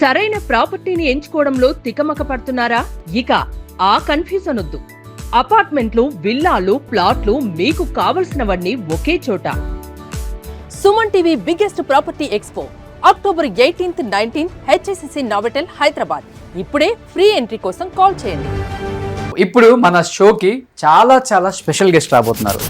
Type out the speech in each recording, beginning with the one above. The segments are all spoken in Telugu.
సరైన ప్రాపర్టీని ఎంచుకోవడంలో తికమక పడుతున్నారా? ఇక ఆ కన్ఫ్యూజన్ వద్దు. అపార్ట్మెంట్లు, విల్లాలు, ప్లాట్లు మీకు కావలసినవన్నీ ఒకే చోట. Suman TV biggest property expo October 18th, 19th HSCC Novotel Hyderabad. ఇప్పుడే ఫ్రీ ఎంట్రీ కోసం కాల్ చేయండి. ఇప్పుడు మన షోకి చాలా స్పెషల్ గెస్ట్ రాబోతున్నారు.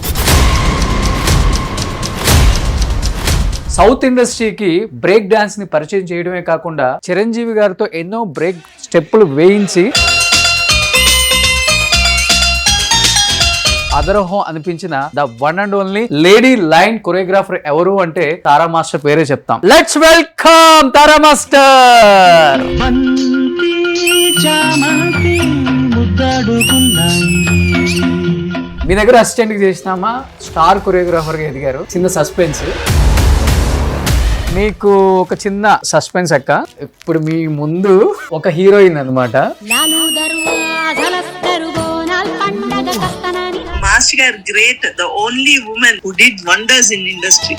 సౌత్ ఇండస్ట్రీకి బ్రేక్ డాన్స్ ని పరిచయం చేయడమే కాకుండా చిరంజీవి గారితో ఎన్నో బ్రేక్ స్టెప్పులు వేయించి అదరహో అనిపించిన the one and only lady line choreographer ఎవరు అంటే తారా మాస్టర్ పేరే చెప్తాం. Let's welcome Tara master. మీ దగ్గర అసిస్టెంట్ కి చేసినామా, స్టార్ కొరియోగ్రాఫర్ గా ఎదిగారు. చిన్న సస్పెన్స్, మీకు ఒక చిన్న సస్పెన్స్ అక్క. ఇప్పుడు మీ ముందు ఒక హీరోయిన్ అన్నమాట. మాస్టర్ గారు great, the only women who did wonders in industry.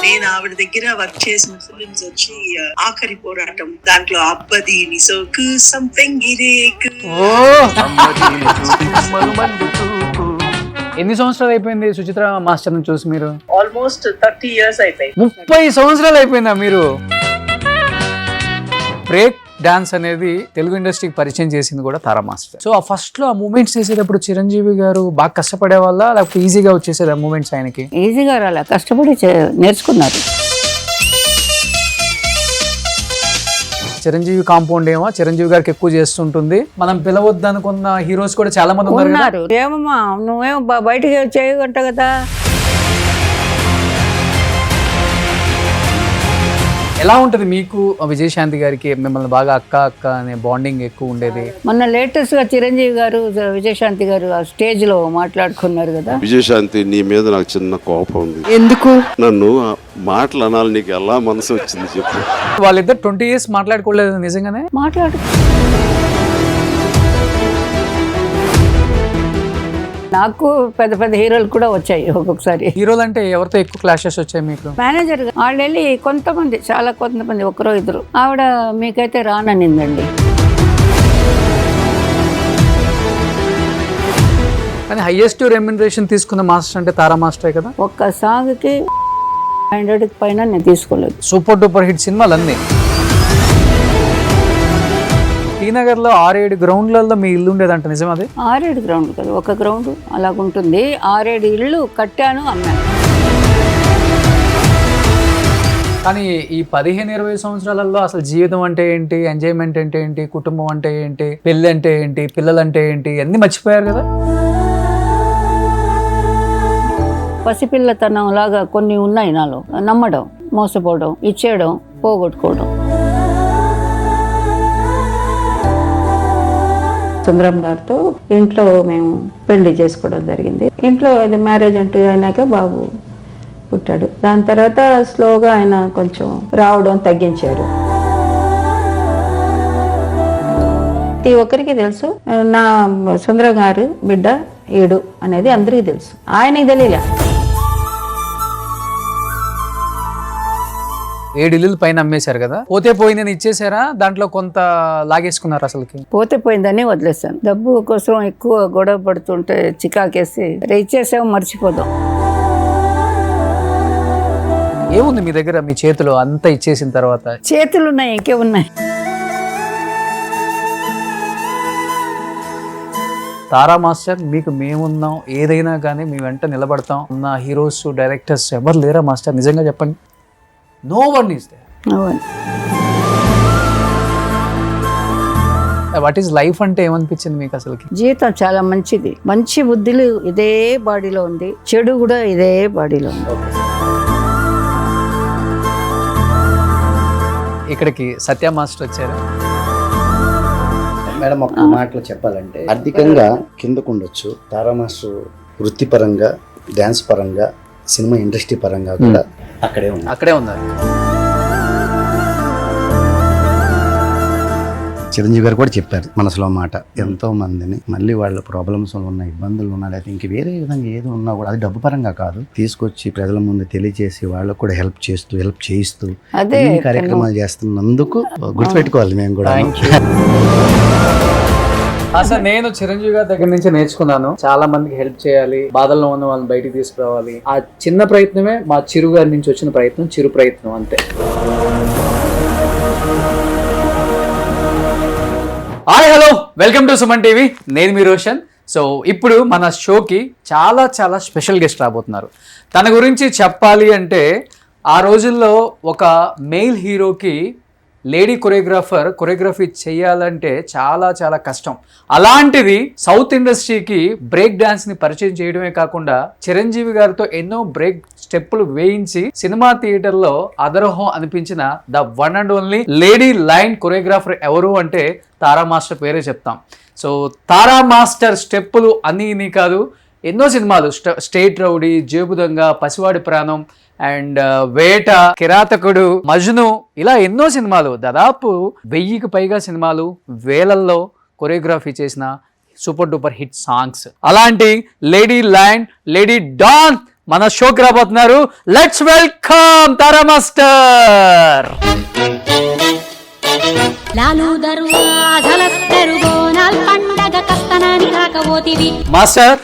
నేను ఆవిడ దగ్గర వర్క్ చేసిన ఫిల్మ్స్ వచ్చి ఆఖరి పోరాటం, దాంట్లో అబ్బది నిసోకు సంథింగ్ గిరేకు. ఎన్ని సంవత్సరాలు అయిపోయింది సుచిత్ర మాస్టర్ ని చూసి మీరు? ఆల్మోస్ట్ 30 years అయిపోయింది. 30 సంవత్సరాలు అయిపోయిందా మీరు? బ్రేక్ డాన్స్ అనేది తెలుగు ఇండస్ట్రీకి పరిచయం చేసింది కూడా తారా మాస్టర్. సో ఆ ఫస్ట్ లో ఆ మూమెంట్స్ చేసేటప్పుడు చిరంజీవి గారు బాగా కష్టపడే వాళ్ళ, లేకపోతే ఈజీగా వచ్చేసేది ఆ మూమెంట్స్ ఆయనకి? ఈజీగా రాలే, కష్టపడి నేర్చుకున్నారు. చిరంజీవి కాంపౌండ్ ఏమో చిరంజీవి గారికి ఎక్కువ చేస్తుంటుంది. మనం పిలవద్దు అనుకున్న హీరోస్ కూడా చాలా మంది ఉన్నారు. ఏమమ్మా నువ్వేమో బయటకి చేయగంట కదా. ఎలా ఉంటది మీకు విజయశాంతి గారికి? మిమ్మల్ని బాగా అక్క అక్క అనే బాండింగ్ ఎక్కువ ఉండేది. మొన్న లేటెస్ట్ గా చిరంజీవి గారు విజయశాంతి గారు ఆ స్టేజ్ లో మాట్లాడుకున్నారు కదా. విజయశాంతి, నీ మీద నాకు చిన్న కోపం ఉంది. ఎందుకు? నన్ను మాటలు అనాలి, నీకు ఎలా మనసు వచ్చింది చెప్పు. వాళ్ళిద్దరు 20 years మాట్లాడుకోలేదు నిజంగానే? మాట్లాడు. నాకు పెద్ద హీరోలు కూడా వచ్చాయి ఒక్కొక్కసారి. హీరోలు అంటే ఎవరితో ఎక్కువ క్లాషెస్ వచ్చాయి మీకు? మేనేజర్ వాళ్ళు వెళ్ళి కొంతమంది ఒకరో ఇద్దరు, ఆవిడ మీకైతే రాననిందండి. కానీ హైయెస్ట్ రెమ్యునరేషన్ తీసుకున్న మాస్టర్ అంటే తారా మాస్టరే కదా. ఒక్క సాంగ్ కి 100 పైన నేను తీసుకోలేదు. సూపర్ డూపర్ హిట్ సినిమాలు అన్నీ. టీనగర్ లో 6-7 గ్రౌండ్లలో మీ ఇల్లు ఉండేదంట, నిజం అది? 6-7 గ్రౌండ్ కదా, ఒక గ్రౌండ్ అలాగుంటుంది. 6-7 ఇళ్ళు కట్టాను, అమ్మాను. కానీ ఈ 15-20 సంవత్సరాలలో అసలు జీవితం అంటే ఏంటి, ఎంజాయ్మెంట్ అంటే ఏంటి, కుటుంబం అంటే ఏంటి, పెళ్ళి అంటే ఏంటి, పిల్లలు అంటే ఏంటి, అన్ని మర్చిపోయారు కదా. పసిపిల్లతనం లాగా కొన్ని ఉన్నాయి నాలో. నమ్మడం, మోసపోవడం, ఇచ్చేయడం, పోగొట్టుకోవడం. సుందరం గారితో ఇంట్లో మేము పెళ్లి చేసుకోవడం జరిగింది. ఇంట్లో అది మ్యారేజ్ అంటూ అయినాక బాబు పుట్టాడు. దాని తర్వాత స్లోగా ఆయన కొంచెం రావడం తగ్గించారు. ప్రతి ఒక్కరికి తెలుసు నా సుందరం గారు బిడ్డ ఏడు అనేది అందరికీ తెలుసు, ఆయనకి తెలియలే. 7 ఇల్లు పైన అమ్మేశారు కదా. పోతే పోయిందని ఇచ్చేసారా, దాంట్లో కొంత లాగేసుకున్నారు? అసలుకి పోతే పోయిందని వదిలేస్తాను. డబ్బు కోసం ఎక్కువ గొడవ పడుతుంటే చికాకేసి ఇచ్చేసాము, మర్చిపోదాం. ఏముంది మీ దగ్గర, మీ చేతిలో అంతా ఇచ్చేసిన తర్వాత? చేతులు ఉన్నాయి, ఇంకేమున్నాయి. తారా మాస్టర్, మీకు మేమున్నాం, ఏదైనా కానీ మీ వెంట నిలబడతాం. నా హీరోస్, డైరెక్టర్స్ ఎవరు లేరా మాస్టర్? నిజంగా చెప్పండి. No one is there. What is life అంటే ఏమనిపించింది మీకు అసలుకి? జీవితం చాలా మంచిది. మంచి బుద్ధులు ఇదే బాడీలో ఉంది, చెడు కూడా ఇదే బాడీలో ఉంది. ఇక్కడికి సత్య మాస్టర్ వచ్చారు. మేడం, ఒక మాటలో చెప్పాలంటే ఆర్థికంగా కిందకు ఉండొచ్చు, తారా మాస్టర్ వృత్తిపరంగా, డ్యాన్స్ పరంగా, సినిమా ఇండస్ట్రీ పరంగా కూడా అక్కడే ఉన్నారు. చిరంజీవి గారు కూడా చెప్పారు మనసులో మాట, ఎంతో మందిని మళ్ళీ వాళ్ళ ప్రాబ్లమ్స్ ఉన్న ఇబ్బందులు ఉన్నా లేకపోతే ఇంక వేరే విధంగా ఏదో ఉన్నా కూడా అది డబ్బు పరంగా కాదు, తీసుకొచ్చి ప్రజల ముందు తెలియజేసి వాళ్ళకు కూడా హెల్ప్ చేయిస్తూ అదే ఈ కార్యక్రమాలు చేస్తున్నందుకు గుర్తుపెట్టుకోవాలి మేము కూడా. అసలు నేను చిరంజీవి గారి దగ్గర నుంచి నేర్చుకున్నాను, చాలా మందికి హెల్ప్ చేయాలి, బాధల్లో ఉన్న వాళ్ళని బయటికి తీసుకురావాలి. ఆ చిన్న ప్రయత్నమే మా చిరు గారి నుంచి వచ్చిన ప్రయత్నం, చిరు ప్రయత్నం అంతే. Hi hello, welcome to Suman TV. నేను మీ రోషన్. సో ఇప్పుడు మన షోకి చాలా చాలా స్పెషల్ గెస్ట్ రాబోతున్నారు. తన గురించి చెప్పాలి అంటే ఆ రోజుల్లో ఒక మెయిల్ హీరోకి లేడీ కొరియోగ్రఫీ చేయాలంటే చాలా చాలా కష్టం. అలాంటిది సౌత్ ఇండస్ట్రీకి బ్రేక్ డాన్స్ని పరిచయం చేయడమే కాకుండా చిరంజీవి గారితో ఎన్నో బ్రేక్ స్టెప్పులు వేయించి సినిమా థియేటర్లో అదరహం అనిపించిన the one and only lady line choreographer ఎవరు అంటే తారా మాస్టర్ పేరే చెప్తాం. సో తారా మాస్టర్ స్టెప్పులు అన్నీ ఇన్ని కాదు, ఎన్నో సినిమాలు, స్టేట్ రౌడీ, జేబుదంగ, పసివాడి ప్రాణం అండ్ వేట, కిరాతకుడు, మజ్ను, ఇలా ఎన్నో సినిమాలు, దాదాపు 1000కి పైగా సినిమాలు, వేలల్లో కొరియోగ్రఫీ చేసిన సూపర్ డూపర్ హిట్ సాంగ్స్. అలాంటి లేడీ లైన్, లేడీ డాన్ మన షోకి రాబోతున్నారు. Let's welcome Tara master. Master,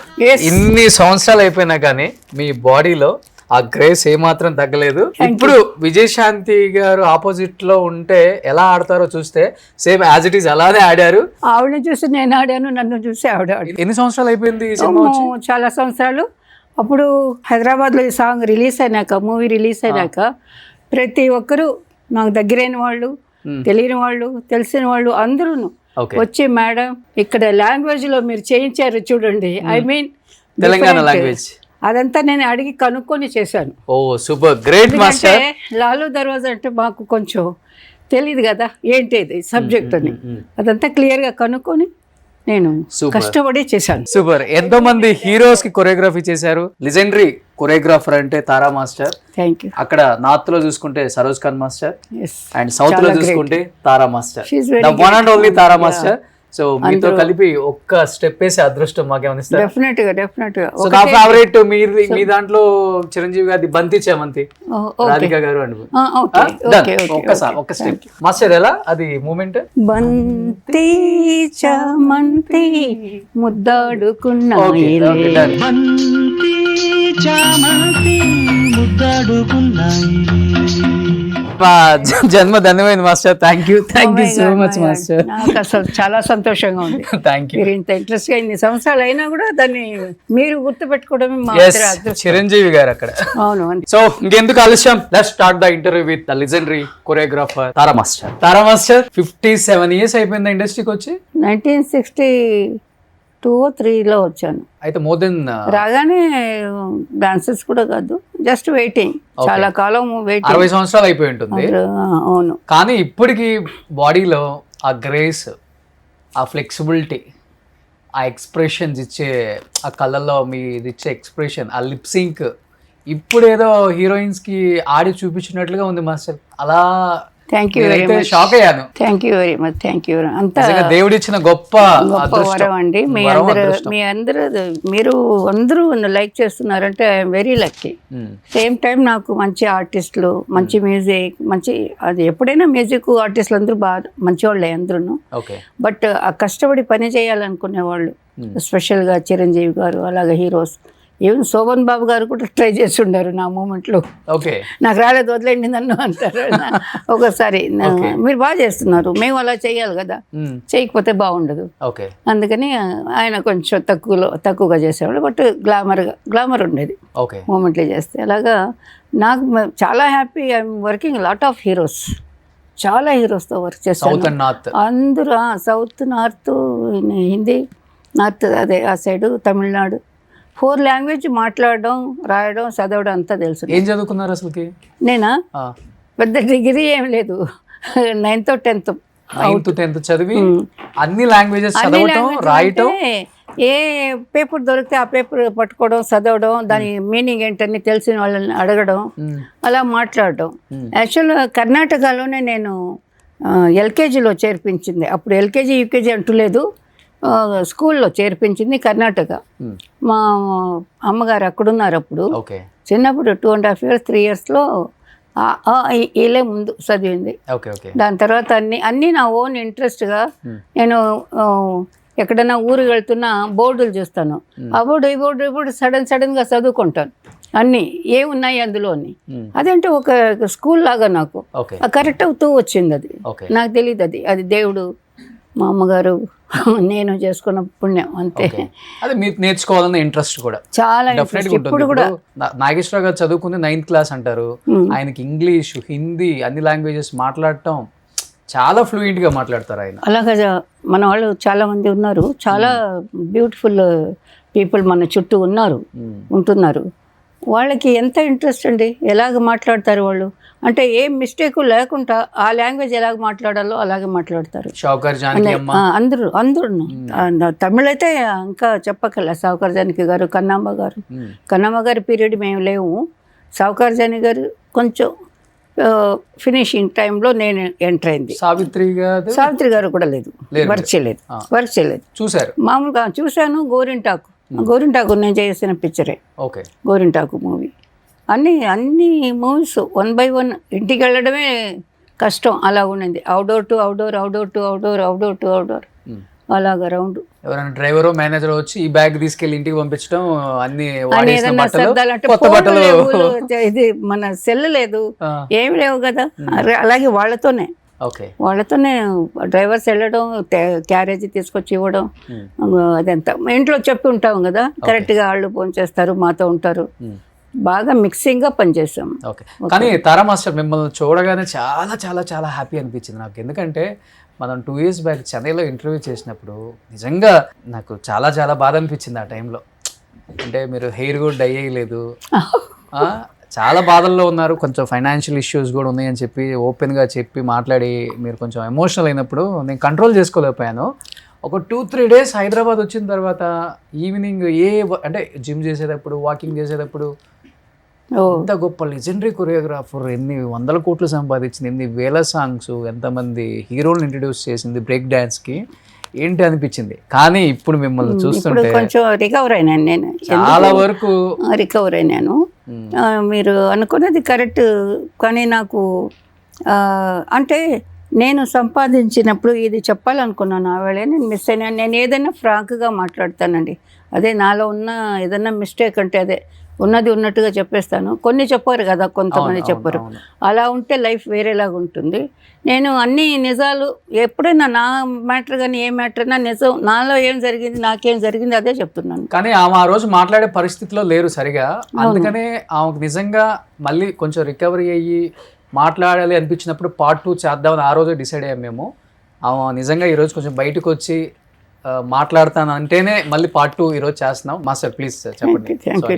ఇన్ని సంవత్సరాలు అయిపోయినా కానీ మీ బాడీలో ఆ గ్రేస్ ఏమాత్రం తగ్గలేదు. ఇప్పుడు విజయశాంతి గారు ఆపోజిట్ లో ఉంటే ఎలా ఆడతారో చూస్తే సేమ్ యాజ్ ఇట్ ఈస్ అలానే ఆడారు. ఆవిడని చూసి నేను ఆడాను, నన్ను చూసి ఆవిడ ఆడాను. ఎన్ని సంవత్సరాలు అయిపోయింది ఈ సినిమా వచ్చి? చాలా సంవత్సరాలు. అప్పుడు హైదరాబాద్లో ఈ సాంగ్ రిలీజ్ అయినాక, మూవీ రిలీజ్ అయినాక ప్రతి ఒక్కరూ నాకు దగ్గరైన వాళ్ళు, తెలియని వాళ్ళు, తెలిసిన వాళ్ళు అందరూ వచ్చి మేడం ఇక్కడ లాంగ్వేజ్ లో మీరు చేయించారు చూడండి, ఐ మీన్ తెలంగాణ లాంగ్వేజ్, అదంతా నేను అడిగి కనుక్కొని చేశాను. ఓ సూపర్, గ్రేట్ మాస్టర్. లాలు దర్వాజా అంటే మాకు కొంచెం తెలియదు కదా ఏంటి సబ్జెక్ట్ అని, అదంతా క్లియర్ గా కనుక్కొని నేను కష్టపడి చేశాను. సూపర్. ఎంతో మంది హీరోస్ కి కొరియోగ్రఫీ చేశారు. లెజెండరీ కొరియోగ్రాఫర్ అంటే తారా మాస్టర్. Thank you. అక్కడ నార్త్ లో చూసుకుంటే Saroj Khan master and south లో చూసుకుంటే Tara master, the one and only Tara master. So మీతో కలిపి ఒక్క స్టెప్ వేసే అదృష్టం మాకేమనిస్తారు? డెఫినెట్ గా. సో నా ఫేవరెట్ మీ దాంట్లో చిరంజీవి గారి బంతి చేమంతి, రాధిక గారు అండి. ఒక్క స్టెప్ మాస్టర్, ఎలా అది మూమెంట్? బంతి చామంతి ముద్దాడుకున్నా జన్మ ధన్యమైంది master. Thank you so much master. నాకు అసలు చాలా సంతోషంగా ఉంది. Thank you. మీరు ఇంత ఇంట్రెస్ట్ గా ఇన్ని సంవత్సరాలు అయినా కూడా దాన్ని మీరు గుర్తుపెట్టుకోవడమే మా చిరంజీవి గారు అక్కడ. అవును. సో ఇంకెందుకు ఆలస్యం, let's start the interview with the legendary choreographer Tara master. Tara master 57 years అయిపోయింది ఇండస్ట్రీకి వచ్చి. 1962-63 వచ్చాను. అయితే మోర్ దెన్ రాగానే డాన్సెస్ కూడా కాదు, జస్ట్ వెయిటింగ్. చాలా కాలం వెయిటింగ్. 60 సంవత్సరాలు అయిపోయి ఉంటుంది. అవును. కానీ ఇప్పటికి బాడీలో ఆ గ్రేస్, ఆ ఫ్లెక్సిబిలిటీ, ఆ ఎక్స్ప్రెషన్స్ ఇచ్చే, ఆ కళ్ళల్లో మీరు ఇచ్చే ఎక్స్ప్రెషన్, ఆ లిప్ సింక్ ఇప్పుడు ఏదో హీరోయిన్స్ కి ఆడి చూపించినట్లుగా ఉంది మాస్టర్. అలా thank you very much. Shock అయ్యాను. Thank you very much. Thank you. అంతా దేవుడిచ్చిన గొప్ప వరం అండి. మీరు అందరూ లైక్ చేస్తున్నారంటే I'm very lucky. Same time నాకు మంచి ఆర్టిస్టులు, మంచి మ్యూజిక్, మంచి అది ఎప్పుడైనా మ్యూజిక్ ఆర్టిస్టులు అందరూ బాగా మంచివాళ్ళే అందరూ. బట్ ఆ కష్టపడి పని చేయాలనుకునే వాళ్ళు, స్పెషల్గా చిరంజీవి గారు, అలాగే హీరోస్, ఈవెన్ శోభన్ బాబు గారు కూడా ట్రై చేసి ఉన్నారు నా మూమెంట్లో. నాకు రాలేదు, వదిలేండి నన్ను అంటారు ఒకసారి. మీరు బాగా చేస్తున్నారు, మేము అలా చేయాలి కదా, చేయకపోతే బాగుండదు. అందుకని ఆయన కొంచెం తక్కువగా చేసేవాళ్ళు. బట్ గ్లామర్ ఉండేది మూమెంట్లో చేస్తే. అలాగా నాకు చాలా happy. I'm working lot of heroes, చాలా హీరోస్తో వర్క్ చేస్తాను. అందరూ సౌత్, నార్త్, హిందీ, నార్త్ అదే ఆ సైడు, తమిళనాడు, 4 లాంగ్వేజ్ మాట్లాడడం, రాయడం, చదవడం అంతా తెలుసు. ఏం చదువుకున్నారు అసలుకి? నేనా పెద్ద డిగ్రీ ఏం లేదు, 9th, 10th చదివి అన్ని లాంగ్వేజెస్ చదవడం, రాయటం, ఏ పేపర్ దొరికితే ఆ పేపర్ పట్టుకోవడం, చదవడం, దాని మీనింగ్ ఏంటని తెలిసిన వాళ్ళని అడగడం, అలా మాట్లాడడం. యాక్చువల్గా కర్ణాటకలోనే నేను ఎల్కేజీలో చేర్పించింది. అప్పుడు ఎల్కేజీ యూకేజీ అంటూ లేదు, స్కూల్లో చేర్పించింది కర్ణాటక. మా అమ్మగారు అక్కడున్నారు అప్పుడు. ఓకే. చిన్నప్పుడు 2.5 years 3 yearsలో వీళ్ళే ముందు చదివింది. ఓకే. ఓకే. దాని తర్వాత అన్నీ నా ఓన్ ఇంట్రెస్ట్గా నేను ఎక్కడైనా ఊరికి వెళ్తున్నా బోర్డులు చూస్తాను. ఆ బోర్డు ఈ బోర్డు సడన్గా చదువుకుంటాను అన్నీ ఏమున్నాయి అందులోని. అదంటే ఒక స్కూల్ లాగా నాకు కరెక్ట్ అవుతూ వచ్చింది. అది నాకు తెలియదు, అది దేవుడు, మా అమ్మగారు, నేను చేసుకున్న పుణ్యం అంతే. అదే మీరు నేర్చుకోవాలన్న ఇంట్రెస్ట్ కూడా చాలా ఇప్పుడు కూడా. నాగేశ్వరరావు గారు చదువుకుంది 9th class అంటారు. ఆయనకి ఇంగ్లీష్, హిందీ అన్ని లాంగ్వేజెస్ మాట్లాడటం చాలా ఫ్లూయెంట్ గా మాట్లాడతారు ఆయన. అలాగా మన వాళ్ళు చాలా మంది ఉన్నారు, చాలా బ్యూటిఫుల్ పీపుల్ మన చుట్టూ ఉంటున్నారు. వాళ్ళకి ఎంత ఇంట్రెస్ట్ అండి, ఎలాగ మాట్లాడతారు వాళ్ళు, అంటే ఏం మిస్టేక్ లేకుండా ఆ లాంగ్వేజ్ ఎలాగ మాట్లాడాలో అలాగే మాట్లాడతారు. అందరూ తమిళ్ అయితే ఇంకా చెప్పకల. సావుకార్ జానకి గారు, కన్నమ్మ గారి పీరియడ్ మేము లేవు. సావుకార్ జానకి గారు కొంచెం ఫినిషింగ్ టైంలో నేను ఎంటర్ అయింది. సావిత్రి గారు కూడా లేదు, వర్క్ చేయలేదు. చూసారు? మామూలుగా చూశాను. గోరింటాకు నేను చేసిన పిక్చరే గోరింటాకు మూవీ. అన్ని మూవీస్ 1 by 1 ఇంటికి వెళ్ళడమే కష్టం, అలా ఉండింది. అవుట్డోర్ టు అవుట్డోర్ అలాగా రౌండ్. ఎవరైనా డ్రైవర్ మేనేజర్ వచ్చి ఈ బ్యాగ్ తీసుకెళ్ళి ఇంటికి పంపించడం, అన్ని ఇది మన సెల్ లేదు, ఏమి లేవు కదా. అలాగే వాళ్ళతోనే డ్రైవర్స్ వెళ్ళడం, క్యారేజ్ తీసుకొచ్చి ఇవ్వడం, అదంతా ఇంట్లో చెప్పి ఉంటాం కదా. కరెక్ట్గా వాళ్ళు ఫోన్ చేస్తారు, మాతో ఉంటారు. బాగా మిక్సింగ్గా పనిచేసాం. కానీ తారా మాస్టర్ మిమ్మల్ని చూడగానే చాలా చాలా చాలా హ్యాపీ అనిపించింది నాకు. ఎందుకంటే మనం 2 years బ్యాక్ చెన్నైలో ఇంటర్వ్యూ చేసినప్పుడు నిజంగా నాకు చాలా చాలా బాధ అనిపించింది ఆ టైంలో. అంటే మీరు హెయిర్ కూడా డై అయ్యలేదు, చాలా బాధల్లో ఉన్నారు, కొంచెం ఫైనాన్షియల్ ఇష్యూస్ కూడా ఉన్నాయని చెప్పి ఓపెన్గా చెప్పి మాట్లాడి మీరు కొంచెం ఎమోషనల్ అయినప్పుడు నేను కంట్రోల్ చేసుకోలేకపోయాను. ఒక 2-3 days హైదరాబాద్ వచ్చిన తర్వాత ఈవినింగ్ అంటే జిమ్ చేసేటప్పుడు, వాకింగ్ చేసేటప్పుడు ఎంత గొప్ప లెజెండరీ కొరియోగ్రాఫర్, ఎన్ని 100 కోట్లు సంపాదించింది, ఎన్ని వేల సాంగ్స్, ఎంతమంది హీరోలను ఇంట్రడ్యూస్ చేసింది బ్రేక్ డాన్స్కి, ఏంటి అనిపించింది. కానీ ఇప్పుడు మిమ్మల్ని చూస్తుంటే కొంచెం రికవర్ అయినాను నేను, చాలా వరకు రికవర్ అయినాను. మీరు అనుకున్నది కరెక్ట్. కానీ నాకు అంటే నేను సంపాదించినప్పుడు ఇది చెప్పాలనుకున్నాను, ఆ వేళ నేను మిస్ అయినా. నేను ఏదైనా ఫ్రాంక్గా మాట్లాడతానండి. అదే నాలో ఉన్న ఏదైనా మిస్టేక్ అంటే అదే ఉన్నది ఉన్నట్టుగా చెప్పేస్తాను. కొన్ని చెప్పారు కదా, కొంతమంది చెప్పరు. అలా ఉంటే లైఫ్ వేరేలాగా ఉంటుంది. నేను అన్ని నిజాలు ఎప్పుడైనా నా మ్యాటర్ కానీ ఏ మ్యాటర్ అయినా నిజం, నాలో ఏం జరిగింది, నాకేం జరిగింది అదే చెప్తున్నాను. కానీ ఆమె ఆ రోజు మాట్లాడే పరిస్థితిలో లేరు సరిగా. అందుకనే ఆమెకు నిజంగా మళ్ళీ కొంచెం రికవరీ అయ్యి మాట్లాడాలి అనిపించినప్పుడు Part 2 చేద్దామని ఆ రోజే డిసైడ్ అయ్యాం మేము. ఆమె నిజంగా ఈరోజు కొంచెం బయటకు వచ్చి మాట్లాడతాను అంటేనే మళ్ళీ Part 2 ఈరోజు చేస్తున్నాం. మాస్టర్ ప్లీజ్ చెప్పండి.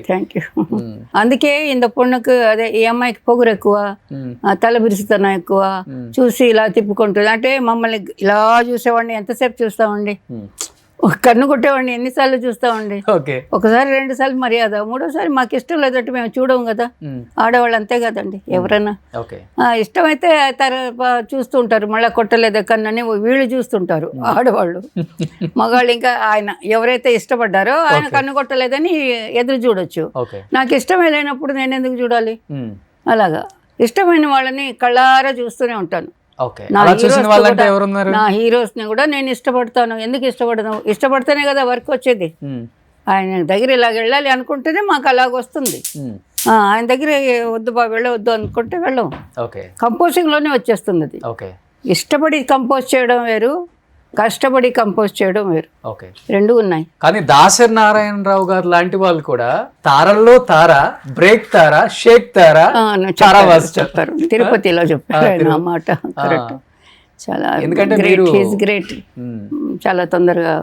Thank you. అందుకే ఇంత పొన్నుకు అదే ఈ అమ్మాయికి పొగురు ఎక్కువ, తల బిరుసుతనం ఎక్కువ, చూసి ఇలా తిప్పుకుంటుంది. అంటే మమ్మల్ని ఇలా చూసేవాడిని ఎంతసేపు చూస్తామండి, కన్ను కొట్టేవాడిని ఎన్నిసార్లు చూస్తామండి. ఒకసారి 2 సార్లు మర్యాద, 3వసారి మాకు ఇష్టం లేదంటే మేము చూడము కదా. ఆడవాళ్ళు అంతే కదండి, ఎవరైనా ఇష్టమైతే చూస్తూ ఉంటారు, మళ్ళీ కొట్టలేదా కన్నని వీళ్ళు చూస్తుంటారు ఆడవాళ్ళు. మగాళ్ళు ఇంకా ఆయన ఎవరైతే ఇష్టపడ్డారో ఆయన కన్ను కొట్టలేదని ఎదురు చూడొచ్చు. నాకు ఇష్టమే లేనప్పుడు నేను ఎందుకు చూడాలి? అలాగా ఇష్టమైన వాళ్ళని కళ్ళారా చూస్తూనే ఉంటాను. నా హీరోస్ ని కూడా నేను ఇష్టపడతాను. ఎందుకు ఇష్టపడతాను? ఇష్టపడితేనే కదా వర్క్ వచ్చేది. ఆయన దగ్గర ఇలాగ వెళ్ళాలి అనుకుంటేనే మాకు అలాగ వస్తుంది. ఆయన దగ్గర వద్దు బాబు వెళ్ళవద్దు అనుకుంటే వెళ్ళం. కంపోజింగ్ లోనే వచ్చేస్తుంది అది. ఇష్టపడి కంపోజ్ చేయడం వేరు, కష్టపడి కంపోజ్ చేయడం వేరు, రెండు ఉన్నాయి. కానీ దాసరి నారాయణరావు గారు లాంటి వాళ్ళు కూడా తారల్లో తార, బ్రేక్ తార, షేక్ తార చెప్తారు. తిరుపతిలో చెప్పారు ఆ మాట. కరెక్ట్. చాలా ఎందుకంటే గ్రేట్. చాలా తొందరగా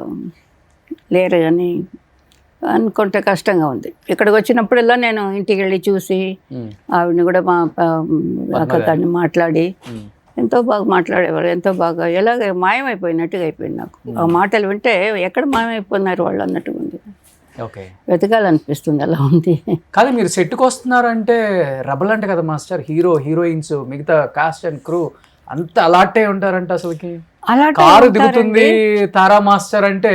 లేరు అని అనుకుంటే కష్టంగా ఉంది. ఇక్కడికి వచ్చినప్పుడల్లా నేను ఇంటికి వెళ్ళి చూసి ఆవిడని కూడా మా అక్కని మాట్లాడి ఎంతో బాగా మాట్లాడేవారు. ఎంతో బాగా ఎలాగ మాయమైపోయినట్టుగా అయిపోయింది నాకు. ఆ మాటలు వింటే ఎక్కడ మాయమైపోయినారు వాళ్ళు అన్నట్టుగా ఉంది. వెతకాలనిపిస్తుంది, అలా ఉంది. కానీ మీరు సెట్కి వస్తున్నారంటే రెబల్ అంటే కదా మాస్టర్, హీరో హీరోయిన్స్ మిగతా కాస్ట్ అండ్ క్రూ అంత అలాంటి ఉంటారంట అసలుకి. అలాంటి కారు ఉంటారండి. దిగుతుంది తారా మాస్టర్ అంటే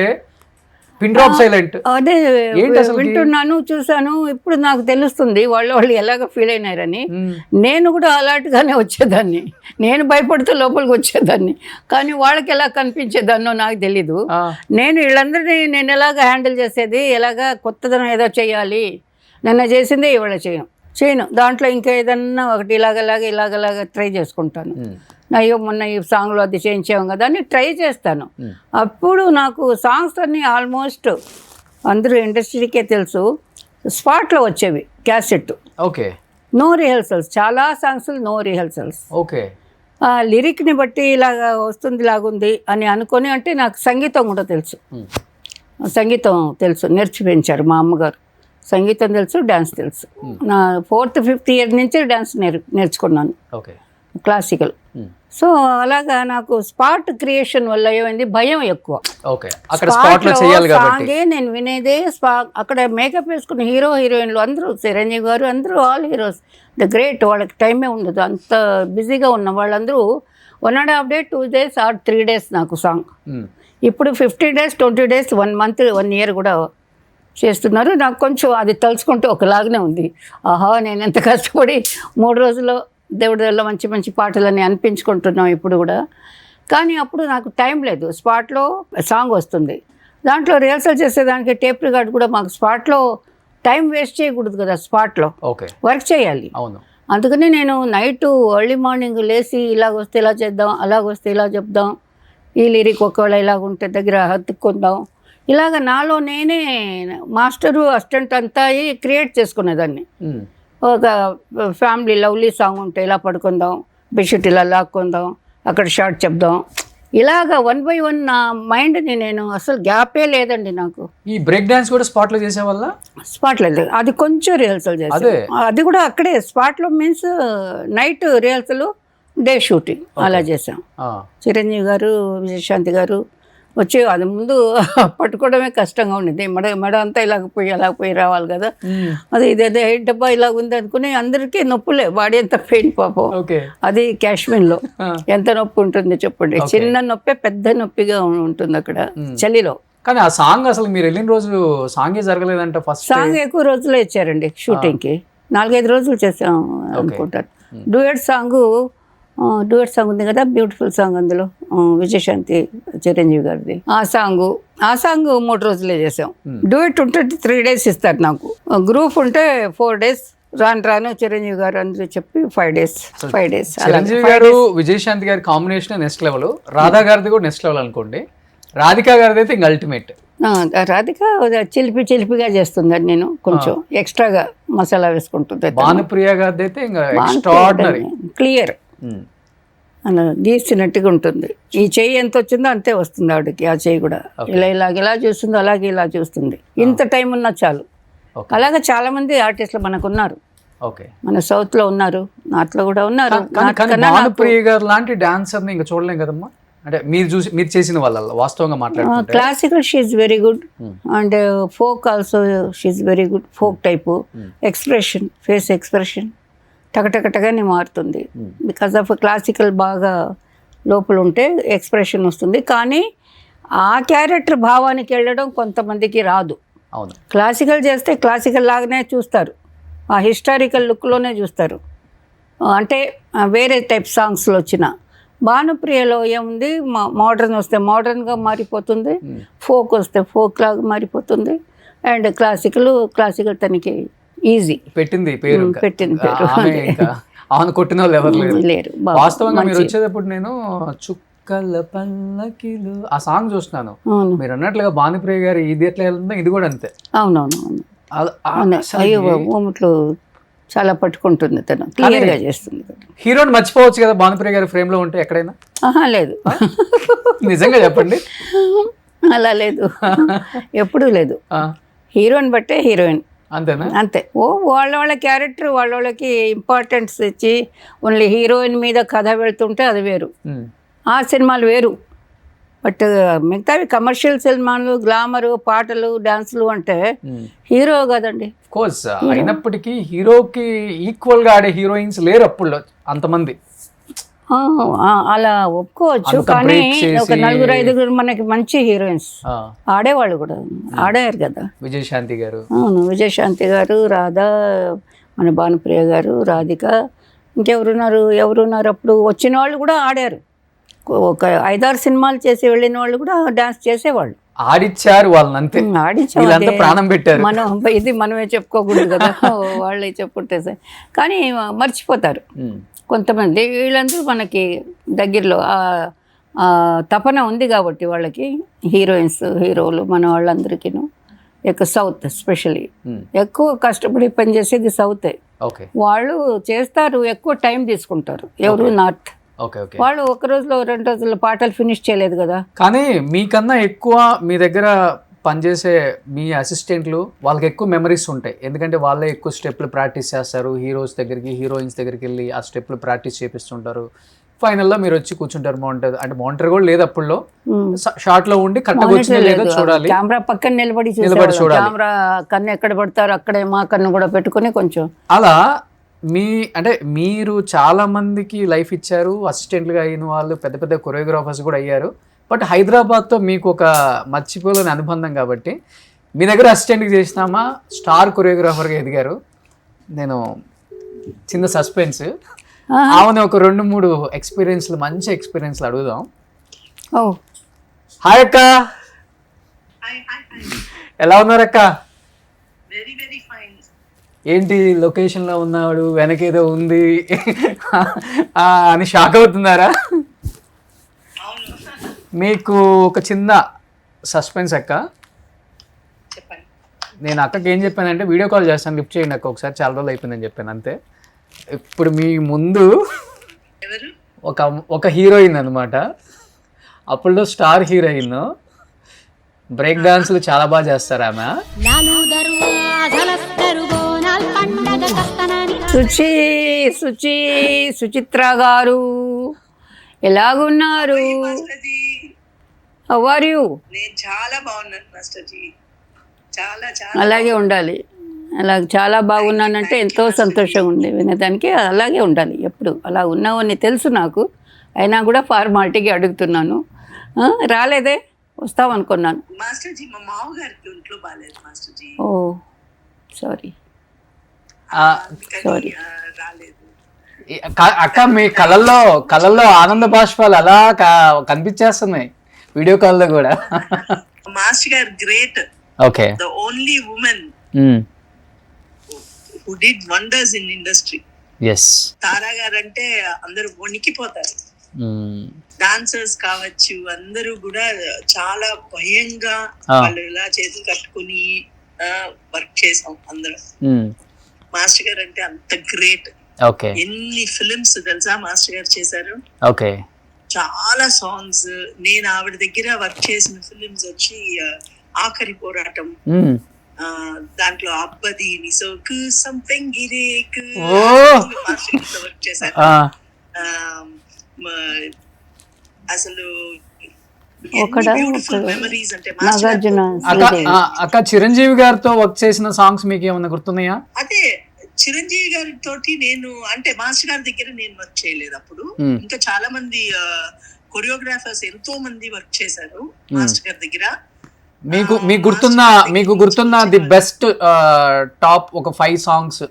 పిన్ డ్రాప్ సైలెంట్. అదే ఏంటి అసలుకి? వింటున్నాను, చూసాను. ఇప్పుడు నాకు తెలుస్తుంది వాళ్ళు ఎలాగ ఫీల్ అయినారని. నేను కూడా అలాంటిగానే వచ్చేదాన్ని. నేను భయపడుతూ లోపలికి వచ్చేదాన్ని, కానీ వాళ్ళకి ఎలా కనిపించేదాన్నో నాకు తెలీదు. నేను వీళ్ళందరినీ నేను ఎలాగ హ్యాండిల్ చేసేది, ఎలాగ కొత్తదనం ఏదో చేయాలి, నిన్న చేసిందే ఇవాళ చేయను. దాంట్లో ఇంకా ఏదన్నా ఒకటి ఇలాగలాగా ట్రై చేసుకుంటాను. అయ్యో మొన్న ఈ సాంగ్లో అది చేయించాము కదా అని ట్రై చేస్తాను. అప్పుడు నాకు సాంగ్స్ అన్నీ ఆల్మోస్ట్ అందరూ ఇండస్ట్రీకే తెలుసు, స్పాట్లో వచ్చేవి క్యాసెట్. ఓకే. నో రిహర్సల్స్, చాలా సాంగ్స్ నో రిహర్సల్స్. ఓకే. లిరిక్ని బట్టి ఇలాగా వస్తుంది, ఇలాగుంది అని అనుకొని. అంటే నాకు సంగీతం కూడా తెలుసు, నేర్చిపించారు మా అమ్మగారు. సంగీతం తెలుసు, డ్యాన్స్ తెలుసు. నా 4th 5th ఇయర్ నుంచి డ్యాన్స్ నేర్చుకున్నాను, ఓకే, క్లాసికల్. సో అలాగా నాకు స్పాట్ క్రియేషన్ వల్ల ఏమైంది, భయం ఎక్కువ. ఓకే, అక్కడ స్పాట్ లో చేయాలి కాబట్టి సాంగే నేను వినేదే. అక్కడ మేకప్ వేసుకున్న హీరోయిన్లు అందరూ, చిరంజీవి గారు, అందరూ ఆల్ హీరోస్ ద గ్రేట్. వాళ్ళకి టైమే ఉండదు, అంత బిజీగా ఉన్న వాళ్ళందరూ 1.5 day 2 days or 3 days నాకు సాంగ్. ఇప్పుడు 50 days 20 days 1 month 1 year కూడా చేస్తున్నారు. నాకు కొంచెం అది తలుచుకుంటే ఒకలాగానే ఉంది. ఆహా, నేను ఎంత కష్టపడి 3 రోజుల్లో దేవుడి వల్ల మంచి మంచి పాటలని అనిపించుకుంటున్నాం ఇప్పుడు కూడా. కానీ అప్పుడు నాకు టైం లేదు. స్పాట్లో సాంగ్ వస్తుంది, దాంట్లో రిహర్సల్ చేసేదానికి టేప్ రికార్డ్ కూడా మాకు స్పాట్లో టైం వేస్ట్ చేయకూడదు కదా, స్పాట్లో వర్క్ చేయాలి. అవును. అందుకని నేను నైట్ ఎర్లీ మార్నింగ్ లేచి ఇలాగొస్తే ఇలా చేద్దాం, అలాగొస్తే ఇలా చెప్దాం, ఈ లిరిక్ ఒకవేళ ఇలాగుంటే దగ్గర హత్తుకుందాం, ఇలాగ నాలో నేనే మాస్టరు అసిస్టెంట్ అంతా క్రియేట్ చేసుకునేదాన్ని. ఒక ఫ్యామిలీ లవ్లీ సాంగ్ ఉంటే ఇలా పడుకుందాం, బెడ్షీట్ ఇలా లాక్కుందాం, అక్కడ షార్ట్ చెప్దాం, ఇలాగ 1 by 1 నా మైండ్ని నేను అసలు గ్యాపే లేదండి నాకు. ఈ బ్రేక్ డాన్స్ కూడా స్పాట్లో చేసే వల్ల? స్పాట్లో లేదు, అది కొంచెం రిహర్సల్ చేసాం. అది కూడా అక్కడే స్పాట్లో means night rehearsal, day shooting అలా చేసాం. చిరంజీవి గారు, విజయశాంతి గారు వచ్చి అది ముందు పట్టుకోవడమే కష్టంగా ఉండేది. మెడ అంతా ఇలాగ పోయి రావాలి కదా. అది ఇదేదో హెడ్ డబ్బా ఇలాగ ఉంది అనుకుని అందరికీ నొప్పులే, బాడీ అంతా పెయిన్ పాపం. అది కాశ్మీర్లో ఎంత నొప్పి ఉంటుంది చెప్పండి. చిన్న నొప్పే పెద్ద నొప్పిగా ఉంటుంది అక్కడ చలిలో. కానీ ఆ సాంగ్ అసలు మీరు వెళ్ళిన రోజు సాంగే జరగలేదంట. ఫస్ట్ సాంగ్ ఎక్కువ రోజులే ఇచ్చారండి షూటింగ్కి, 4-5 రోజులు చేసాం అనుకుంటాను. డూయట్ సాంగ్ ఉంది కదా, బ్యూటిఫుల్ సాంగ్, అందులో విజయశాంతి చిరంజీవి గారిది. ఆ సాంగ్ 3 రోజులే చేసాం. డూయట్ ఉంటే 3 days ఇస్తారు నాకు, గ్రూప్ ఉంటే 4 days. రాను చిరంజీవి గారు అందరూ చెప్పి 5 days. చిరంజీవి గారు విజయశాంతి గారి కాంబినేషన్ నెక్స్ట్ లెవెల్, రాధా గారిది కూడా నెక్స్ట్ లెవెల్ అనుకోండి. రాధికా గారిది అయితే ఇంకా అల్టిమేట్. రాధిక చిలిపిగా చేస్తుంది, అది నేను కొంచెం ఎక్స్ట్రాగా మసాలా వేసుకుంటుంది. భానుప్రియ గారిది అయితే ఇంకా ఎక్స్ట్రాఆర్డినరీ, క్లియర్, అలా గీసినట్టుగా ఉంటుంది. ఈ చెయ్యి ఎంత వచ్చిందో అంతే వస్తుంది ఆవిడకి. ఆ చెయ్యి కూడా ఇలా చూస్తుందో అలాగే ఇలా చూస్తుంది. ఇంత టైం ఉన్నా చాలు. అలాగే చాలా మంది ఆర్టిస్టులు మనకు ఉన్నారు, మన సౌత్ లో ఉన్నారు, నార్త్ లో కూడా ఉన్నారు. భానుప్రియ గారు లాంటి డాన్సర్ ఇంకా చూడలేం కదమ్మా. అంటే మీరు చేసిన వాళ్ళ వాస్తవంగా మాట్లాడుతుంటే classical she's very good and folk also she's very good. Folk type expression, face expression టకటకటగానే మారుతుంది. బికాజ్ ఆఫ్ క్లాసికల్ బాగా లోపల ఉంటే ఎక్స్ప్రెషన్ వస్తుంది. కానీ ఆ క్యారెక్టర్ భావానికి వెళ్ళడం కొంతమందికి రాదు. అవును, క్లాసికల్ చేస్తే క్లాసికల్ లాగానే చూస్తారు, ఆ హిస్టారికల్ లుక్లోనే చూస్తారు. అంటే వేరే టైప్ సాంగ్స్లో వచ్చిన భానుప్రియలో ఏముంది, మోడర్న్ వస్తే మోడర్న్గా మారిపోతుంది, ఫోక్ వస్తే ఫోక్ లాగా మారిపోతుంది. అండ్ క్లాసికల్ తనకి ఈజీ పెట్టింది పేరు. ఆమెను కొట్టిన వాళ్ళు ఎవరు లేరు. వాస్తవంగా మీరు వచ్చేటప్పుడు నేను చుక్కల పల్లకిలు ఆ సాంగ్ చూస్తున్నాను. మీరు అన్నట్లుగా భానుప్రియ గారు ఇది ఎట్లా వెళ్తుందో ఇది కూడా అంతే. అవునవును. అయ్యో ఊముట్లు చాలా పట్టుకుంటుంది, తను క్లియర్గా చేస్తుంది. హీరోని మర్చిపోవచ్చు కదా భానుప్రియ గారి ఫ్రేమ్ లో ఉంటే ఎక్కడైనా? లేదు, నిజంగా చెప్పండి. అలా లేదు, ఎప్పుడూ లేదు. హీరోయిన్ బట్టే హీరోయిన్, అంతేనా? అంతే. వాళ్ళ క్యారెక్టర్ వాళ్ళకి ఇంపార్టెన్స్ ఇచ్చి ఓన్లీ హీరోయిన్ మీద కథ వెళ్తుంటే అది వేరు, ఆ సినిమాలు వేరు. బట్ మిగతావి కమర్షియల్ సినిమాలు, గ్లామరు, పాటలు, డాన్సులు అంటే హీరో కదండి. అయినప్పటికీ హీరోకి ఈక్వల్ గా ఆడే హీరోయిన్స్ లేరు అప్పుడు అంతమంది. అలా ఒప్పుకోవచ్చు, అంత కానీ break చేసి- ఒక 4-5 మనకి మంచి హీరోయిన్స్ ఆడేవాళ్ళు కూడా ఆడారు కదా. విజయశాంతి గారు, అవును, విజయశాంతి గారు, రాధా, మన భానుప్రియ గారు, రాధిక, ఎవరున్నారు అప్పుడు వచ్చిన వాళ్ళు కూడా ఆడారు. ఒక 5-6 సినిమాలు చేసి వెళ్ళిన వాళ్ళు కూడా డాన్స్ చేసేవాళ్ళు. ఆడిచ్చారు వాళ్ళని అంతే. ఆడించాం, వీళ్ళంతా అదే. ప్రాణం పెట్టారు. ఇది మనమే చెప్పుకోకూడదు కదా, వాళ్ళే చెప్పుకుంటే సరే. కానీ మర్చిపోతారు కొంతమంది. వీళ్ళందరూ మనకి దగ్గరలో ఆ తపన ఉంది కాబట్టి వాళ్ళకి, హీరోయిన్స్ హీరోలు మన వాళ్ళందరికీను. సౌత్ స్పెషల్లీ ఎక్కువ కష్టపడి పనిచేసేది సౌతే. ఓకే, వాళ్ళు చేస్తారు, ఎక్కువ టైం తీసుకుంటారు. ఎవరు నార్త్ ఓకే, ఓకే. వాళ్ళు ఒక రోజులో 2 రోజుల్లో పాటలు ఫినిష్ చేయలేదు కదా. కానీ మీకన్నా ఎక్కువ మీ దగ్గర పనిచేసే మీ అసిస్టెంట్లు వాళ్ళకి ఎక్కువ మెమరీస్ ఉంటాయి. ఎందుకంటే వాళ్ళే ఎక్కువ స్టెప్లు ప్రాక్టీస్ చేస్తారు. హీరోస్ దగ్గరికి, హీరోయిన్స్ దగ్గరికి వెళ్ళి ఆ స్టెప్లు ప్రాక్టీస్ చేపిస్తుంటారు. ఫైనల్లో మీరు వచ్చి కూర్చుంటారు. మానిటర్ అంటే మానిటర్ కూడా లేదు అప్పుల్లో, షార్ట్ లో ఉండి కరెక్ట్గా వచ్చిందో లేదో చూడాలి. కెమెరా పక్కన నిలబడి చూడాలి. కెమెరా కన్ను ఎక్కడ పడతారు అక్కడే మా కన్ను కూడా పెట్టుకుని కొంచెం అలా అంటే మీరు చాలా మందికి లైఫ్ ఇచ్చారు. అసిస్టెంట్లుగా అయిన వాళ్ళు పెద్ద పెద్ద కొరియోగ్రాఫర్స్ కూడా అయ్యారు. బట్ హైదరాబాద్తో మీకు ఒక మర్చిపోలేని అనుబంధం కాబట్టి మీ దగ్గర అసిస్టెంట్కి చేసినామా, స్టార్ కొరియోగ్రాఫర్గా ఎదిగారు. నేను చిన్న సస్పెన్స్, ఆమెను ఒక 2-3 ఎక్స్పీరియన్స్లు, మంచి ఎక్స్పీరియన్స్లు అడుగుదాం. హాయ్ అక్క, ఎలా ఉన్నారు అక్క? Very very fine. ఏంటి లొకేషన్లో ఉన్నాడు, వెనకేదో ఉంది అని షాక్ అవుతున్నారా? మీకు ఒక చిన్న సస్పెన్స్ అక్క. చెప్పండి. నేను అక్కకి ఏం చెప్పానంటే వీడియో కాల్ చేస్తాను, లిఫ్ట్ చేయండి అక్క ఒకసారి, చాలా రోజులు అయిపోయిందని చెప్పాను అంతే. ఇప్పుడు మీ ముందు ఎవరు? ఒక హీరోయిన్ అనమాట, అప్పుడు స్టార్ హీరోయిన్, బ్రేక్ డాన్స్లు చాలా బాగా చేస్తారు ఆమె. సుచిత్ర గారు ఎలాగున్నారు? మాస్టర్జీ, హౌ ఆర్ యూ? నేను చాలా బాగున్నాను మాస్టర్జీ, చాలా చాలా. అలాగే ఉండాలి. చాలా బాగున్నానంటే ఎంతో సంతోషంగా ఉంది వినేదానికి. అలాగే ఉండాలి ఎప్పుడు. అలా ఉన్నావని తెలుసు నాకు, అయినా కూడా ఫార్మాలిటీకి అడుగుతున్నాను. రాలేదే, వస్తావనుకున్నాను. మాస్టర్జీ, మా మామగారికి ఒంట్లో బాగాలేదు మాస్టర్జీ. ఓ సారీ. అందుకని రాలేదు. అక్క మీ కళ్ళల్లో ఆనంద బాష్పాలు అలా కనిపించేస్తున్నాయి వీడియో కాల్లో కూడా. మాస్టర్ గారు great. Okay, the only women who did wonders in industry. yes. తారా గారు అంటే అందరూ వణికిపోతారు. డాన్సర్స్ కావచ్చు, అందరూ కూడా చాలా భయంగా వాళ్ళు ఇలా చేతులు కట్టుకుని వర్క్ చేసాం అందరం. మాస్టర్ గారు అంటే అంత గ్రేట్. ఓకే, ఎన్ని ఫిల్మ్స్ తెలుసా మాస్టర్ గారు చేశారు? ఓకే, చాలా సాంగ్స్. నేను ఆవిడ దగ్గర వర్క్ చేసిన ఫిల్మ్స్ వచ్చి ఆఖరి పోరాటం, దాంట్లో అబ్బది నిసోకు సంథింగ్ గిరేకు వర్క్ చేశారు. అసలు మెమరీస్ అంటే అక్క చిరంజీవి గారితో వర్క్ చేసిన సాంగ్స్ మీకు ఏమన్నా గుర్తున్నాయా? అదే చిరంజీవి గారి తోటి నేను అంటే మాస్టర్ గారి దగ్గర నేను వర్క్ చేయలేదు అప్పుడు. ఇంకా చాలా మంది కొరియోగ్రాఫర్స్ ఎంతో మంది వర్క్ చేశారు మాస్టర్ గారి దగ్గర. మీకు గుర్తున్న ది బెస్ట్ టాప్ ఒక 5 సాంగ్స్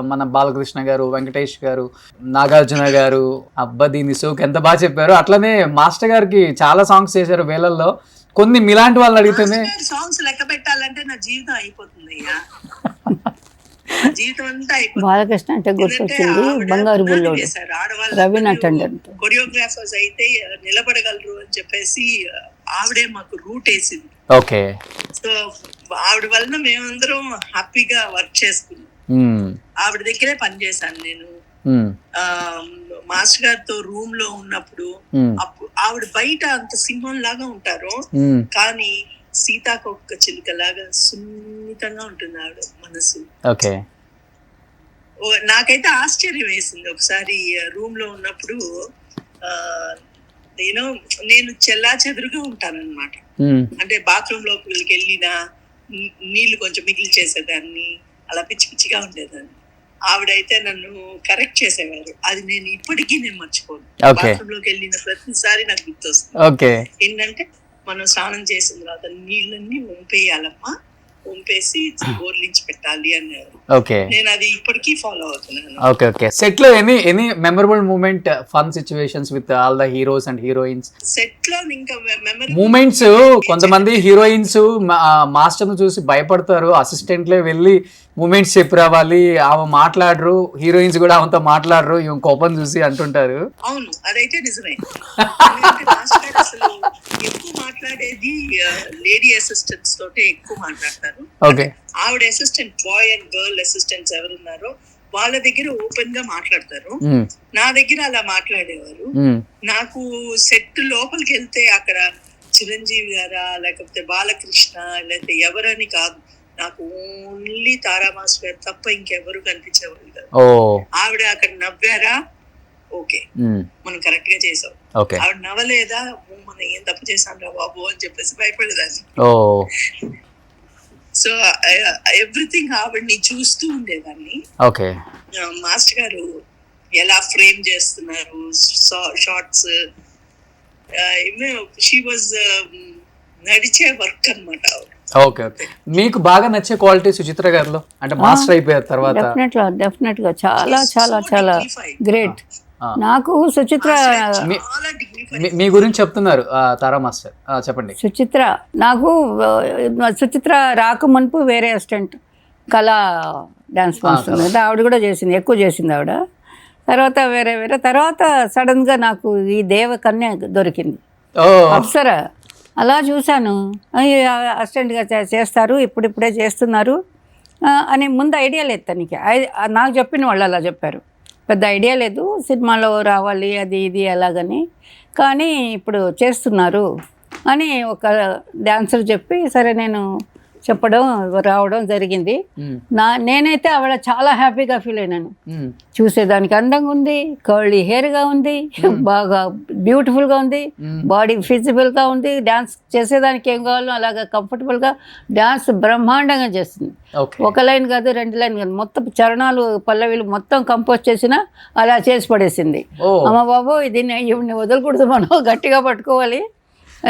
మన బాలకృష్ణ గారు, వెంకటేష్ గారు, నాగార్జున గారు, అబ్బది నిసోక్ ఎంత బాగా చెప్పారు. అట్లనే మాస్టర్ గారికి చాలా సాంగ్స్ చేశారు వేలల్లో. కొన్ని మీలాంటి వాళ్ళని అడిగితేనే సాంగ్స్ లెక్క పెట్టాలంటే నా జీవితం అయిపోతుంది. జీవితం అంతా బాలకృష్ణ అంటే గుర్తొచ్చింది బంగారు బుల్లోడు, రవీనా టండన్. కొరియోగ్రాఫర్స్ అయితే నిలబడగలరు అని చెప్పేసి ఆవిడే మాకు రూట్ వేసింది. ఓకే, సో ఆవిడ వలన మేమందరం హ్యాపీగా వర్క్ చేసుకున్నాం. ఆవిడ దగ్గరే పనిచేశాను నేను. మాస్టర్ గారితో రూమ్ లో ఉన్నప్పుడు ఆవిడ బయట అంత సింహం లాగా ఉంటారు, కానీ సీతాకొక్క చిలుక లాగా సున్నితంగా ఉంటుంది ఆవిడ మనసు. ఓకే, నాకైతే ఆశ్చర్యం వేసింది ఒకసారి రూమ్ లో ఉన్నప్పుడు. నేను చెల్లా చెదురుగా ఉంటానన్నమాట. అంటే బాత్రూమ్ లోకి వెళ్ళినా నీళ్లు కొంచెం మిగిలి చేసేదాన్ని, అలా పిచ్చి పిచ్చిగా ఉండేదాన్ని. ఆవిడైతే నన్ను కరెక్ట్ చేసేవారు. అది నేను ఇప్పటికీ మర్చిపోను. Okay. బాత్రూమ్ లోకి వెళ్ళిన ప్రతిసారి నాకు గుర్తొస్తుంది. ఓకే. ఏంటంటే మనం స్నానం చేసిన తర్వాత నీళ్ళన్నీ వంపేయాలమ్మా, వంపేసి బోర్లించి పెట్టాలి అన్నారు. ఓకే. నేను అది ఇప్పటికీ ఫాలో అవుతున్నాను. ఓకే. ఓకే. సెట్ లో any memorable moment, fun situations with all the heroes and heroines? Set లో ఇంకా మెమరీ మూమెంట్స్, కొంతమంది హీరోయిన్స్ మాస్టర్ ను చూసి భయపడతారు, అసిస్టెంట్లే వెళ్ళి మూమెంట్స్ చెప్పి రావాలి, ఆమె మాట్లాడరు, హీరోయిన్స్ కూడా ఆమెతో మాట్లాడరు, ఈమె కోపం చూసి అంటుంటారు. అవును, అదైతే నిజమే. ఎందుకంటే మాస్టర్ గారు అసలు ఎక్కువ మాట్లాడేది లేడీ అసిస్టెంట్స్ తోటే ఎక్కువ మాట్లాడతారు. ఓకే. ఆవిడ assistant, boy and girl assistants ఎవరున్నారో వాళ్ళ దగ్గర ఓపెన్ గా మాట్లాడతారు. నా దగ్గర అలా మాట్లాడేవారు. నాకు సెట్ లోపలికి వెళ్తే అక్కడ చిరంజీవి గారా, లేకపోతే బాలకృష్ణ, లేకపోతే ఎవరని కాదు, నాకు ఓన్లీ తారా మాస్టర్ గారు తప్ప ఇంకెవరు కనిపించేవాళ్ళు కాదు. ఆవిడ అక్కడ నవ్వారా, ఓకే మనం కరెక్ట్ గా చేసాం. ఆవిడ నవ్వలేదా, మనం ఏం తప్పు చేసాం రా బాబు అని చెప్పేసి భయపడేదాన్ని. సో ఎవ్రీథింగ్ ఆవిడ్ని చూస్తూ ఉండేదాన్ని. మాస్టర్ గారు ఎలా ఫ్రేమ్ చేస్తున్నారు షార్ట్స్, షీ వాజ్ నడిచే వర్క్ అన్నమాట ఆవిడ. ఓకే. ఓకే. మీకు బాగా నచ్చే క్వాలిటీ సుచిత్ర గారిలో, అంటే మాస్టర్ అయిపోయారు తర్వాత? డెఫినెట్ గా చాలా చాలా చాలా గ్రేట్. నాకు సుచిత్ర, మీ గురించి చెప్తున్నారు తారా మాస్టర్, చెప్పండి. సుచిత్ర నాకు సుచిత్ర రాక మునుపు వేరే అసిస్టెంట్ కళా డాన్స్ మాస్టర్, ఆవిడ కూడా చేసింది, ఎక్కువ చేసింది ఆవిడ. తర్వాత వేరే తర్వాత సడన్గా నాకు ఈ దేవకన్య దొరికింది, అప్సరా. అలా చూశాను, అసిస్టెంట్గా చేస్తారు, ఇప్పుడిప్పుడే చేస్తున్నారు అని ముందు ఐడియా లేదు తనకి. నాకు చెప్పిన వాళ్ళు అలా చెప్పారు, పెద్ద ఐడియా లేదు, సినిమాలో రావాలి అది ఇది అలాగని, కానీ ఇప్పుడు చేస్తున్నారు అని ఒక డాన్సర్ చెప్పి, సరే నేను చెప్పడం రావడం జరిగింది. నేనైతే ఆవిడ చాలా హ్యాపీగా ఫీల్ అయినాను. చూసేదానికి అందంగా ఉంది, కర్లీ హెయిర్గా ఉంది, బాగా బ్యూటిఫుల్గా ఉంది, బాడీ ఫిజిబుల్గా ఉంది, డాన్స్ చేసేదానికి ఏం కావాలో అలాగా కంఫర్టబుల్గా డాన్స్ బ్రహ్మాండంగా చేస్తుంది. ఒక లైన్ కాదు, 2 లైన్ కాదు, మొత్తం చరణాలు పల్లవిలు మొత్తం కంపోజ్ చేసిన అలా చేసి పడేసింది. అమ్మ బాబు దీన్ని ఇవన్నీ వదలకూడదు, మనం గట్టిగా పట్టుకోవాలి.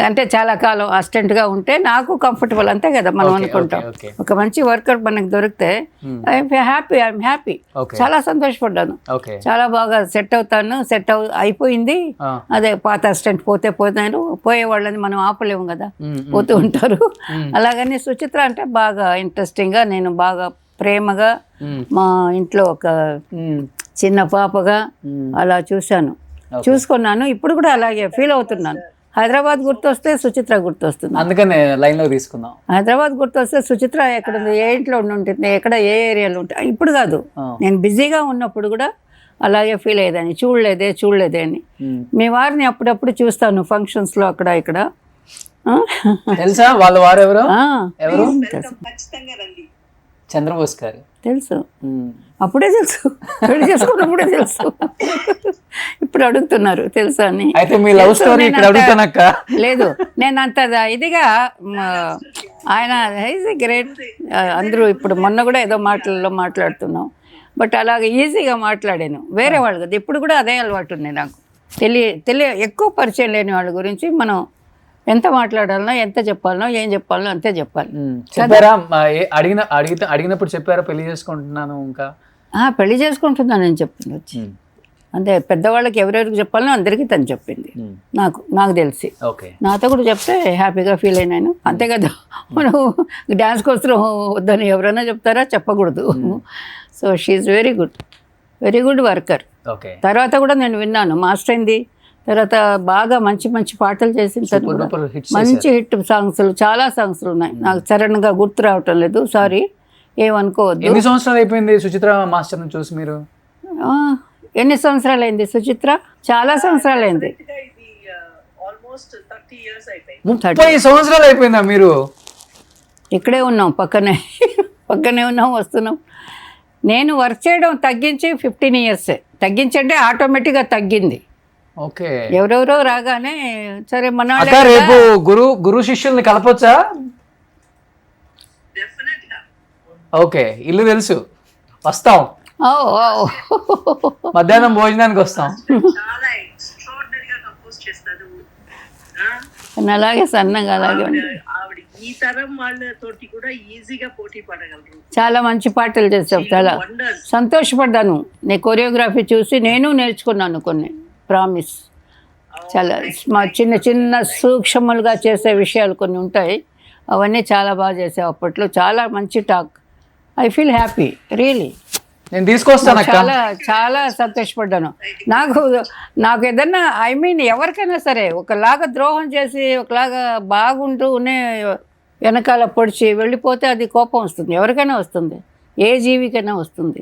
అంటే చాలా కాలం అసిస్టెంట్గా ఉంటే నాకు కంఫర్టబుల్, అంతే కదా మనం అనుకుంటాం. ఒక మంచి వర్కర్ మనకు దొరికితే ఐఎమ్ హ్యాపీ. చాలా సంతోషపడ్డాను, చాలా బాగా సెట్ అవుతాను. అయిపోయింది. అదే పాత అసిస్టెంట్ పోతాను, పోయే వాళ్ళని మనం ఆపలేము కదా, పోతూ ఉంటారు. అలాగని సుచిత్ర అంటే బాగా ఇంట్రెస్టింగ్గా, నేను బాగా ప్రేమగా, మా ఇంట్లో ఒక చిన్న పాపగా అలా చూసుకున్నాను. ఇప్పుడు కూడా అలాగే ఫీల్ అవుతున్నాను. హైదరాబాద్ గుర్తొస్తే సుచిత్ర గుర్తొస్తుంది, అందుకనే లైన్లో తీసుకుందాం. హైదరాబాద్ గుర్తొస్తే సుచిత్ర ఎక్కడ ఉంది, ఏ ఇంట్లో ఉంటుంది, ఎక్కడ ఏ ఏరియాలో ఉంటుంది. ఇప్పుడు కాదు, నేను బిజీగా ఉన్నప్పుడు కూడా అలాగే ఫీల్ అయ్యేదాన్ని, చూడలేదే అని. మీ వారిని అప్పుడప్పుడు చూస్తాను ఫంక్షన్స్లో అక్కడ ఇక్కడ. తెలుసా వాళ్ళ వారు ఎవరు? ఖచ్చితంగా రండి. చంద్రబోస్ గారు. తెలుసు, అప్పుడే తెలుసు, పెళ్లి చేసుకున్నప్పుడే తెలుసు. ఇప్పుడు అడుగుతున్నారు తెలుసా అని. అయితే మీ లవ్ స్టోరీ ఇక్కడ అడుగుతానక్క. లేదు, నేను అంత ఇదిగా, ఆయన ఈజ్ గ్రేట్. అందరూ ఇప్పుడు మొన్న కూడా ఏదో మాట్లాడుతున్నాం, బట్ అలాగే ఈజీగా మాట్లాడాను. వేరే వాళ్ళు కదా, ఇప్పుడు కూడా అదే అలవాటు ఉంది నాకు. ఎక్కువ పరిచయం లేని వాళ్ళ గురించి మనం ఎంత మాట్లాడాలనో, ఎంత చెప్పాలనో, ఏం చెప్పాలనో అంతే చెప్పాలి. చెప్పారా? అడిగినప్పుడు చెప్పారా పెళ్లి చేసుకుంటున్నాను? ఇంకా పెళ్లి చేసుకుంటున్నాను అని చెప్పింది వచ్చి. అంతే, పెద్దవాళ్ళకి ఎవరెవరికి చెప్పాలనో అందరికీ తను చెప్పింది. నాకు తెలిసి నాతో కూడా చెప్తే హ్యాపీగా ఫీల్ అయినాను. అంతే కదా, మనం డ్యాన్స్ కోసం వద్దని ఎవరైనా చెప్తారా? చెప్పకూడదు. So she very good worker. తర్వాత కూడా నేను విన్నాను, మాస్టర్ అయింది తర్వాత బాగా మంచి పాటలు చేసిన తర్వాత మంచి హిట్ సాంగ్స్, చాలా సాంగ్స్ ఉన్నాయి. నాకు సడన్గా గుర్తు రావటం లేదు, సారీ, ఏమనుకోవద్దు. ఎన్ని సంవత్సరాలు అయిపోయింది సుచిత్ర మాస్టర్ని చూసి మీరు? ఎన్ని సంవత్సరాలు అయింది సుచిత్ర? చాలా సంవత్సరాలు అయింది. 30 సంవత్సరాలు అయిపోయిందా మీరు? ఇక్కడే ఉన్నాం, పక్కనే ఉన్నాం, వస్తున్నాం. నేను వర్క్ చేయడం తగ్గించి 15 years. తగ్గించంటే ఆటోమేటిక్గా తగ్గింది. ఓకే. ఎవరెవరో రాగానే సరే మన రేపు గురు శిష్యుల్ని కలపొచ్చా? ఓకే, ఇల్లు తెలుసు, వస్తాం. ఓ ఓ. మధ్యాహ్నం భోజనానికి వస్తాం. చాలా ఎక్స్ట్రాడినరీగా కంపోజ్ చేస్తారు. ఆ, అలాగే సన్నగా అలాగే ఉంది. ఆవిడ ఈ తరం వాళ్ళతోటి కూడా ఈజీగా పోటీ పడగలరు. చాలా మంచి పాటలు చేసావు. చాలా వండర్స్. సంతోషపడ్డాను నీ కొరియోగ్రఫీ చూసి. నేను నేర్చుకున్నాను కొన్ని, ప్రామిస్. చాలా చిన్న చిన్న సూక్ష్మలుగా చేసే విషయాలు కొన్ని ఉంటాయి, అవన్నీ చాలా బాగా చేసావు అప్పట్లో. చాలా మంచి talk. I feel happy really. నేను తీసుకొస్తాను అక్క. చాలా చాలా సంతోషపడ్డాను. నాకు ఏదన్నా ఐ మీన్ ఎవరికైనా సరే ఒకలాగా ద్రోహం చేసి ఒకలాగా బాగుంటూనే వెనకాల పొడిచి వెళ్ళిపోతే అది కోపం వస్తుంది, ఎవరికైనా వస్తుంది, ఏ జీవికైనా వస్తుంది.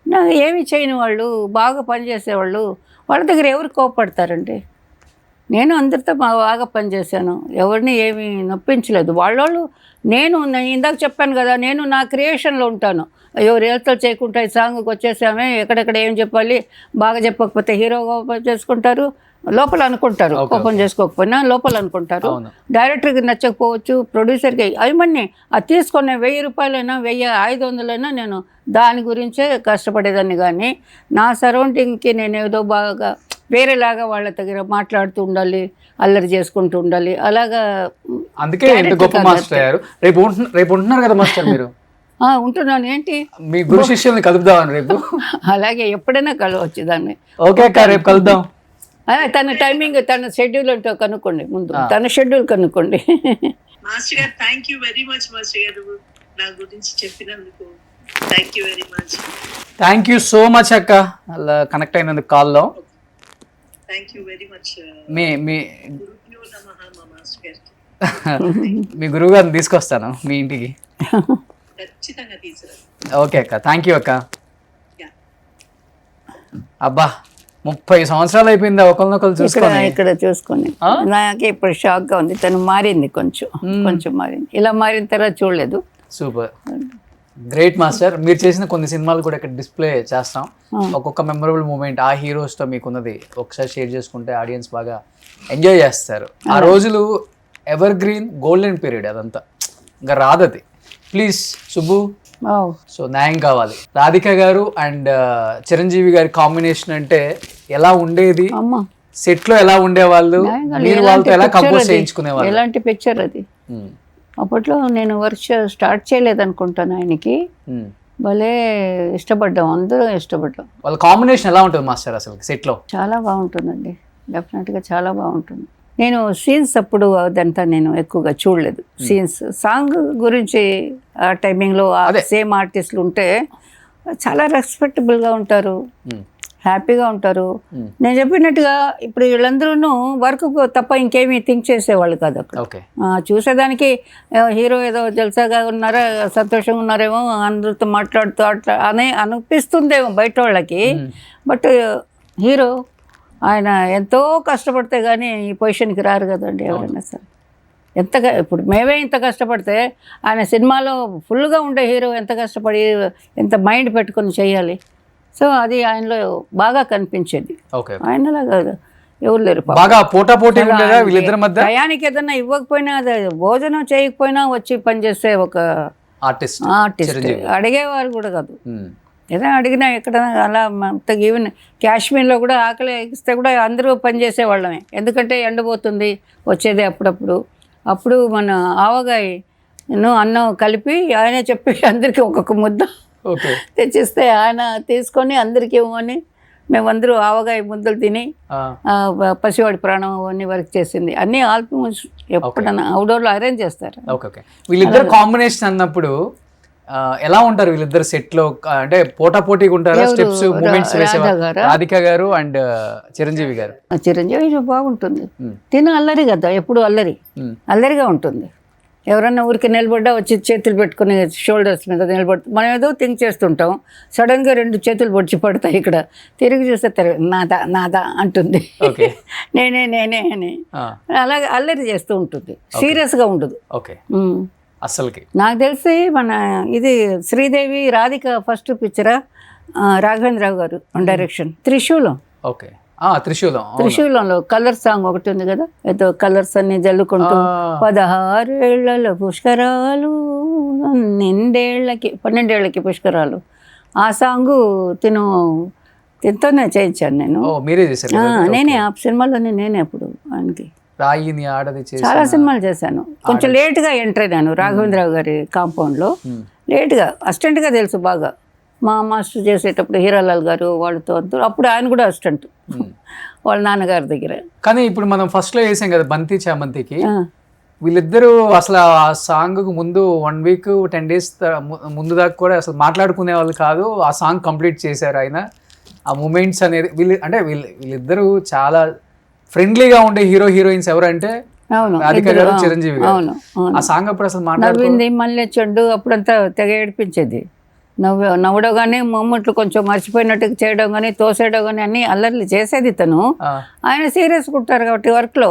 నాకు ఏమి చేయని వాళ్ళు, బాగా పనిచేసేవాళ్ళు, వాళ్ళ దగ్గర ఎవరు కోపడతారండి? నేను అందరితో బాగా పనిచేశాను, ఎవరిని ఏమీ నొప్పించలేదు. వాళ్ళు నేను ఇందాక చెప్పాను కదా, నేను నా క్రియేషన్లో ఉంటాను. అయ్యో రియల్తో చేయకుండా ఈ సాంగ్కి వచ్చేసామే, ఎక్కడెక్కడ ఏం చెప్పాలి, బాగా చెప్పకపోతే హీరో కోపం చేసుకుంటారు, లోపల అనుకుంటారు, కోపం చేసుకోకపోయినా లోపల అనుకుంటారు. డైరెక్టర్కి నచ్చకపోవచ్చు, ప్రొడ్యూసర్కి. అవన్నీ అది తీసుకునే 1000 రూపాయలైనా 1500 నేను దాని గురించే కష్టపడేదాన్ని. కానీ నా సరౌండింగ్కి నేను ఏదో బాగా వేరేలాగా వాళ్ళ దగ్గర మాట్లాడుతూ ఉండాలి, అల్లరి చేసుకుంటూ ఉండాలి, అలాగా. అందుకే ఇంత గొప్ప మాస్టర్ అయ్యారు. రేపు ఉంటున్నారు కదా మాస్టర్ మీరు? ఉంటున్నాను. ఏంటి మీ గురు శిష్యుల్ని కలుపుదామని రేపు? అలాగే ఎప్పుడైనా కలవచ్చు దాన్ని. ఓకే అక్క, రేపు కలుద్దాం. తన టైమింగ్, తన షెడ్యూల్ అంటూ కనుక్కోండి ముందు, తన షెడ్యూల్ కనుక్కోండి. మాస్టర్ గారు thank you very much. Master గారు నా గురించి చెప్పినందుకు thank you very much. Thank you so much అక్క, అలా కనెక్ట్ అయినందుకు కాల్లో. Thank you very much. మీ గురుభ్యో నమః మా మాస్టర్ గారికి. మీ గురువు గారిని తీసుకొస్తాను మీ ఇంటికి. ఖచ్చితంగా తీసుకురా. ఓకే అక్క, థ్యాంక్ యూ అక్క. యా. అబ్బా 30 సంవత్సరాలు అయిపోయింది ఒకరినొకరు చూసుకొని. ఇక్కడ చూసుకొని నాకే ఇప్పుడు షాక్గా ఉంది. తను మారింది, కొంచెం మారింది. ఇలా మారిన తర్వాత చూడలేదు. Super, great master. మీరు చేసిన కొన్ని సినిమాలు కూడా ఇక్కడ డిస్ప్లే చేస్తాం. ఒక్కొక్క మెమరబుల్ మూమెంట్ ఆ హీరోస్తో మీకున్నది ఒకసారి షేర్ చేసుకుంటే ఆడియన్స్ బాగా ఎంజాయ్ చేస్తారు. ఆ రోజులు ఎవర్ గ్రీన్ గోల్డెన్ పీరియడ్, అదంతా ఇంకా రాదది. ప్లీజ్ సుబ్బు, సో న్యాయం కావాలి. రాధిక గారు అండ్ చిరంజీవి గారి కాంబినేషన్ అంటే ఎలా ఉండేది, సెట్ లో ఎలా ఉండేవాళ్ళు, మీరు వాళ్ళతో ఎలా కంపోజ్ చేయించుకునేవాళ్ళు? ఎలాంటి పిక్చర్ అది. అప్పట్లో నేను వర్క్ స్టార్ట్ చేయలేదు అనుకుంటాను. ఆయనకి భలే ఇష్టపడ్డాం, అందరూ ఇష్టపడ్డాం. వాళ్ళ కాంబినేషన్ ఎలా ఉంటుంది మాస్టర్ అసలు సెట్ లో? చాలా బాగుంటుందండి, డెఫినెట్గా చాలా బాగుంటుంది. నేను సీన్స్ అప్పుడు అదంతా నేను ఎక్కువగా చూడలేదు. సీన్స్ సాంగ్ గురించి ఆ టైమింగ్లో సేమ్ ఆర్టిస్టులు ఉంటే చాలా రెస్పెక్టబుల్గా ఉంటారు, హ్యాపీగా ఉంటారు. నేను చెప్పినట్టుగా ఇప్పుడు వీళ్ళందరూ వర్క్ తప్ప ఇంకేమీ థింక్ చేసేవాళ్ళు కాదు అక్కడ. చూసేదానికి హీరో ఏదో జల్సాగా ఉన్నారా, సంతోషంగా ఉన్నారేమో, అందరితో మాట్లాడుతూ అట్లా అనిపిస్తుందేమో బయట వాళ్ళకి. బట్ హీరో ఆయన ఎంతో కష్టపడితే కానీ ఈ పొజిషన్కి రారు కదండి ఎవరైనా సరే. ఎంతగా ఇప్పుడు మేమే ఇంత కష్టపడితే ఆయన సినిమాలో ఫుల్గా ఉండే హీరో ఎంత కష్టపడి ఎంత మైండ్ పెట్టుకొని చేయాలి. సో అది ఆయనలో బాగా కనిపించేది. ఆయనలా కాదు ఎవరు లేరు. బాగా పోటాపోటీ ఉండేదా వీళ్ళిద్దరి మధ్య? టయానికి ఏదన్నా ఇవ్వకపోయినా, అది భోజనం చేయకపోయినా వచ్చి పనిచేసే ఒక ఆర్టిస్ట్. అడిగేవారు కూడా కాదు, ఏదైనా అడిగినా ఎక్కడ అలా ఈవెన్ కాశ్మీర్లో కూడా ఆకలి ఇస్తే కూడా అందరూ పనిచేసేవాళ్ళమే. ఎందుకంటే ఎండబోతుంది వచ్చేది అప్పుడు మన ఆవగాయ అన్నం కలిపి ఆయనే చెప్పి అందరికీ ఒక్కొక్క ముద్ద తెచ్చిస్తే ఆయన తీసుకొని అందరికీ ఇవ్వని మేమందరూ ఆవగాయ ముద్దలు తిని పసివాడి ప్రాణం అవన్నీ వర్క్ చేసింది. అన్నీ ఆల్మోస్ట్ ఎప్పుడన్నా అవుట్డోర్లో అరేంజ్ చేస్తారు. వీళ్ళిద్దరు కాంబినేషన్ అన్నప్పుడు ఎలా ఉంటారు వీళ్ళిద్దరు సెట్ లో? అంటే పోటాపోటీగా ఉంటారా? స్టెప్స్ మూమెంట్స్ వేసేవారు రాధిక గారు అండ్ చిరంజీవి గారు? చిరంజీవి బాగుంటుంది. తిన అల్లరి కదా, ఎప్పుడు అల్లరిగా ఉంటుంది. ఎవరన్నా ఊరికి నిలబడ్డా వచ్చి చేతులు పెట్టుకుని షోల్డర్స్ మీద నిలబడుతుంది. మనం ఏదో థింక్ చేస్తుంటాం, సడన్గా 2 చేతులు పొడిచి పడతాయి. ఇక్కడ తిరిగి చూస్తే నాదా అంటుంది, నేనే అని. అలాగే అల్లరి చేస్తూ ఉంటుంది, సీరియస్గా ఉండదు అసలుకి. నాకు తెలిసి మన ఇది శ్రీదేవి రాధిక ఫస్ట్ పిక్చరా, రాఘవేంద్రరావు గారు డైరెక్షన్, త్రిశూలంలో కలర్ సాంగ్ ఒకటి ఉంది కదా, ఏదో కలర్స్ అన్ని జల్లుకుంటూ 16 ఏళ్లలో పుష్కరాలు, 12 ఏళ్లకి పుష్కరాలు, ఆ సాంగ్ తినతోనే చేయించాను నేను. ఓ మీరే చేశారు కదా? నేనే ఆ సినిమాలోనే నేనే అప్పుడు ఆయనకి రాయిని ఆడది చేసి చాలా సినిమాలు చేశాను. కొంచెం లేట్గా ఎంటర్ అయినాను రాఘవేంద్రరావు గారి కాంపౌండ్లో. లేట్గా అసిస్టెంట్గా తెలుసు బాగా. మా మాస్టర్ చేసేటప్పుడు హీరాలాల్ గారు వాళ్ళతో అంతా అప్పుడు ఆయన కూడా అసిస్టెంట్ వాళ్ళ నాన్నగారి దగ్గర. కానీ ఇప్పుడు మనం ఫస్ట్లో వేసాం కదా బంతి చామంతికి, వీళ్ళిద్దరూ అసలు ఆ సాంగ్ ముందు 1 వీక్ 10 డేస్ ముందు దాకా కూడా అసలు మాట్లాడుకునే వాళ్ళు కాదు. ఆ సాంగ్ కంప్లీట్ చేశారు ఆయన. ఆ మూమెంట్స్ అనేది వీళ్ళిద్దరూ చాలా ఫ్రెండ్లీగా ఉండే హీరోయిన్స్ ఎవరంటే రాధిక గారు, చిరంజీవి గారు. ఆ సాంగ్ అప్పుడు అసలు నవ్వింది మళ్ళీ చెడ్డు అప్పుడంతా తెగ ఏడిపించేది. నవ్వడం కానీ మొమ్మట్లు కొంచెం మర్చిపోయినట్టు చేయడం కానీ తోసేయడం కానీ అన్ని అల్లర్లు చేసేది తను. ఆయన సీరియస్ ఉంటారు కాబట్టి వర్క్లో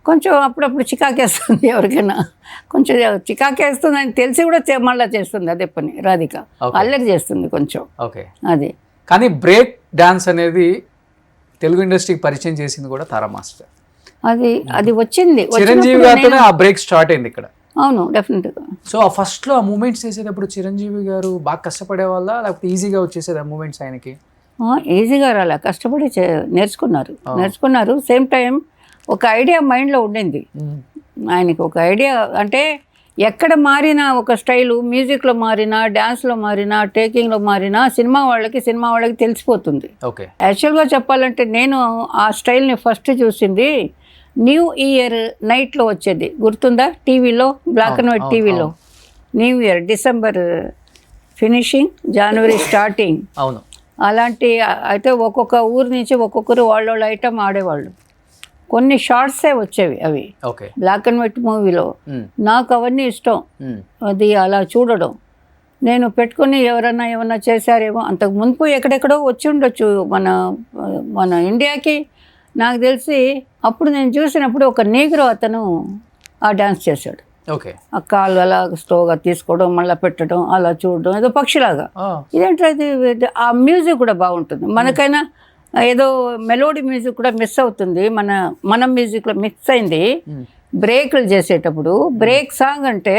కొంచెం అప్పుడప్పుడు చికాకేస్తుంది ఎవరికైనా. కొంచెం చికాకేస్తుంది అని తెలిసి కూడా మళ్ళీ చేస్తుంది అదే పని రాధిక. అల్లరి చేస్తుంది కొంచెం. అది కానీ బ్రేక్ డాన్స్ అనేది తెలుగు ఇండస్ట్రీకి పరిచయం చేసింది కూడా తారా మాస్టర్. అది వచ్చింది చిరంజీవి గారితోనే ఆ బ్రేక్ స్టార్ట్ అయింది ఇక్కడ. అవును, డెఫినెట్గా. సో ఆ ఫస్ట్లో ఆ మూమెంట్స్ చేసేటప్పుడు చిరంజీవి గారు బాగా కష్టపడే వాళ్ళ లేకపోతే ఈజీగా వచ్చేసేది ఆ మూమెంట్స్ ఆయనకి? ఈజీగా రాలే, కష్టపడి నేర్చుకున్నారు. సేమ్ టైం ఒక ఐడియా మైండ్లో ఉండింది ఆయనకి. ఒక ఐడియా అంటే ఎక్కడ మారినా ఒక స్టైలు, మ్యూజిక్లో మారినా, డ్యాన్స్లో మారినా, టేకింగ్లో మారినా సినిమా వాళ్ళకి తెలిసిపోతుంది. యాక్చువల్గా చెప్పాలంటే నేను ఆ స్టైల్ని ఫస్ట్ చూసింది న్యూ ఇయర్ నైట్లో వచ్చేది గుర్తుందా? టీవీలో, బ్లాక్ అండ్ వైట్ టీవీలో. న్యూ ఇయర్ డిసెంబర్ ఫినిషింగ్, జనవరి స్టార్టింగ్. అవును. అలాంటి అయితే ఒక్కొక్క ఊరు నుంచి ఒక్కొక్కరు వాళ్ళ ఐటమ్ ఆడేవాళ్ళు. కొన్ని షార్ట్సే వచ్చేవి అవి బ్లాక్ అండ్ వైట్ మూవీలో. నాకు అవన్నీ ఇష్టం, అది అలా చూడడం. నేను పెట్టుకుని ఏమన్నా చేశారేమో. అంతకు మునుపు ఎక్కడెక్కడో వచ్చి ఉండొచ్చు మన ఇండియాకి నాకు తెలిసి. అప్పుడు నేను చూసినప్పుడు ఒక నీగ్రో అతను ఆ డ్యాన్స్ చేశాడు. ఆ కాళ్ళు అలా స్లోగా తీసుకోవడం, మళ్ళీ పెట్టడం, అలా చూడడం, ఏదో పక్షిలాగా. ఇదేంటది, ఆ మ్యూజిక్ కూడా బాగుంటుంది. మనకైనా ఏదో మెలోడీ మ్యూజిక్ కూడా మిస్ అవుతుంది. మన మ్యూజిక్లో మిక్స్ అయింది. బ్రేక్లు చేసేటప్పుడు బ్రేక్ సాంగ్ అంటే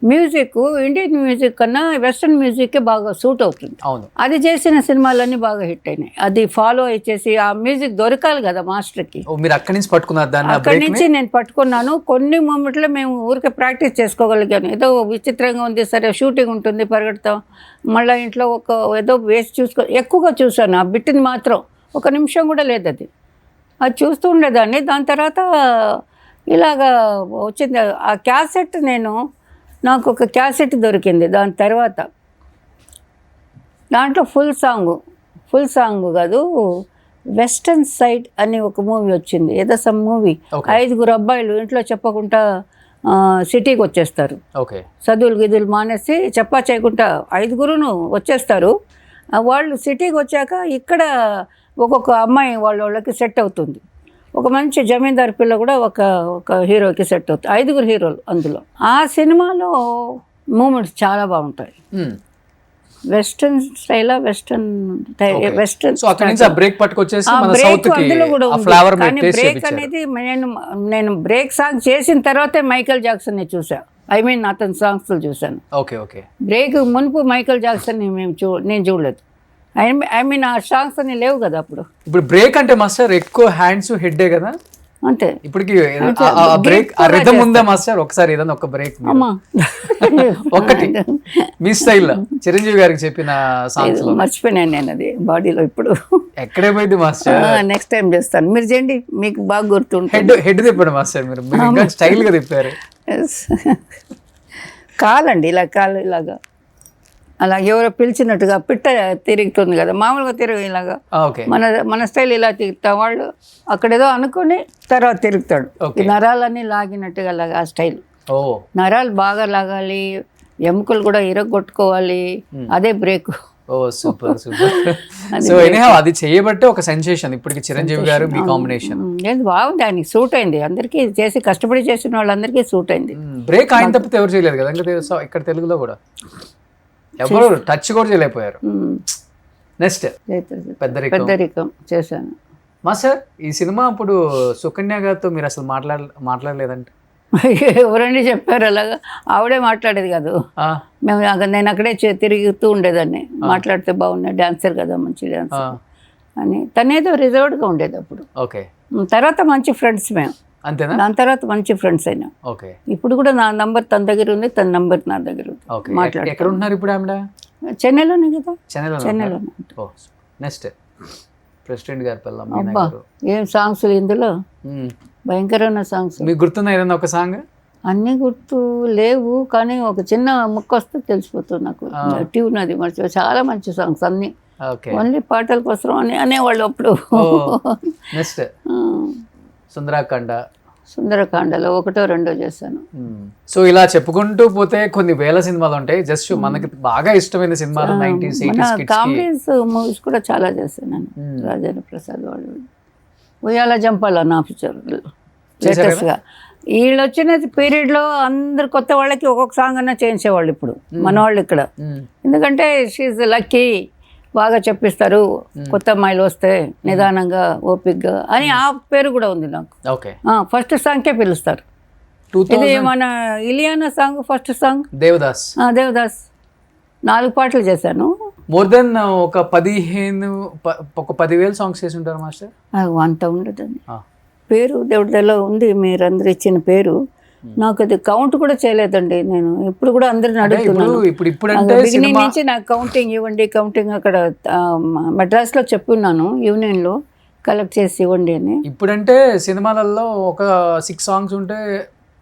మ్యూజిక్ ఇండియన్ మ్యూజిక్ కన్నా వెస్ట్రన్ మ్యూజిక్కే బాగా సూట్ అవుతుంది. అది చేసిన సినిమాలన్నీ బాగా హిట్ అయినాయి. అది ఫాలో అయ్యేసి ఆ మ్యూజిక్ దొరకాలి కదా మాస్టర్కి. అక్కడి నుంచి నేను పట్టుకున్నాను. కొన్ని మూమెంట్లో మేము ఊరికే ప్రాక్టీస్ చేసుకోగలిగాను. ఏదో విచిత్రంగా ఉంది, సరే షూటింగ్ ఉంటుంది, పరిగెడతాం, మళ్ళీ ఇంట్లో ఏదో వేసి ఎక్కువగా చూశాను. ఆ బిట్ని మాత్రం 1 నిమిషం కూడా లేదు. అది చూస్తూ ఉండేదాన్ని. దాని తర్వాత ఇలాగా వచ్చింది ఆ క్యాసెట్. నాకు ఒక క్యాసెట్ దొరికింది. దాని తర్వాత దాంట్లో ఫుల్ సాంగ్ కాదు, వెస్టర్న్ సైడ్ అని ఒక మూవీ వచ్చింది. ఏదో సమ్ మూవీ. 5 అబ్బాయిలు ఇంట్లో చెప్పకుండా సిటీకి వచ్చేస్తారు. చదువులు మానేసి చెప్పా చేయకుండా 5 వచ్చేస్తారు. వాళ్ళు సిటీకి వచ్చాక ఇక్కడ ఒక్కొక్క అమ్మాయి వాళ్ళకి సెట్ అవుతుంది. ఒక మంచి జమీందారు పిల్ల కూడా ఒక హీరోకి సెట్ అవుతుంది. 5 హీరోలు అందులో. ఆ సినిమాలో మూమెంట్స్ చాలా బాగుంటాయి. వెస్టర్న్ స్టైల్, వెస్టర్న్ బ్రేక్ అందులో కూడా ఉంది. కానీ బ్రేక్ అనేది నేను బ్రేక్ సాంగ్ చేసిన తర్వాతే మైకేల్ జాక్సన్ని చూసా. అతని సాంగ్స్ చూశాను. బ్రేక్ మునుపు మైకేల్ జాక్సన్ నేను చూడలేదు. ఆ సాంగ్స్ అన్ని లేవు కదా అప్పుడు. ఇప్పుడు బ్రేక్ అంటే మాస్టర్ ఎక్కువ హ్యాండ్స్ హెడ్డే కదా అంతే. ఇప్పటికి బ్రేక్ రిథమ్ ఉందా మాస్టర్? ఒకసారి ఏదైనా ఒక బ్రేక్ ఒకటి మీ స్టైల్ చిరంజీవి గారికి చెప్పిన సాంగ్స్ మర్చిపోయాను నేను. అది బాడీలో ఇప్పుడు ఎక్కడే పోయింది మాస్టర్. నెక్స్ట్ టైం చేస్తాను, మీరు చేయండి, మీకు బాగా గుర్తుంటుంది. హెడ్ తిప్పాడు మాస్టర్ మీరు స్టైల్ గా తిప్పారు. కాలండి ఇలాగా అలా ఎవరో పిలిచినట్టుగా పిట్ట తిరుగుతుంది కదా మామూలుగా ఇలాగా. మన స్టైల్ ఇలా తిరుగుతా, వాళ్ళు అక్కడేదో అనుకుని తర్వాత తిరుగుతాడు. ఈ నరాలన్నీ లాగినట్టుగా అలాగా ఆ స్టైల్. నరాలు బాగా లాగాలి, ఎముకలు కూడా ఇరగొట్టుకోవాలి, అదే బ్రేక్. సూపర్. సో అది చేయబట్టే ఒక సెన్సేషన్ ఇప్పటికి చిరంజీవి గారు మీ కాంబినేషన్. బాగుంది, ఆయనకి సూట్ అయింది. అందరికీ కష్టపడి చేసిన వాళ్ళందరికీ సూట్ అయింది. బ్రేక్ ఆయన తప్పితే ఎవరు చేయలేదు కదా ఇక్కడ తెలుగులో కూడా. ఎవరు టచ్ కూడా చేయలేకపోయారు. నెక్స్ట్ పెద్దరికం చేశాను. మాస్టర్ ఈ సినిమా అప్పుడు సుకన్య గారితో మీరు అసలు మాట్లాడలేదంటే? ఎవరండి చెప్పారు అలాగా? ఆవిడే మాట్లాడేది కాదు. ఆ, నేను అక్కడే తిరుగుతూ ఉండేదాన్ని. మాట్లాడితే బాగున్నాయి, డాన్సర్ కదా, మంచి డాన్సర్ అని. తనేదో రిజర్వ్డ్గా ఉండేది అప్పుడు. ఓకే. తర్వాత మంచి ఫ్రెండ్స్ మేము. అంతేనా? దాని తర్వాత మంచి ఫ్రెండ్స్ అయినా. ఓకే. ఇప్పుడు కూడా నా నంబర్ తన దగ్గర ఉంది, తన నంబర్ నా దగ్గర ఉంది. ఓకే. మాట్లాడు. ఎక్కడ ఉంటున్నారు ఇప్పుడు ఆవిడ? చెన్నైలోనే కదా. చెన్నైలో. ఓ, నెక్స్ట్ ప్రెసిడెంట్ గారి పిల్ల మీనా అబ్బా, గారు. ఏం సాంగ్స్ ఇందులో, భయంకరమైన సాంగ్స్. మీకు గుర్తుందా ఏదైనా ఒక సాంగ్? అన్నీ గుర్తు లేవు, కానీ ఒక చిన్న ముక్క వస్తే తెలిసిపోతుంది నాకు. ట్యూన్ అది మర్చిపో. చాలా మంచి సాంగ్స్ అన్నీ. ఓకే. ఓన్లీ పాటల కోసం అని అనేవాళ్ళు అప్పుడు. నెక్స్ట్ సుందరాకాండ. సుందరకాండలో 1, 2 చేశాను. సో ఇలా చెప్పుకుంటూ పోతే కొన్ని వేల సినిమాలు ఉంటాయి. జస్ట్ మనకి బాగా ఇష్టమైన సినిమాలు 90s 80s kids కి. కామెడీస్ మూవీస్ కూడా చాలా చేశాను నేను. రాజేంద్ర ప్రసాద్ వాళ్ళు ఉయ్యాల జంపాల నా పిక్చర్ లేటెస్ట్గా. వీళ్ళు వచ్చిన పీరియడ్లో అందరు కొత్త వాళ్ళకి ఒక్కొక్క సాంగ్ అన్నా చేయించేవాళ్ళు ఇప్పుడు మన వాళ్ళు ఇక్కడ. ఎందుకంటే షీఈ్ లక్కీ, బాగా చెప్పిస్తారు, కొత్త అమ్మాయిలు వస్తే నిదానంగా ఓపిక్గా అని ఆ పేరు కూడా ఉంది నాకు. ఓకే. ఫస్ట్ సాంగ్కే పిలుస్తారు. ఇది మన Ileana song, first song Devadas. Devadas 4 పాటలు చేశాను. మోర్ దెన్ ఒక 10,000 సాంగ్స్ చేసి ఉంటారు మాస్టర్. అంత ఉండదండి. పేరు దేవుడిలో ఉంది, మీరందరూ ఇచ్చిన పేరు. నాకు అది కౌంట్ కూడా చేయలేదండి. నేను ఇప్పుడు కూడా అందరిని అడుగుతున్నాను. బిగినింగ్ నుంచి నాకు కౌంటింగ్ ఇవ్వండి, కౌంటింగ్ అక్కడ మెడ్రాస్లో చెప్పున్నాను, యూనియన్లో కలెక్ట్ చేసి ఇవ్వండి అని. ఇప్పుడంటే సినిమాలలో ఒక 6 సాంగ్స్ ఉంటే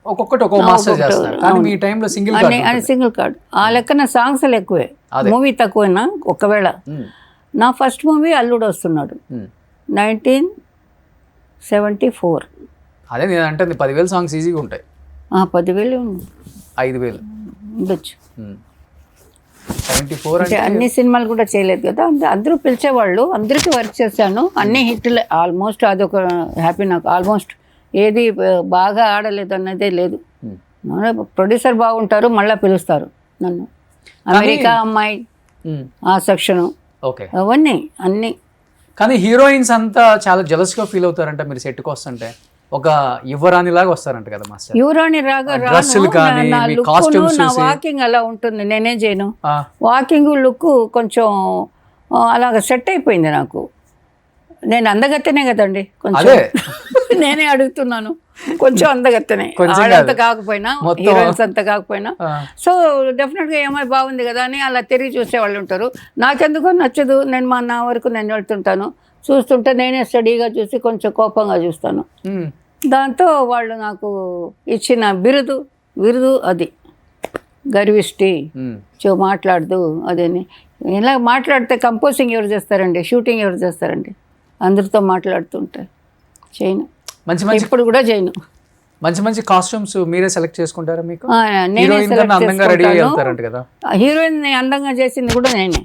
ఒక్కొక్కటి ఒక్కొక్క మాస్టర్ చేస్తారు. కానీ మీ టైంలో సింగిల్ కార్డ్. ఆ లెక్కన సాంగ్స్ ఎక్కువే, మూవీ తక్కువైనా. ఒకవేళ నా ఫస్ట్ మూవీ అల్లుడు వస్తున్నాడు 1974. అదే నేను అంటే 10,000 సాంగ్స్ ఈజీగా ఉంటాయి. 10,000 5,000 ఉండొచ్చు. 74 అంటే అన్ని సినిమాలు కూడా చేయలేదు కదా, అందరూ పిలిచేవాళ్ళు, అందరికీ వర్క్ చేశాను. అన్ని హిట్లు ఆల్మోస్ట్. అదొక హ్యాపీ నాకు. ఆల్మోస్ట్ ఏది బాగా ఆడలేదు అన్నదే లేదు. ప్రొడ్యూసర్ బాగుంటారు, మళ్ళీ పిలుస్తారు నన్ను. అమెరికా అమ్మాయి ఆ సెక్షను, ఓకే, అవన్నీ అన్నీ. కానీ హీరోయిన్స్ అంతా చాలా జెలస్గా ఫీల్ అవుతారంట మీరు సెట్కి వస్తుంటే. ఒక యువరాణి లాగా వస్తారంట కదా మాస్టర్. యువరాణి రాగా నా వాకింగ్ అలా ఉంటుంది. నేనేం చేయను, వాకింగ్ లుక్ కొంచెం అలాగ సెట్ అయిపోయింది నాకు. నేను అందగత్తెనే కదండి కొంచెం. నేనే అడుగుతున్నాను, కొంచెం అందగత్తెనే, అంత కాకపోయినా, హీరోయిన్స్ అంత కాకపోయినా. సో డెఫినెట్గా ఏమైనా బాగుంది కదా అని అలా తిరిగి చూసే వాళ్ళు ఉంటారు. నాకెందుకో నచ్చదు. నేను నా వరకు నేను వెళ్తుంటాను, చూస్తుంటే నేనే స్టడీగా చూసి కొంచెం కోపంగా చూస్తాను. దాంతో వాళ్ళు నాకు ఇచ్చిన బిరుదు అది గర్విష్టి, మాట్లాడదు అదేని. ఇలా మాట్లాడితే కంపోజింగ్ ఎవరు చేస్తారండి, షూటింగ్ ఎవరు చేస్తారండి? అందరితో మాట్లాడుతుంటే చేయను. ఇప్పుడు కూడా చేయను. మంచి కాస్ట్యూమ్స్ మీరే సెలెక్ట్ చేసుకుంటారా? మీకు హీరోయిన్ అందంగా చేసింది కూడా నేనే.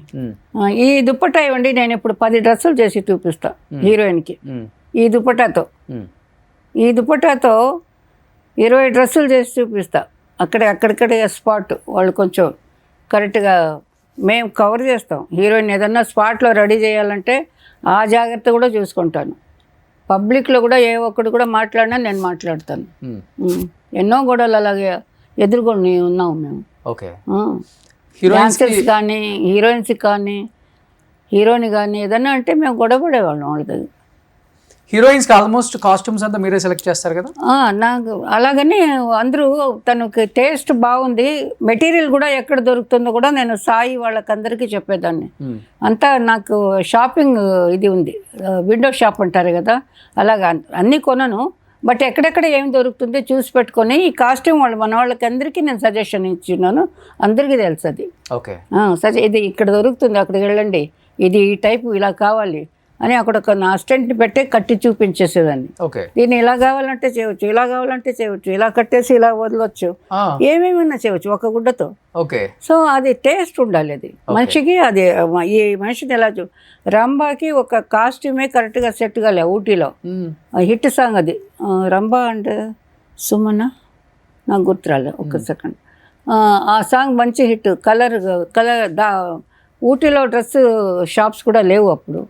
ఈ దుప్పటా ఇవ్వండి, నేను ఇప్పుడు 10 డ్రెస్సులు చేసి చూపిస్తా హీరోయిన్కి. ఈ దుప్పటాతో 20 డ్రెస్సులు చేసి చూపిస్తా. అక్కడికక్కడే స్పాట్ వాళ్ళు కొంచెం కరెక్ట్గా మేము కవర్ చేస్తాం. హీరోయిన్ ఏదన్నా స్పాట్లో రెడీ చేయాలంటే ఆ జాగ్రత్త కూడా చూసుకుంటాను. పబ్లిక్లో కూడా ఏ ఒక్కడు కూడా మాట్లాడినా నేను మాట్లాడతాను. ఎన్నో గొడవలు అలాగే ఎదుర్కొని ఉన్నాము మేము. ఓకే. డాన్సర్స్ కానీ, హీరోయిన్స్ కానీ, హీరోయిన్ కానీ ఏదన్నా అంటే మేము గొడవ పడేవాళ్ళం వాళ్ళ దగ్గర. హీరోయిన్స్కి ఆల్మోస్ట్ కాస్ట్యూమ్స్ అంతా మీరే సెలెక్ట్ చేస్తారు కదా? నాకు అలాగని అందరూ తనకి టేస్ట్ బాగుంది, మెటీరియల్ కూడా ఎక్కడ దొరుకుతుందో కూడా నేను సాయి వాళ్ళకందరికీ చెప్పేదాన్ని. అంతా నాకు షాపింగ్ ఇది ఉంది, విండో షాప్ అంటారు కదా, అలాగా అన్నీ కొనను. బట్ ఎక్కడెక్కడ ఏం దొరుకుతుందో చూసి పెట్టుకొని ఈ కాస్ట్యూమ్ మన వాళ్ళకి అందరికీ నేను సజెషన్ ఇచ్చిన్నాను. అందరికీ తెలుసు అది. ఓకే, ఇది ఇక్కడ దొరుకుతుంది, అక్కడికి వెళ్ళండి, ఇది ఈ టైపు ఇలా కావాలి అని అక్కడ ఒక అసిస్టెంట్ని పెట్టి కట్టి చూపించేసేదాన్ని. దీన్ని ఇలా కావాలంటే చేయవచ్చు, ఇలా కావాలంటే చేయవచ్చు, ఇలా కట్టేసి ఇలా వదలవచ్చు, ఏమేమైనా చేయవచ్చు ఒక గుడ్డతో. సో అది టేస్ట్ ఉండాలి, అది మనిషికి. అది ఈ మనిషిని ఎలా రంభాకి ఒక కాస్ట్యూమే కరెక్ట్గా సెట్ కాలే. ఊటీలో హిట్ సాంగ్ అది, రంభా అండ్ సుమన, నాకు గుర్తురాలే, ఒక్క సెకండ్. ఆ సాంగ్ మంచి హిట్. కలర్ ఊటీలో డ్రెస్ షాప్స్ కూడా లేవు అప్పుడు.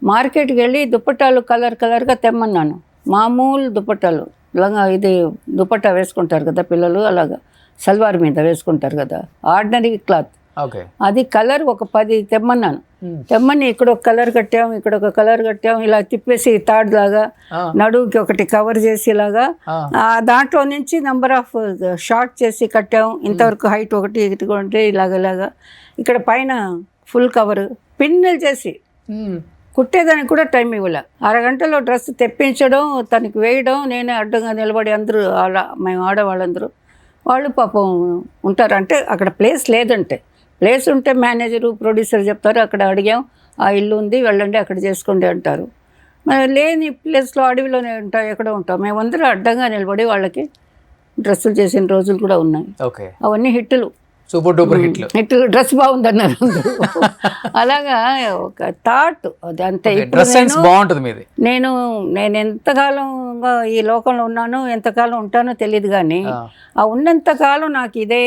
మార్కెట్కి వెళ్ళి దుప్పటాలు కలర్గా తెమ్మన్నాను. మామూలు దుప్పటాలు లంగా ఇది దుపట్టా వేసుకుంటారు కదా పిల్లలు, అలాగా సల్వార్ మీద వేసుకుంటారు కదా, ఆర్డినరీ క్లాత్. ఓకే. అది కలర్ ఒక 10 తెమ్మన్నాను. తెమ్మని ఇక్కడ ఒక కలర్ కట్టాం, ఇక్కడ ఒక కలర్ కట్టాం, ఇలా తిప్పేసి తాడు లాగా నడువుకి ఒకటి కవర్ చేసి ఇలాగా దాంట్లో నుంచి నెంబర్ ఆఫ్ షార్ట్ చేసి కట్టాం. ఇంతవరకు హైట్ ఒకటి ఇటుకుంటే ఇలాగా ఇక్కడ పైన ఫుల్ కవర్ పిన్నెలు చేసి కుట్టేదానికి కూడా టైం ఇవ్వలే. అరగంటలో డ్రెస్ తెప్పించడం, తనకి వేయడం, నేనే అడ్డంగా నిలబడి అందరూ అలా మేము ఆడవాళ్ళందరూ వాళ్ళు పాపం ఉంటారు. అంటే అక్కడ ప్లేస్ లేదంటే, ప్లేస్ ఉంటే మేనేజరు ప్రొడ్యూసర్ చెప్తారు అక్కడ అడిగాం ఆ ఇల్లు ఉంది వెళ్ళండి అక్కడ చేసుకోండి అంటారు. మరి లేని ప్లేస్లో అడవిలోనే ఉంటాం, ఎక్కడ ఉంటాం. మేమందరం అడ్డంగా నిలబడి వాళ్ళకి డ్రెస్సులు చేసిన రోజులు కూడా ఉన్నాయి. ఓకే. అవన్నీ హిట్టులు, సూపర్ డూపర్ హిట్లు. డ్రెస్ బాగుందన్నారు అందరూ. అలాగా ఒక థాట్ అది అంతే. డ్రెస్ సెన్స్ బాగుంటుంది మీది. నేను ఎంతకాలంగా ఈ లోకంలో ఉన్నానో ఎంతకాలం ఉంటానో తెలియదు, కానీ ఆ ఉన్నంతకాలం నాకు ఇదే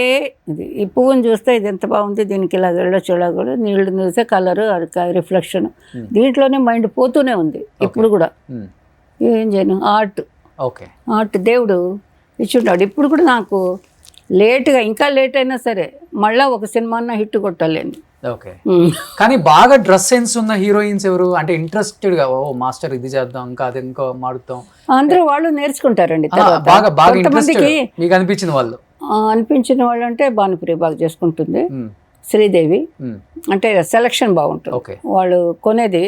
ఇది. ఈ పువ్వుని చూస్తే ఇది ఎంత బాగుంది, దీనికి ఇలా వెళ్ళొచ్చు, ఇలా కూడా నీళ్ళు చూస్తే కలరు రిఫ్లెక్షన్, దీంట్లోనే మైండ్ పోతూనే ఉంది ఇప్పుడు కూడా. ఏం చేయను, ఆర్ట్ దేవుడు ఇచ్చుంటాడు. ఇప్పుడు కూడా నాకు లేట్గా, ఇంకా లేట్ అయినా సరే మళ్ళీ ఒక సినిమా హిట్ కొట్టాలని. ఓకే. కానీ బాగా డ్రెస్ సెన్స్ ఉన్న హీరోయిన్స్ ఎవరు అంటే ఇంట్రెస్టెడ్ గా, ఓ మాస్టర్ ఇది చేద్దాం, ఇంకా అది ఇంకో మారుతాం, అందరూ వాళ్ళు నేర్చుకుంటారండి. బాగా బాగా కొంతమందికి మీకు అనిపించిన వాళ్ళు అంటే భానుప్రియ బాగా చేసుకుంటుంది, శ్రీదేవి అంటే సెలక్షన్ బాగుంటుంది. వాళ్ళు కొనేది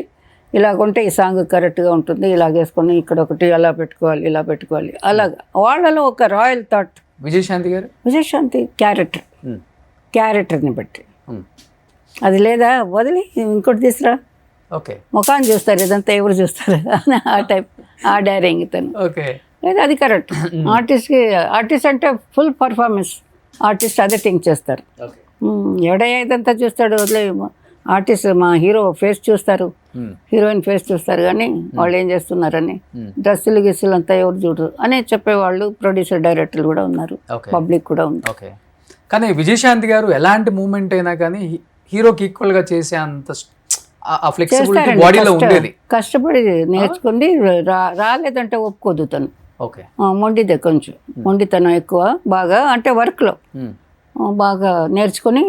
ఇలా కొంటే ఈ సాంగ్ కరెక్ట్గా ఉంటుంది, ఇలాగేసుకొని ఇక్కడ ఒకటి అలా పెట్టుకోవాలి, ఇలా పెట్టుకోవాలి, అలాగా వాళ్ళలో ఒక రాయల్ థాట్. విజయశాంతి క్యారెక్టర్ని బట్టి అది లేదా వదిలి ఇంకోటి తీసురా, ముఖాన్ని చూస్తారు, ఇదంతా ఎవరు చూస్తారు ఆ టైప్, ఆ డైరింగ్ తను. లేదా అది కరెక్ట్. ఆర్టిస్ట్ అంటే ఫుల్ పర్ఫార్మెన్స్ ఆర్టిస్ట్ అదే థింక్ చేస్తారు. ఎవడైనా ఇదంతా చూస్తాడు, వదిలే ఆర్టిస్ట్ మా హీరో ఫేస్ చూస్తారు, హీరోయిన్ ఫేస్ చూస్తారు, కానీ వాళ్ళు ఏం చేస్తున్నారని డ్రెస్సులు గిస్సులు అంతా ఎవరు చూడరు అని చెప్పేవాళ్ళు ప్రొడ్యూసర్ డైరెక్టర్లు కూడా ఉన్నారు, పబ్లిక్ కూడా ఉంది. కానీ విజయశాంతి గారు ఎలాంటి మూమెంట్ అయినా కానీ హీరోకి ఈక్వల్ గా చేసే అంత ఫ్లెక్సిబిలిటీ బాడీలో ఉండేది. కష్టపడి నేర్చుకుంది, రాలేదంటే ఒప్పుకోదు తను. మొండిదే, కొంచెం మొండితనం ఎక్కువ బాగా, అంటే వర్క్లో బాగా నేర్చుకుని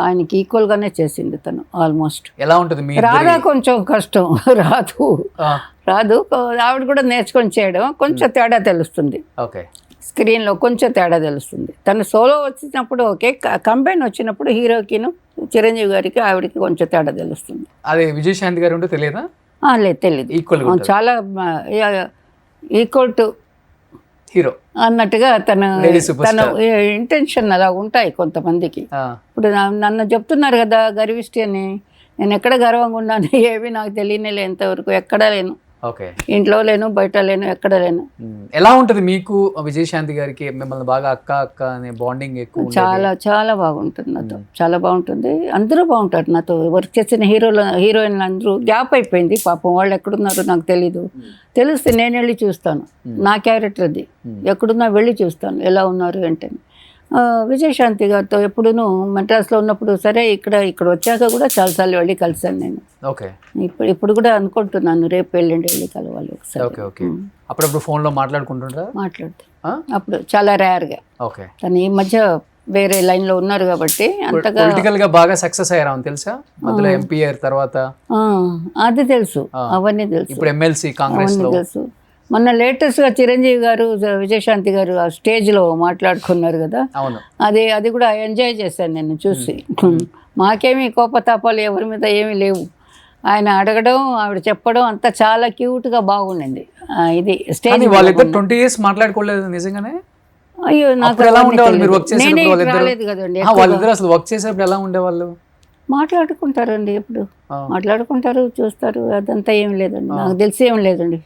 ఆయనకి ఈక్వల్ గానే చేసింది తను ఆల్మోస్ట్. ఎలా ఉంటుంది రాదా కొంచెం కష్టం, రాదు ఆవిడ కూడా నేర్చుకొని చేయడం కొంచెం తేడా తెలుస్తుంది, స్క్రీన్లో కొంచెం తేడా తెలుస్తుంది. తను సోలో వచ్చినప్పుడు ఓకే, కంబైన్ వచ్చినప్పుడు హీరోకిను చిరంజీవి గారికి ఆవిడకి కొంచెం తేడా తెలుస్తుంది. అదే విజయశాంతి గారు ఉంటే తెలియదా? లేదు, తెలియదు. చాలా ఈక్వల్ టు హీరో అన్నట్టుగా తన ఇంటెన్షన్ అలా ఉంటాయి కొంతమందికి. ఇప్పుడు నన్ను చెప్తున్నారు కదా గర్విష్టి అని, నేను ఎక్కడ గర్వంగా ఉన్నాను ఏవి నాకు తెలియనిలే ఇంతవరకు, ఎక్కడా లేను, ఇంట్లో లేను, బయట లేను, ఎక్కడ లేను. ఎలా ఉంటుంది మీకు విజయశాంతి గారికి మిమ్మల్ని బాగా అక్క అనే బాండింగ్ ఎక్కువ? చాలా చాలా బాగుంటుంది నాతో, చాలా బాగుంటుంది. అందరూ బాగుంటారు నాతో. వర్క్ చేసిన హీరోయిన్లు అందరూ గ్యాప్ అయిపోయింది పాపం, వాళ్ళు ఎక్కడున్నారో నాకు తెలీదు. తెలిస్తే నేను వెళ్ళి చూస్తాను, నా క్యారెక్టర్ అది, ఎక్కడున్నా వెళ్ళి చూస్తాను ఎలా ఉన్నారు అంటే. విజయశాంతి గారితో ఎప్పుడూ మెడ్రాస్లో ఉన్నప్పుడు సరే, ఇక్కడ వచ్చాక కూడా చాలాసార్లు వెళ్ళి కలిసాను నేను. ఇప్పుడు కూడా అనుకుంటున్నాను రేపు వెళ్ళండి వెళ్ళి కలవాలి ఒకసారి. అప్పుడప్పుడు ఫోన్లో మాట్లాడుతుంటా, అప్పుడు చాలా రేర్గా. తను ఈ మధ్య వేరే లైన్ లో ఉన్నారు కాబట్టి అంతగా పొలిటికల్ గా బాగా సక్సెస్ అయ్యారు తెలుసా, మధ్యలో ఎంపీ అయ్యారు తర్వాత. అది తెలుసు, అవన్నీ తెలుసు. ఇప్పుడు ఎమ్మెల్సీ కాంగ్రెస్ లో తెలుసు. మొన్న లేటెస్ట్ గా చిరంజీవి గారు విజయశాంతి గారు ఆ స్టేజ్ లో మాట్లాడుకున్నారు కదా, అది కూడా ఎంజాయ్ చేశాను నేను చూసి. మాకేమీ కోపతాపాలు ఎవరి మీద ఏమీ లేవు. ఆయన అడగడం, ఆవిడ చెప్పడం అంతా చాలా క్యూట్ గా బాగుండింది. ఇది స్టేజ్. వాళ్ళిద్దరు 20 years మాట్లాడుకోలేదు నిజంగానే. అయ్యో నాకు రాలేదు కదండి. వాళ్ళిద్దరు అసలు వర్క్ చేసేప్పుడు ఎలా ఉండేవాళ్ళు? మాట్లాడుకుంటారండి, ఎప్పుడు మాట్లాడుకుంటారు, చూస్తారు, అదంతా ఏం లేదండి. నాకు తెలిసి ఏం లేదండి,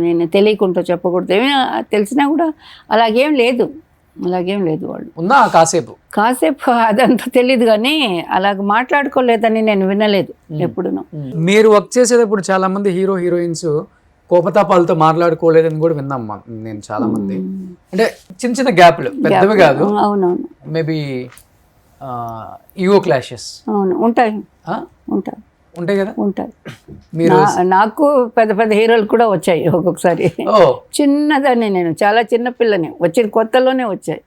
నేను తెలియకుండా చెప్పకూడదు. ఏమి తెలిసినా కూడా అలాగేం లేదు వాళ్ళు. ఉన్నా కాసేపు అదంతా తెలియదు, కానీ అలాగ మాట్లాడుకోలేదని నేను వినలేదు ఎప్పుడు. మీరు వర్క్ చేసేటప్పుడు చాలా మంది హీరోయిన్స్ కోపతాపాలతో మాట్లాడుకోలేదని కూడా విన్నామ్మా నేను చాలా మంది. అంటే చిన్న చిన్న గ్యాప్లు, పెద్దవి కాదు. అవునవును, మేబీ ఈగో క్లాషెస్ ఉంటాయి. ఉంటాయి కదా. ఉంటాయి. మీరు నాకు పెద్ద పెద్ద హీరోలు కూడా వచ్చాయి ఒక్కొక్కసారి. ఓ చిన్నదాన్ని, నేను చాలా చిన్న పిల్లని, వచ్చిన కొత్తలోనే వచ్చాయి.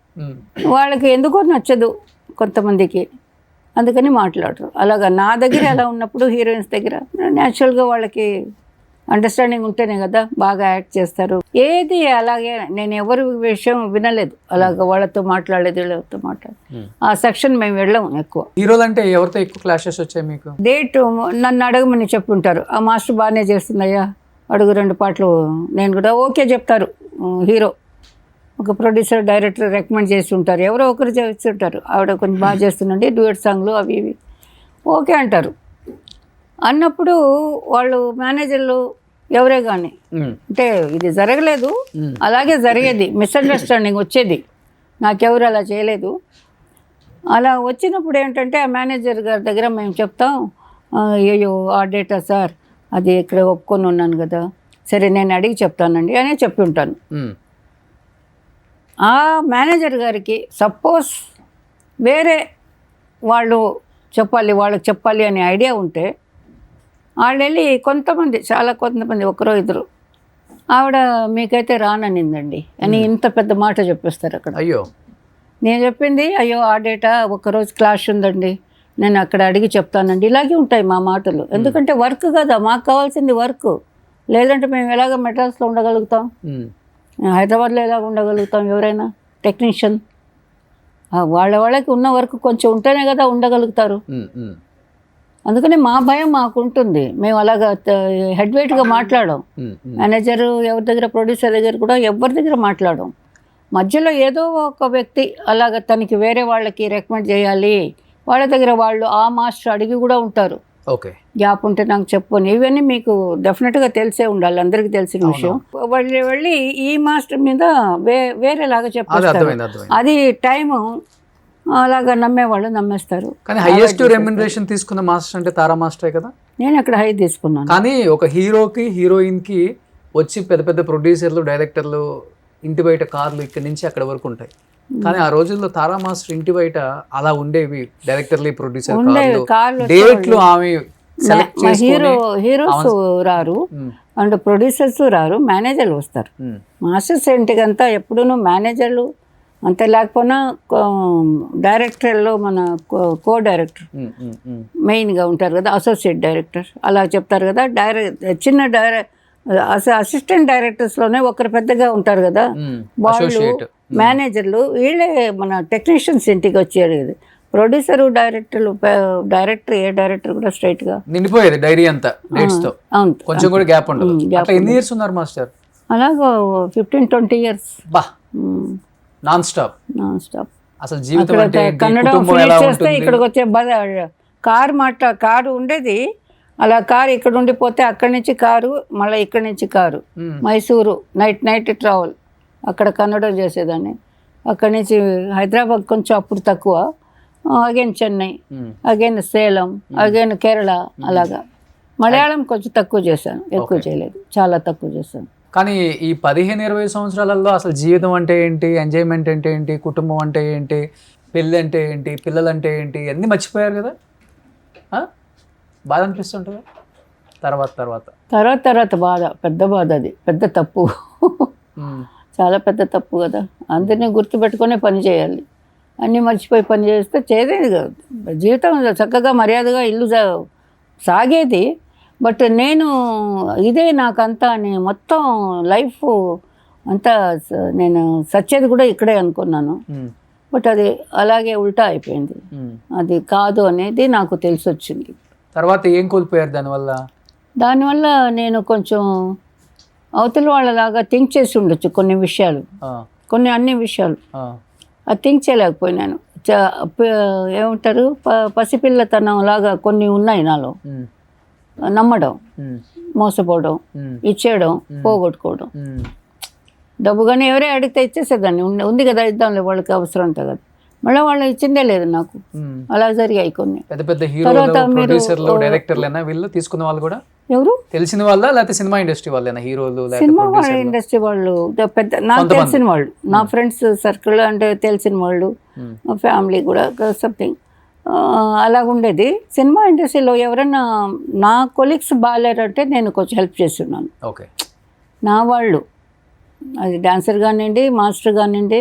వాళ్ళకి ఎందుకో నచ్చదు కొంతమందికి, అందుకని మాట్లాడరు. అలాగా నా దగ్గర అలా ఉన్నప్పుడు హీరోయిన్స్ దగ్గర న్యాచురల్గా వాళ్ళకి అండర్స్టాండింగ్ ఉంటేనే కదా బాగా యాక్ట్ చేస్తారు. ఏది అలాగే నేను ఎవరి విషయం వినలేదు, అలాగ వాళ్ళతో మాట్లాడలేదు, వీళ్ళతో మాట్లాడలేదు. ఆ సెక్షన్ మేము వెళ్ళాము ఎక్కువ. హీరోలు అంటే ఎవరితో ఎక్కువ క్లాషెస్ వచ్చాయి మీకు? డేట్ నన్ను అడగమని చెప్పుంటారు, ఆ మాస్టర్ బాగానే చేస్తుందయ్యా అడుగు 2 పాటలు, నేను కూడా ఓకే చెప్తారు. హీరో ఒక ప్రొడ్యూసర్ డైరెక్టర్ రికమెండ్ చేసి ఉంటారు, ఎవరో ఒకరు చేస్తుంటారు, ఆవిడ కొంచెం బాగా చేస్తుందండి డ్యూయట్ సాంగ్లు అవి ఇవి, ఓకే అంటారు. అన్నప్పుడు వాళ్ళు మేనేజర్లు ఎవరే కానీ, అంటే ఇది జరగలేదు, అలాగే జరిగేది, మిస్అండర్స్టాండింగ్ వచ్చేది, నాకెవరు అలా చేయలేదు. అలా వచ్చినప్పుడు ఏంటంటే ఆ మేనేజర్ గారి దగ్గర మేము చెప్తాం, అయ్యో ఆ డేటా సార్ అది ఇక్కడ ఒప్పుకొని ఉన్నాను కదా, సరే నేను అడిగి చెప్తానండి అనే చెప్పి ఉంటాను. ఆ మేనేజర్ గారికి సపోజ్ వేరే వాళ్ళు వాళ్ళకి చెప్పాలి అనే ఐడియా ఉంటే వాళ్ళు వెళ్ళి కొంతమంది ఒకరో ఇద్దరు ఆవిడ మీకైతే రాననిందండి అని ఇంత పెద్ద మాట చెప్పేస్తారు అక్కడ. అయ్యో, నేను చెప్పింది అయ్యో ఆ డేటా ఒకరోజు క్లాష్ ఉందండి, నేను అక్కడ అడిగి చెప్తానండి. ఇలాగే ఉంటాయి మా మాటలు, ఎందుకంటే వర్క్ కదా, మాకు కావాల్సింది వర్క్. లేదంటే మేము ఎలాగ మెడ్రాస్లో ఉండగలుగుతాం, హైదరాబాద్లో ఎలాగ ఉండగలుగుతాం? ఎవరైనా టెక్నీషియన్ వాళ్ళకి ఉన్న వర్క్ కొంచెం ఉంటేనే కదా ఉండగలుగుతారు. అందుకని మా భయం మాకు ఉంటుంది, మేము అలాగా హెడ్ వెయిట్గా మాట్లాడాం. మేనేజర్ ఎవరి దగ్గర, ప్రొడ్యూసర్ దగ్గర కూడా ఎవరి దగ్గర మాట్లాడాం. మధ్యలో ఏదో ఒక వ్యక్తి అలాగ తనకి వేరే వాళ్ళకి రికమెండ్ చేయాలి, వాళ్ళ దగ్గర వాళ్ళు ఆ మాస్టర్ అడిగి కూడా ఉంటారు. ఓకే, గ్యాప్ ఉంటే నాకు చెప్పని, ఇవన్నీ మీకు డెఫినెట్గా తెలిసే ఉండాలి, అందరికీ తెలిసిన విషయం. వాళ్ళు వెళ్ళి ఈ మాస్టర్ మీద వేరేలాగా చెప్పేస్తారు, అది టైము అలాగా నమ్మేస్తారు. కానీ హైయెస్ట్ రెమ్యునరేషన్ తీసుకున్న మాస్టర్ అంటే తారా మాస్టరే కదా. నేను అక్కడ హై తీసుకున్నాను. కానీ ఒక హీరోకి హీరోయిన్కి వచ్చి పెద్ద పెద్ద ప్రొడ్యూసర్లు డైరెక్టర్లు ఇంటి బయట కార్లు ఇక్కడి నుంచి అక్కడ వరకు ఉంటాయి. కానీ ఆ రోజుల్లో తారా మాస్టర్ ఇంటి బయట అలా ఉండేవి, డైరెక్టర్లు ప్రొడ్యూసర్ డేట్లు ఆమె హీరోస్ రారు అండ్ ప్రొడ్యూసర్స్ రారు, మేనేజర్లు వస్తారు. మాస్టర్స్ ఇంటికంతా ఎప్పుడూ మేనేజర్లు అంతే, లేకపోయినా డైరెక్టర్లో మన కో డైరెక్టర్ మెయిన్గా ఉంటారు కదా, అసోసియేట్ డైరెక్టర్ అలా చెప్తారు కదా. చిన్న అసిస్టెంట్ డైరెక్టర్స్లోనే ఒకరు పెద్దగా ఉంటారు కదా, వాళ్ళు మేనేజర్లు, వీళ్ళే మన టెక్నీషియన్స్ ఇంటికి వచ్చేది. ప్రొడ్యూసర్ డైరెక్టర్ ఏ డైరెక్టర్ కూడా స్ట్రైట్ గా నిండిపోయేది డైరీ అంతా డేట్స్ తో, కొంచెం కూడా గ్యాప్ ఉండదు. ఎన్ని ఇయర్స్ ఉన్నారు మాస్టర్? అలాగా 15-20 years నాన్ స్టాప్. అసలు జీవితం అంటే కన్నడ చేస్తే ఇక్కడికి వచ్చే కారు ఉండేది, అలా కారు ఇక్కడ ఉండిపోతే అక్కడి నుంచి కారు, మళ్ళీ ఇక్కడి నుంచి కారు, మైసూరు నైట్ ట్రావెల్, అక్కడ కన్నడ చేసేదాన్ని. అక్కడి నుంచి హైదరాబాద్ కొంచెం అప్పుడు తక్కువ, again Chennai, again Salem, again Kerala, అలాగా. మలయాళం కొంచెం తక్కువ చేశాను, ఎక్కువ చేయలేదు, చాలా తక్కువ చేశాను. కానీ ఈ 15-20 సంవత్సరాలలో అసలు జీవితం అంటే ఏంటి, ఎంజాయ్మెంట్ అంటే ఏంటి, కుటుంబం అంటే ఏంటి, పెళ్ళి అంటే ఏంటి, పిల్లలు అంటే ఏంటి, అన్నీ మర్చిపోయారు కదా. బాధ అనిపిస్తుంటుందా తర్వాత బాధ, పెద్ద బాధ, అది పెద్ద తప్పు, చాలా పెద్ద తప్పు కదా. అందరినీ గుర్తుపెట్టుకునే పని చేయాలి, అన్నీ మర్చిపోయి పని చేస్తే చేసేది కాదు. జీవితం చక్కగా మర్యాదగా ఇల్లు సాగేది. బట్ నేను ఇదే నాకంతా అని మొత్తం లైఫ్ అంతా నేను సచ్చేది కూడా ఇక్కడే అనుకున్నాను. బట్ అది అలాగే ఉల్టా అయిపోయింది, అది కాదు అనేది నాకు తెలిసి వచ్చింది. తర్వాత ఏం కోల్పోయారు దానివల్ల? నేను కొంచెం అవతల వాళ్ళలాగా థింక్ చేసి ఉండొచ్చు కొన్ని విషయాలు, అన్ని విషయాలు అది థింక్ చేయలేకపోయినాను. ఏమంటారు, పసిపిల్లతనం లాగా కొన్ని ఉన్నాయి నాలో. నమ్మడం, మోసపోవడం, ఇచ్చేయడం, పోగొట్టుకోవడం. డబ్బు కానీ ఎవరే అడిగితే ఇచ్చేసేదాన్ని, ఉంది కదా ఇద్దాంలే వాళ్ళకి అవసరం ఉంటుంది కదా, మళ్ళీ వాళ్ళు ఇచ్చిందే లేదు నాకు. అలా జరిగాయి కొన్ని. తర్వాత వీళ్ళు తీసుకున్న వాళ్ళు కూడా ఎవరు తెలిసిన వాళ్ళ, లేకపోతే సినిమా ఇండస్ట్రీ వాళ్ళేనా హీరోలు? సినిమా ఇండస్ట్రీ వాళ్ళు పెద్ద నాకు తెలిసిన వాళ్ళు, నా ఫ్రెండ్స్ సర్కిల్ అంటే తెలిసిన వాళ్ళు, ఫ్యామిలీ కూడా సంథింగ్ అలాగుండేది. సినిమా ఇండస్ట్రీలో ఎవరైనా నా కొలీగ్స్ బాగాలేరంటే నేను కొంచెం హెల్ప్ చేస్తున్నాను. ఓకే, నా వాళ్ళు అది డాన్సర్ కానివ్వండి, మాస్టర్ కానివ్వండి,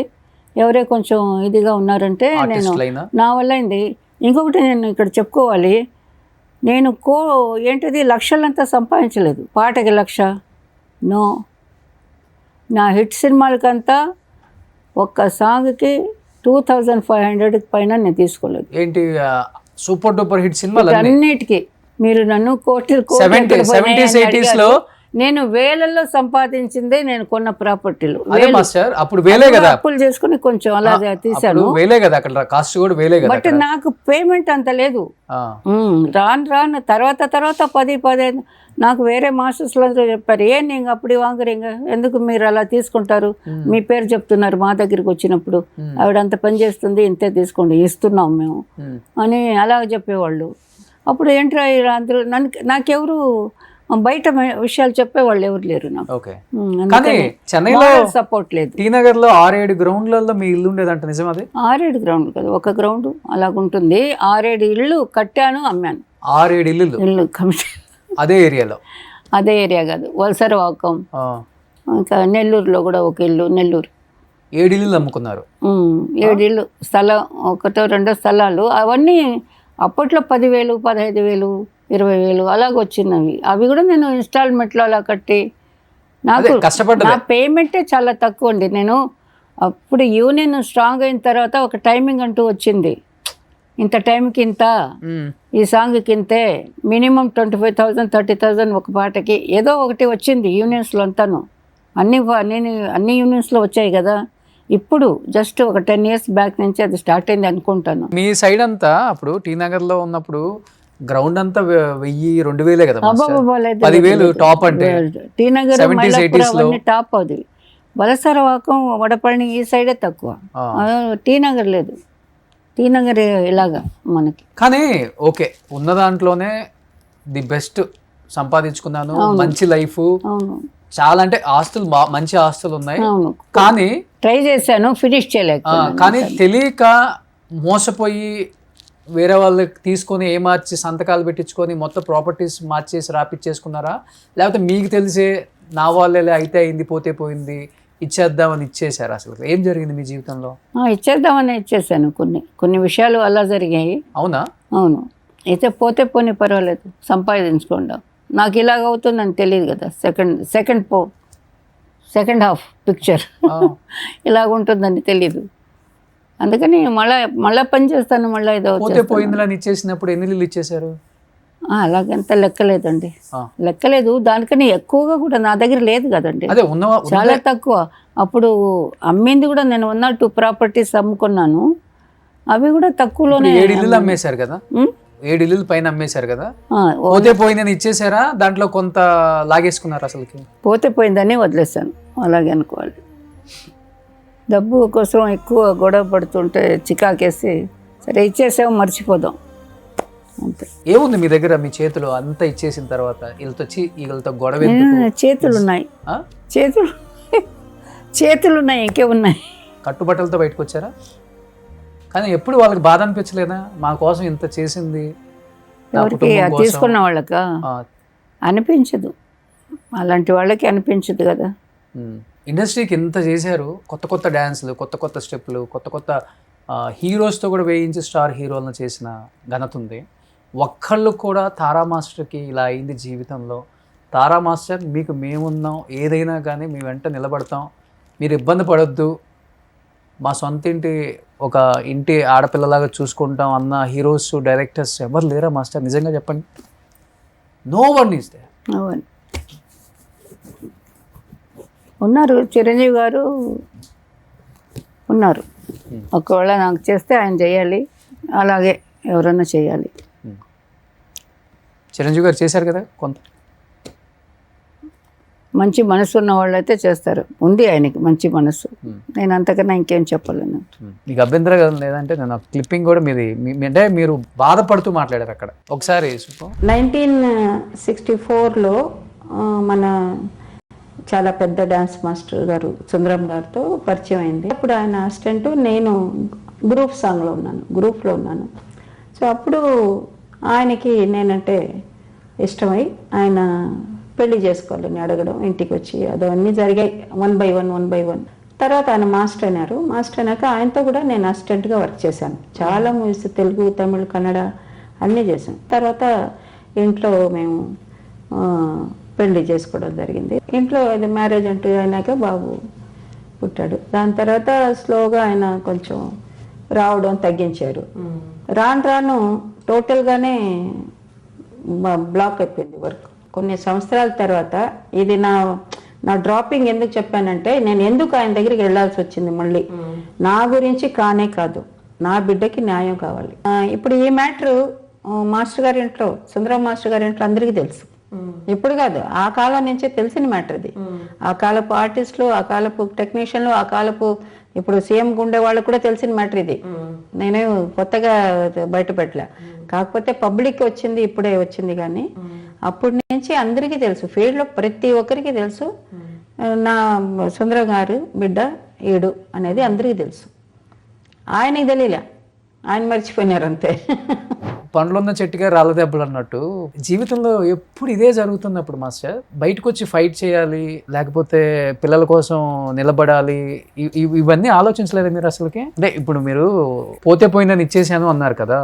ఎవరే కొంచెం ఇదిగా ఉన్నారంటే నేను ఆర్టిస్టులైనా నా వల్ల అయింది. ఇంకొకటి నేను ఇక్కడ చెప్పుకోవాలి, నేను ఏంటిది లక్షలంతా సంపాదించలేదు. పాటకి 1,00,000 నో. నా హిట్ సినిమాలకంతా ఒక్క సాంగ్కి 2,500 పైన నేను తీసుకోలేదు. ఏంటి సూపర్ డూపర్ హిట్ సినిమాలు అన్నిటికీ మీరు నన్ను కోట్లు 70s 80s లో నేను వేలల్లో సంపాదించిందే నేను కొన్న ప్రాపర్టీలు. అదే మాస్టర్ అప్పుడు వేలే కదా, అప్పులు చేసుకుని కొంచెం అలాగే తీసాను. వేలే కదా, అక్కడ కాస్ట్ కూడా వేలే కదా. బట్ నాకు పేమెంట్ అంత లేదు. రాను తర్వాత 10-15 నాకు వేరే మాస్టర్స్ అందరూ చెప్పారు, నీకు అప్పుడు వాంగరింగ ఎందుకు మీరు అలా తీసుకుంటారు, మీ పేరు చెప్తున్నారు మా దగ్గరికి వచ్చినప్పుడు, ఆవిడ అంత పని చేస్తుంది, ఇంతే తీసుకోండి, ఇస్తున్నాం మేము అని అలా చెప్పేవాళ్ళు. అప్పుడు ఏంట్రా అందరూ నాకెవరు బయట విషయాలు చెప్పేవాళ్ళు ఎవరు లేరు నాకు. ఓకే, కానీ చెన్నైలో సపోర్ట్ లేదు. టీ నగర్ లో 6-7 గ్రౌండ్లలో మీ ఇల్లు ఉండేదంట, నిజం అది? 6-7 గ్రౌండ్ కదా, ఒక గ్రౌండ్ అలాగుంటుంది. 6-7 ఇళ్ళు కట్టాను, అమ్మాను. 6-7 ఇల్లు కమిటీ అదే ఏరియాలో? అదే ఏరియా కాదు, వలసరవాకం, ఇంకా నెల్లూరులో కూడా ఒక ఇల్లు. నెల్లూరు 7 ఇల్లు అమ్ముకున్నారు. 7 ఇళ్ళు స్థలం, 1-2 స్థలాలు. అవన్నీ అప్పట్లో 10,000, 15,000, 20,000 అలాగ వచ్చినవి. అవి కూడా నేను ఇన్స్టాల్మెంట్లో అలా కట్టి, నాకు నా పేమెంటే చాలా తక్కువ అండి. నేను అప్పుడు యూనియన్ స్ట్రాంగ్ అయిన తర్వాత ఒక టైమింగ్ అంటూ వచ్చింది, ఇంత టైంకి ఇంత, ఈ సాంగ్కి ఇంతే, మినిమం 25,000 30,000 ఒక పాటకి ఏదో ఒకటి వచ్చింది యూనియన్స్లో అంతాను. అన్ని యూనియన్స్లో వచ్చాయి కదా. ఇప్పుడు జస్ట్ ఒక 10 years బ్యాక్ నుంచి అది స్టార్ట్ అయింది అనుకుంటాను. మీ సైడ్ అంతా అప్పుడు టీ నగర్లో ఉన్నప్పుడు గ్రౌండ్ అంతా 1,000-2,000 కదా, 10,000 టాప్ అంటే. టీ నగర్ అవన్నీ టాప్. అది వలసరవాకం, వడపల్లి ఈ సైడే తక్కువ, టీ నగర్ లేదు. టీ నగర్ ఇలాగా మనకి. కానీ ఓకే, ఉన్న దాంట్లోనే ది బెస్ట్ సంపాదించుకున్నాను, మంచి లైఫ్, చాలా అంటే ఆస్తులు, మంచి ఆస్తులు ఉన్నాయి. కానీ ట్రై చేశాను, ఫినిష్ చేయలేక. కానీ తెలియక మోసపోయి వేరే వాళ్ళకి తీసుకొని మార్చి సంతకాలు పెట్టించుకొని మొత్తం ప్రాపర్టీస్ మార్చేసి రాపిచ్చేసుకున్నారా, లేకపోతే మీకు తెలిసే నా వాళ్ళే అయితే అయింది, పోతే పోయింది, ఇచ్చేద్దామని ఇచ్చేసారు? అసలు ఏం జరిగింది మీ జీవితంలో? ఇచ్చేద్దామని ఇచ్చేసాను. కొన్ని విషయాలు అలా జరిగాయి. అవునా? అవును. అయితే పోతే పోనీ పర్వాలేదు, సంపాదించుకోండి. నాకు ఇలాగ అవుతుందని తెలియదు కదా. సెకండ్ హాఫ్ పిక్చర్ ఇలాగ ఉంటుందని తెలీదు. అందుకని మళ్ళా పని చేస్తాను, మళ్ళీ ఏదో పోతే పోయిందని ఇచ్చేసినప్పుడు ఎన్ని ఇల్లు ఇచ్చేసారు? అలాగంత లెక్కలేదండి, లెక్కలేదు. దానికని ఎక్కువగా కూడా నా దగ్గర లేదు కదండి, చాలా తక్కువ. అప్పుడు అమ్మింది కూడా నేను 1-2 ప్రాపర్టీస్ అమ్ముకున్నాను, అవి కూడా తక్కువలోనే. 7 ఇల్లు అమ్మేశారు కదా, 7 ఇల్లు పైన అమ్మేశారు కదా. పోతే పోయిందని ఇచ్చేసారా, దాంట్లో కొంత లాగేసుకున్నారు? అసలుకి పోతే పోయిందని వదిలేసాను, అలాగే అనుకోవాలి. డబ్బు కోసం ఎక్కువ గొడవ పడుతుంటే చికాకేసి సరే ఇచ్చేసాము, మర్చిపోదాం అంతే. ఏముంది మీ దగ్గర, మీ చేతిలో అంతా ఇచ్చేసిన తర్వాత వీళ్ళతో గొడవ? చేతులు ఉన్నాయి, చేతులు ఉన్నాయి, ఇంకే ఉన్నాయి. కట్టుబట్టలతో బయటకు వచ్చారా? కానీ ఎప్పుడు వాళ్ళకి బాధ అనిపించలేదా, మా కోసం ఇంత చేసింది? ఎవరికి తీసుకున్న వాళ్ళక అనిపించదు, అలాంటి వాళ్ళకి అనిపించదు కదా. ఇండస్ట్రీకి ఇంత చేశారు, కొత్త కొత్త డ్యాన్సులు, కొత్త కొత్త స్టెప్పులు, కొత్త కొత్త హీరోస్తో కూడా వేయించి స్టార్ హీరోలను చేసిన ఘనత ఉంది. ఒక్కళ్ళు కూడా తారా మాస్టర్కి ఇలా అయింది జీవితంలో, తారా మాస్టర్ మీకు మేమున్నాం, ఏదైనా కానీ మీ వెంట నిలబడతాం, మీరు ఇబ్బంది పడొద్దు, మా సొంత ఇంటి ఆడపిల్లలాగా చూసుకుంటాం అన్న హీరోస్, డైరెక్టర్స్ ఎవరు లేరా మాస్టర్? నిజంగా చెప్పండి. No one is there. ఉన్నారు, చిరంజీవి గారు ఉన్నారు. ఒకవేళ నాకు చేస్తే ఆయన చేయాలి, అలాగే ఎవరన్నా చేయాలి. చిరంజీవి గారు చేశారు కదా, కొంత మంచి మనసు ఉన్న వాళ్ళు అయితే చేస్తారు. ఉంది ఆయనకి మంచి మనసు, నేను అంతకన్నా ఇంకేం చెప్పలేను. మీకు అభ్యంతరం లేదంటే నేను క్లిప్పింగ్ కూడా మీది, అంటే మీరు బాధపడుతూ మాట్లాడారు అక్కడ ఒకసారి. 1964లో మన చాలా పెద్ద డాన్స్ మాస్టర్ గారు సుందరం గారితో పరిచయం అయింది. అప్పుడు ఆయన అసిస్టెంట్, నేను గ్రూప్లో ఉన్నాను. సో అప్పుడు ఆయనకి నేనంటే ఇష్టమై ఆయన పెళ్లి చేసుకోవాలని అడగడం, ఇంటికి వచ్చి అదన్నీ జరిగాయి 1 by 1. తర్వాత ఆయన మాస్టర్ అయినారు. మాస్టర్ అయినాక ఆయనతో కూడా నేను అసిస్టెంట్గా వర్క్ చేశాను. చాలా మూవీస్ తెలుగు, తమిళ్, కన్నడ అన్నీ చేశాను. తర్వాత ఇంట్లో మేము పెళ్లి చేసుకోవడం జరిగింది. ఇంట్లో అది మ్యారేజ్ అంటూ అయినాక బాబు పుట్టాడు. దాని తర్వాత స్లోగా ఆయన కొంచెం రావడం తగ్గించారు. రాను టోటల్గానే బ్లాక్ అయిపోయింది వర్క్. కొన్ని సంవత్సరాల తర్వాత ఇది నా డ్రాపింగ్ ఎందుకు చెప్పానంటే, నేను ఎందుకు ఆయన దగ్గరికి వెళ్ళాల్సి వచ్చింది మళ్ళీ నా గురించి కానే కాదు, నా బిడ్డకి న్యాయం కావాలి. ఇప్పుడు ఈ మ్యాటర్ మాస్టర్ గారి ఇంట్లో, సుందరం మాస్టర్ గారి ఇంట్లో అందరికీ తెలుసు. ఇప్పుడు కాదు, ఆ కాలం నుంచే తెలిసిన మ్యాటర్ ఇది. ఆ కాలపు ఆర్టిస్టులు, ఆ కాలపు టెక్నీషియన్లు, ఆ కాలపు ఇప్పుడు సీఎం గుండె వాళ్ళకు కూడా తెలిసిన మ్యాటర్ ఇది. నేనే కొత్తగా బయట పెట్టలే. కాకపోతే పబ్లిక్ వచ్చింది, ఇప్పుడే వచ్చింది. కానీ అప్పటి నుంచి అందరికీ తెలుసు, ఫీల్డ్లో ప్రతి ఒక్కరికి తెలుసు నా సుందరం గారు బిడ్డ ఈడు అనేది అందరికీ తెలుసు. ఆయనకి తెలియలే, ఆయన మర్చిపోయినారు అంతే. పండ్లున్న చెట్టుగా రాళ్ళ దెబ్బలు అన్నట్టు జీవితంలో ఎప్పుడు ఇదే జరుగుతున్నప్పుడు మాస్టర్ బయటకు వచ్చి ఫైట్ చేయాలి, లేకపోతే పిల్లల కోసం నిలబడాలి, ఇవన్నీ ఆలోచించలేదు మీరు అసలుకి? అంటే ఇప్పుడు మీరు పోతే పోయిందని ఇచ్చేసాను అన్నారు కదా,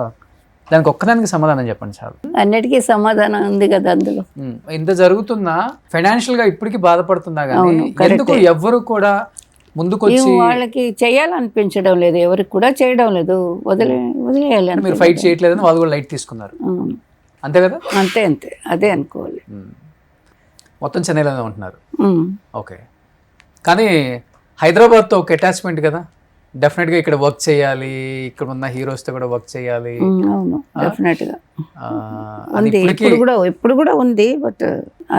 దానికి ఒక్కదానికి సమాధానం చెప్పండి చాలు. అన్నిటికీ సమాధానం ఉంది కదా అందులో. ఇంత జరుగుతున్నా ఫైనాన్షియల్ గా ఇప్పటికీ బాధపడుతున్నా కానీ ఎందుకు ఎవ్వరు కూడా ముందుకు వచ్చి వాళ్ళకి చేయాలనిపించడం లేదు, ఎవరికి కూడా చేయడం లేదు, వదిలేయాలి. మీరు ఫైట్ చేయట్లేదని వాళ్ళు కూడా లైట్ తీసుకున్నారు, అంతే కదా? అంతే అదే అనుకోవాలి. మొత్తం చెన్నైలోనే ఉంటున్నారు. ఓకే, కానీ హైదరాబాద్తో ఒక అటాచ్మెంట్ కదా, డెఫినెట్గా ఇక్కడ వర్క్ చేయాలి, ఇక్కడ ఉన్న హీరోస్తో కూడా వర్క్ చేయాలి. అవును, డెఫినెట్గా ఉంది. ఇప్పుడు కూడా ఉంది, బట్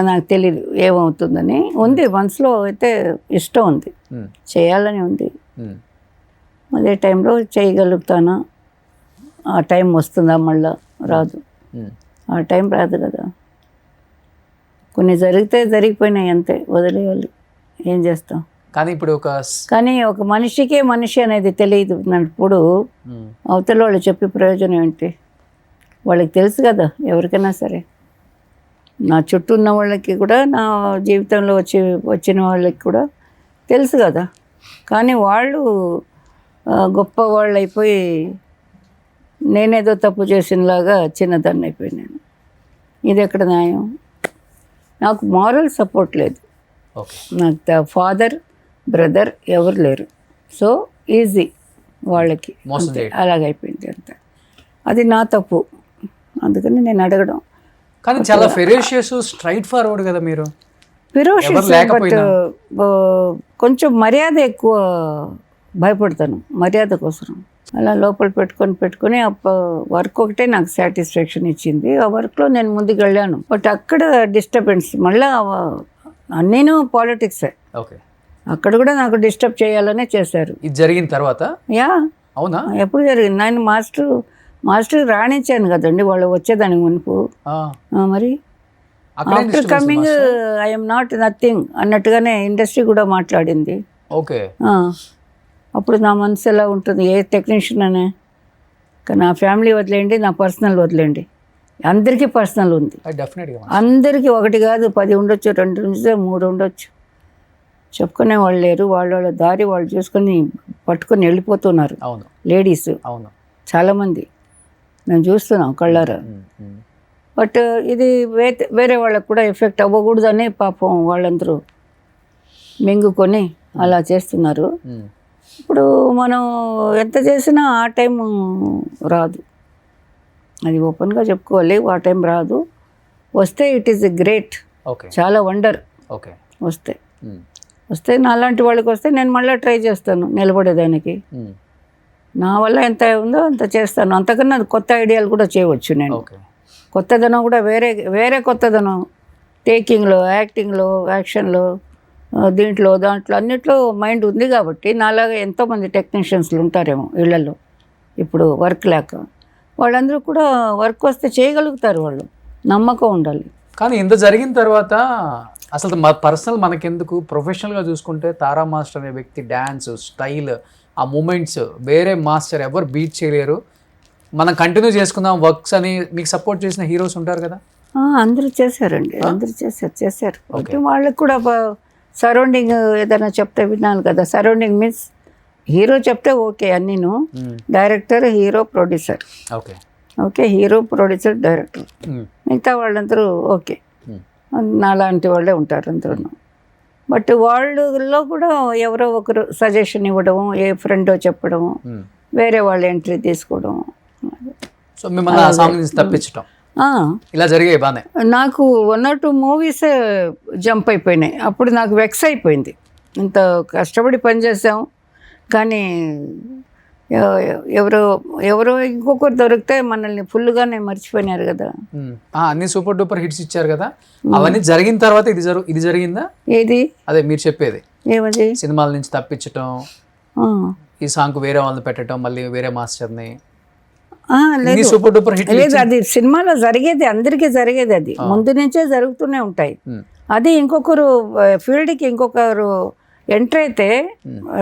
నాకు తెలీదు ఏమవుతుందని. ఉంది మనసులో అయితే ఇష్టం ఉంది, చేయాలని ఉంది. అదే టైంలో చేయగలుగుతానా, ఆ టైం వస్తుందా మళ్ళా? రాదు, ఆ టైం రాదు కదా. కొన్ని జరిగిపోయినాయి అంతే, వదిలేయాలి, ఏం చేస్తాం. కానీ ఒక మనిషికే మనిషి అనేది తెలియదు అన్నప్పుడు అవతల వాళ్ళు చెప్పే ప్రయోజనం ఏంటి? వాళ్ళకి తెలుసు కదా, ఎవరికైనా సరే. నా చుట్టూ ఉన్న వాళ్ళకి కూడా, నా జీవితంలో వచ్చిన వాళ్ళకి కూడా తెలుసు కదా. కానీ వాళ్ళు గొప్ప వాళ్ళు అయిపోయి నేనేదో తప్పు చేసినలాగా చిన్నదాన్ని అయిపోయినాను. ఇది ఎక్కడ న్యాయం? నాకు మారల్ సపోర్ట్ లేదు, నాకు ఫాదర్ బ్రదర్ ఎవరు లేరు. సో ఈజీ వాళ్ళకి, అలాగైపోయింది అంత. అది నా తప్పు, అందుకని నేను అడగడం. కానీ చాలా ఫెరోషియస్, స్ట్రైట్ ఫార్వర్డ్ కదా మీరు. ఫెరోషియస్, బట్ కొంచెం మర్యాద ఎక్కువ, భయపడతాను మర్యాద కోసం. అలా లోపల పెట్టుకొని వర్క్ ఒకటే నాకు సాటిస్ఫాక్షన్ ఇచ్చింది. ఆ వర్క్లో నేను ముందుకు వెళ్ళాను. బట్ అక్కడ డిస్టర్బెన్స్, మళ్ళీ నేను పాలిటిక్సే. ఓకే, అక్కడ కూడా నాకు డిస్టర్బ్ చేయాలనే చేశారు. ఇది జరిగిన తర్వాత? యా, అవునా? ఎప్పుడు జరిగింది? నేను మాస్టర్ రాణించాను కదండి వాళ్ళు వచ్చేదానికి మునుపు. మరి after coming I'm not nothing అన్నట్టుగానే ఇండస్ట్రీ కూడా మాట్లాడింది. ఓకే, అప్పుడు నా మనసు ఎలా ఉంటుంది? ఏ టెక్నీషియన్ అనే, నా ఫ్యామిలీ వదిలేండి, నా పర్సనల్ వదిలేండి. అందరికీ పర్సనల్ ఉంది, అందరికీ. ఒకటి కాదు, 10 ఉండొచ్చు, 2 ఉండొచ్చు, 3 ఉండొచ్చు. చెప్పుకునే వాళ్ళు లేరు. వాళ్ళ దారి వాళ్ళు చూసుకొని పట్టుకొని వెళ్ళిపోతున్నారు లేడీస్ చాలామంది. మేము చూస్తున్నాం కళ్ళారా. బట్ ఇది వేరే వాళ్ళకు కూడా ఎఫెక్ట్ అవ్వకూడదని పాపం వాళ్ళందరూ మింగుకొని అలా చేస్తున్నారు. ఇప్పుడు మనం ఎంత చేసినా ఆ టైం రాదు, అది ఓపెన్గా చెప్పుకోవాలి. ఆ టైం రాదు. వస్తే ఇట్ ఈస్ గ్రేట్, చాలా వండర్. వస్తే నా లాంటి వాళ్ళకి వస్తే నేను మళ్ళీ ట్రై చేస్తాను నిలబడేదానికి. నా వల్ల ఎంత ఉందో అంత చేస్తాను. అంతకన్నా కొత్త ఐడియాలు కూడా చేయవచ్చు నేను. కొత్తదనం కూడా వేరే కొత్తదనం, టేకింగ్లో, యాక్టింగ్లో, యాక్షన్లో, దాంట్లో అన్నిట్లో మైండ్ ఉంది. కాబట్టి నాలాగా ఎంతోమంది టెక్నీషియన్స్లు ఉంటారేమో ఇళ్లలో ఇప్పుడు వర్క్ లేక. వాళ్ళందరూ కూడా వర్క్ వస్తే చేయగలుగుతారు, వాళ్ళు నమ్మకం ఉండాలి. కానీ ఇంత జరిగిన తర్వాత అసలు పర్సనల్ మనకెందుకు, ప్రొఫెషనల్గా చూసుకుంటే తారా మాస్టర్ అనే వ్యక్తి డ్యాన్స్ స్టైల్, ఆ మూమెంట్స్ వేరే మాస్టర్ ఎవరు బీట్ చేయలేరు. మనం కంటిన్యూ చేసుకుందాం వర్క్స్ అని మీకు సపోర్ట్ చేసిన హీరోస్ ఉంటారు కదా? అందరూ చేశారండి, అందరూ చేశారు. అంటే వాళ్ళకి కూడా సరౌండింగ్ ఏదైనా చెప్తే వినాలి కదా. సరౌండింగ్ మీన్స్ హీరో చెప్తే ఓకే అన్నీను, director, hero, producer. Okay, hero, producer, director, మిగతా వాళ్ళందరూ ఓకే, నాలాంటి వాళ్ళే ఉంటారు అందరూ. బట్ వాళ్ళలో కూడా ఎవరో ఒకరు సజెషన్ ఇవ్వడం, ఏ ఫ్రెండో చెప్పడం, వేరే వాళ్ళ ఎంట్రీ తీసుకోవడం. సో మిమ్మల్ని ఆ సాంగ్ నుంచి తప్పించడం ఇలా జరిగాయి బానే. నాకు 1 or 2 మూవీస్ జంప్ అయిపోయినాయి. అప్పుడు నాకు వెక్స్ అయిపోయింది, ఇంత కష్టపడి పనిచేసాం కానీ ఎవరో ఇంకొకరు దొరికితే మనల్ని ఫుల్గానే మర్చిపోయినారు కదా. అన్ని సూపర్ డూపర్ హిట్స్ ఇచ్చారు కదా, అవన్నీ జరిగిన తర్వాత ఇది జరిగిందా? ఏది? అదే మీరు చెప్పేది. ఏమది? సినిమాల నుంచి తప్పించటం, ఈ సాంగ్ వేరే వాళ్ళని పెట్టడం, మళ్ళీ వేరే మాస్టర్ని. సూపర్ డూపర్ హిట్ లేదు, అది సినిమాలో జరిగేది, అందరికీ జరిగేది. అది ముందు నుంచే జరుగుతూనే ఉంటాయి. అది ఇంకొకరు ఫీల్డ్కి ఇంకొకరు ఎంటర్ అయితే